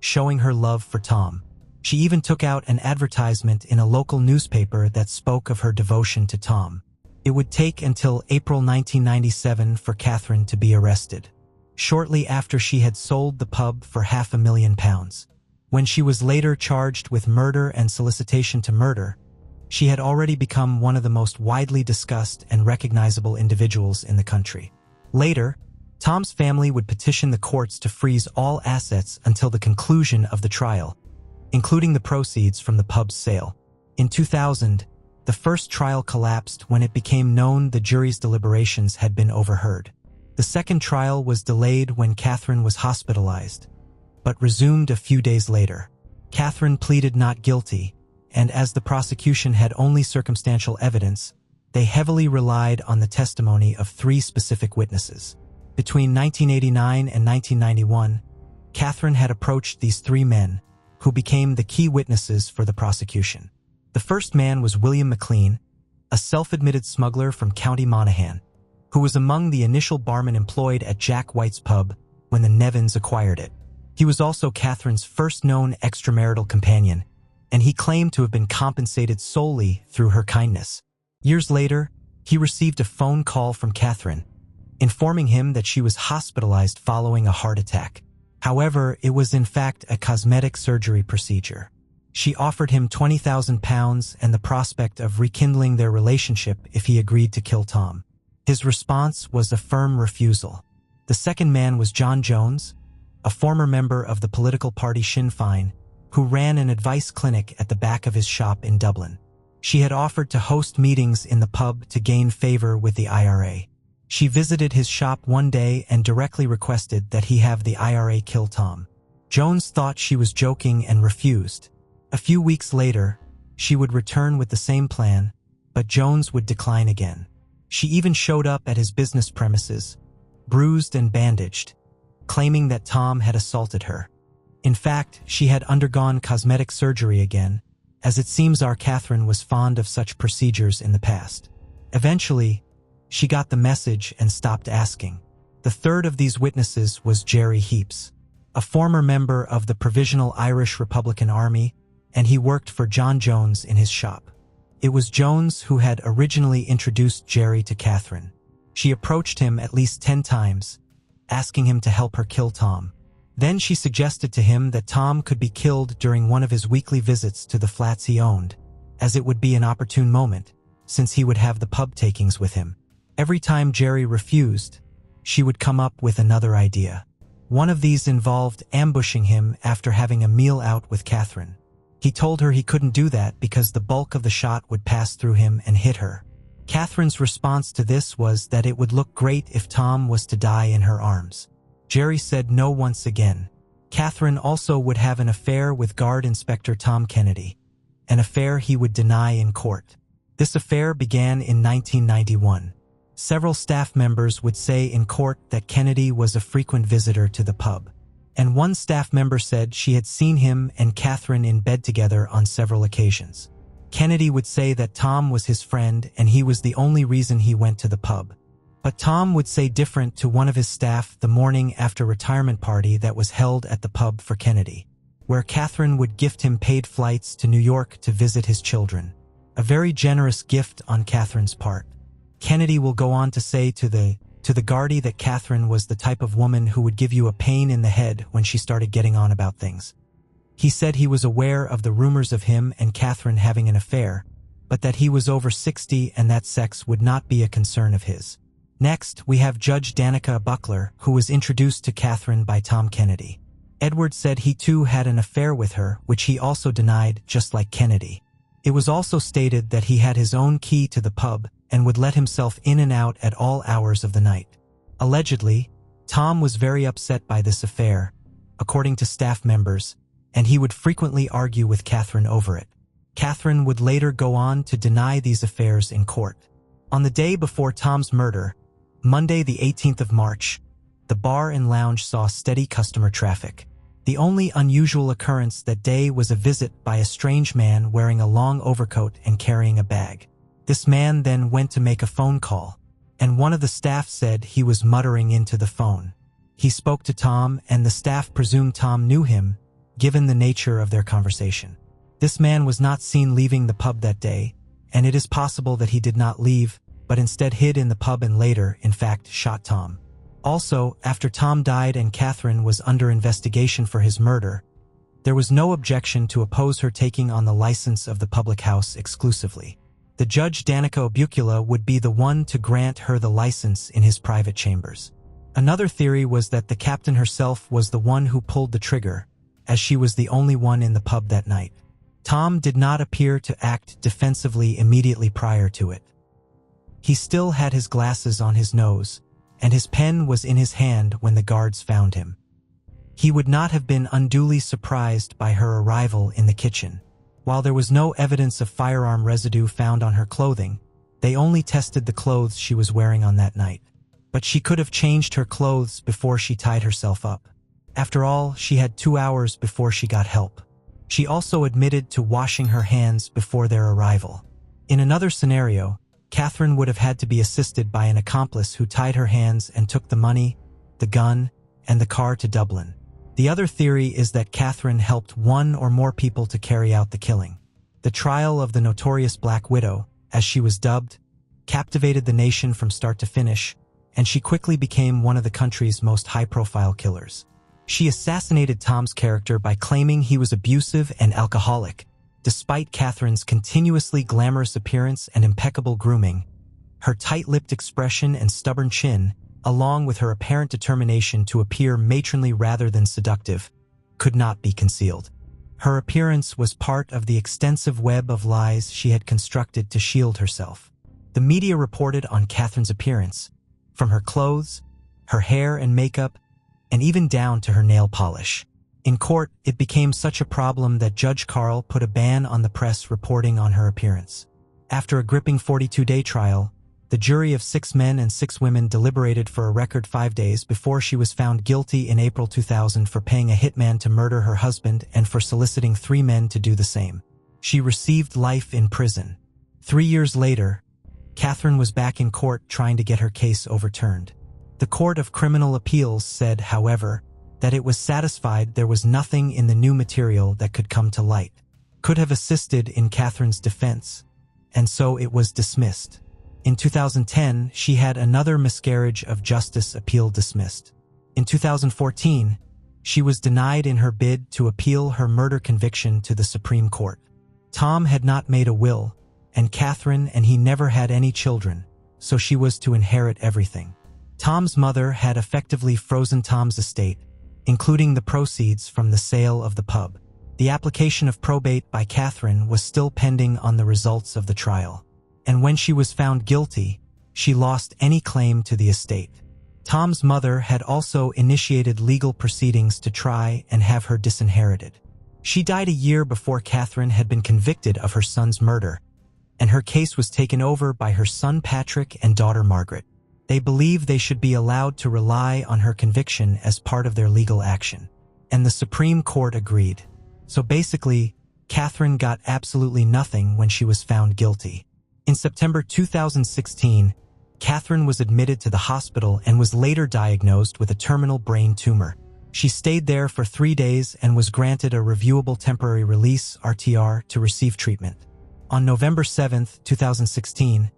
showing her love for Tom. She even took out an advertisement in a local newspaper that spoke of her devotion to Tom. It would take until April 1997 for Catherine to be arrested, shortly after she had sold the pub for £500,000. When she was later charged with murder and solicitation to murder, she had already become one of the most widely discussed and recognizable individuals in the country. Later, Tom's family would petition the courts to freeze all assets until the conclusion of the trial, including the proceeds from the pub's sale. In 2000, the first trial collapsed when it became known the jury's deliberations had been overheard. The second trial was delayed when Catherine was hospitalized, but resumed a few days later. Catherine pleaded not guilty, and as the prosecution had only circumstantial evidence, they heavily relied on the testimony of 3 specific witnesses. Between 1989 and 1991, Catherine had approached these 3 men, who became the key witnesses for the prosecution. The first man was William McLean, a self-admitted smuggler from County Monaghan, who was among the initial barmen employed at Jack White's pub when the Nevins acquired it. He was also Catherine's first known extramarital companion, and he claimed to have been compensated solely through her kindness. Years later, he received a phone call from Catherine, informing him that she was hospitalized following a heart attack. However, it was in fact a cosmetic surgery procedure. She offered him £20,000 and the prospect of rekindling their relationship if he agreed to kill Tom. His response was a firm refusal. The second man was John Jones, a former member of the political party Sinn Féin, who ran an advice clinic at the back of his shop in Dublin. She had offered to host meetings in the pub to gain favor with the IRA. She visited his shop one day and directly requested that he have the IRA kill Tom. Jones thought she was joking and refused. A few weeks later, she would return with the same plan, but Jones would decline again. She even showed up at his business premises, bruised and bandaged, claiming that Tom had assaulted her. In fact, she had undergone cosmetic surgery again, as it seems our Catherine was fond of such procedures in the past. Eventually, she got the message and stopped asking. The third of these witnesses was Jerry Heaps, a former member of the Provisional Irish Republican Army, and he worked for John Jones in his shop. It was Jones who had originally introduced Jerry to Catherine. She approached him at least 10 times, asking him to help her kill Tom. Then she suggested to him that Tom could be killed during one of his weekly visits to the flats he owned, as it would be an opportune moment, since he would have the pub takings with him. Every time Jerry refused, she would come up with another idea. One of these involved ambushing him after having a meal out with Catherine. He told her he couldn't do that because the bulk of the shot would pass through him and hit her. Catherine's response to this was that it would look great if Tom was to die in her arms. Jerry said no once again. Catherine also would have an affair with Guard Inspector Tom Kennedy, an affair he would deny in court. This affair began in 1991. Several staff members would say in court that Kennedy was a frequent visitor to the pub, and one staff member said she had seen him and Catherine in bed together on several occasions. Kennedy would say that Tom was his friend and he was the only reason he went to the pub. But Tom would say different to one of his staff the morning after retirement party that was held at the pub for Kennedy, where Catherine would gift him paid flights to New York to visit his children. A very generous gift on Catherine's part. Kennedy will go on to say to the Guardie that Catherine was the type of woman who would give you a pain in the head when she started getting on about things. He said he was aware of the rumors of him and Catherine having an affair, but that he was over 60 and that sex would not be a concern of his. Next, we have Judge Danica Buckler, who was introduced to Catherine by Tom Kennedy. Edward said he too had an affair with her, which he also denied, just like Kennedy. It was also stated that he had his own key to the pub and would let himself in and out at all hours of the night. Allegedly, Tom was very upset by this affair, according to staff members, and he would frequently argue with Catherine over it. Catherine would later go on to deny these affairs in court. On the day before Tom's murder, Monday the 18th of March, the bar and lounge saw steady customer traffic. The only unusual occurrence that day was a visit by a strange man wearing a long overcoat and carrying a bag. This man then went to make a phone call, and one of the staff said he was muttering into the phone. He spoke to Tom, and the staff presumed Tom knew him, given the nature of their conversation. This man was not seen leaving the pub that day, and it is possible that he did not leave, but instead hid in the pub and later, in fact, shot Tom. Also, after Tom died and Catherine was under investigation for his murder, there was no objection to oppose her taking on the license of the public house exclusively. The judge Danica Obukula would be the one to grant her the license in his private chambers. Another theory was that the captain herself was the one who pulled the trigger, as she was the only one in the pub that night. Tom did not appear to act defensively immediately prior to it. He still had his glasses on his nose, and his pen was in his hand when the guards found him. He would not have been unduly surprised by her arrival in the kitchen. While there was no evidence of firearm residue found on her clothing, they only tested the clothes she was wearing on that night. But she could have changed her clothes before she tied herself up. After all, she had 2 hours before she got help. She also admitted to washing her hands before their arrival. In another scenario, Catherine would have had to be assisted by an accomplice who tied her hands and took the money, the gun, and the car to Dublin. The other theory is that Catherine helped one or more people to carry out the killing. The trial of the notorious Black Widow, as she was dubbed, captivated the nation from start to finish, and she quickly became one of the country's most high-profile killers. She assassinated Tom's character by claiming he was abusive and alcoholic. Despite Catherine's continuously glamorous appearance and impeccable grooming, her tight-lipped expression and stubborn chin, along with her apparent determination to appear matronly rather than seductive, could not be concealed. Her appearance was part of the extensive web of lies she had constructed to shield herself. The media reported on Catherine's appearance, from her clothes, her hair and makeup, and even down to her nail polish. In court, it became such a problem that Judge Carl put a ban on the press reporting on her appearance. After a gripping 42-day trial, the jury of 6 men and 6 women deliberated for a record 5 days before she was found guilty in April 2000 for paying a hitman to murder her husband and for soliciting 3 men to do the same. She received life in prison. 3 years later, Catherine was back in court trying to get her case overturned. The Court of Criminal Appeals said, however, that it was satisfied there was nothing in the new material that could come to light, could have assisted in Catherine's defense, and so it was dismissed. In 2010, she had another miscarriage of justice appeal dismissed. In 2014, she was denied in her bid to appeal her murder conviction to the Supreme Court. Tom had not made a will, and Catherine and he never had any children, so she was to inherit everything. Tom's mother had effectively frozen Tom's estate, including the proceeds from the sale of the pub. The application of probate by Catherine was still pending on the results of the trial, and when she was found guilty, she lost any claim to the estate. Tom's mother had also initiated legal proceedings to try and have her disinherited. She died a year before Catherine had been convicted of her son's murder, and her case was taken over by her son Patrick and daughter Margaret. They believed they should be allowed to rely on her conviction as part of their legal action, and the Supreme Court agreed. So basically, Catherine got absolutely nothing when she was found guilty. In September 2016, Catherine was admitted to the hospital and was later diagnosed with a terminal brain tumor. She stayed there for 3 days and was granted a reviewable temporary release (RTR) to receive treatment. On November 7, 2016,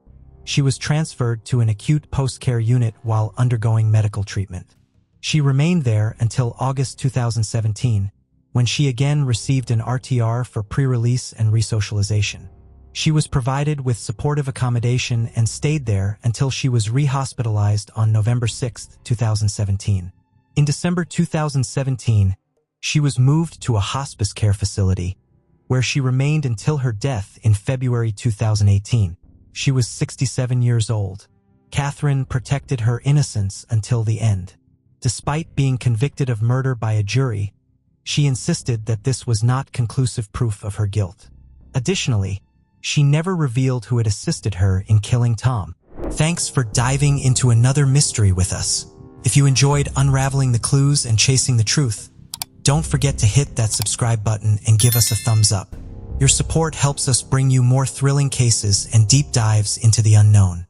she was transferred to an acute post-care unit while undergoing medical treatment. She remained there until August 2017, when she again received an RTR for pre-release and resocialization. She was provided with supportive accommodation and stayed there until she was rehospitalized on November 6, 2017. In December 2017, she was moved to a hospice care facility, where she remained until her death in February 2018. She was 67 years old. Catherine protected her innocence until the end. Despite being convicted of murder by a jury, she insisted that this was not conclusive proof of her guilt. Additionally, she never revealed who had assisted her in killing Tom. Thanks for diving into another mystery with us. If you enjoyed unraveling the clues and chasing the truth, don't forget to hit that subscribe button and give us a thumbs up. Your support helps us bring you more thrilling cases and deep dives into the unknown.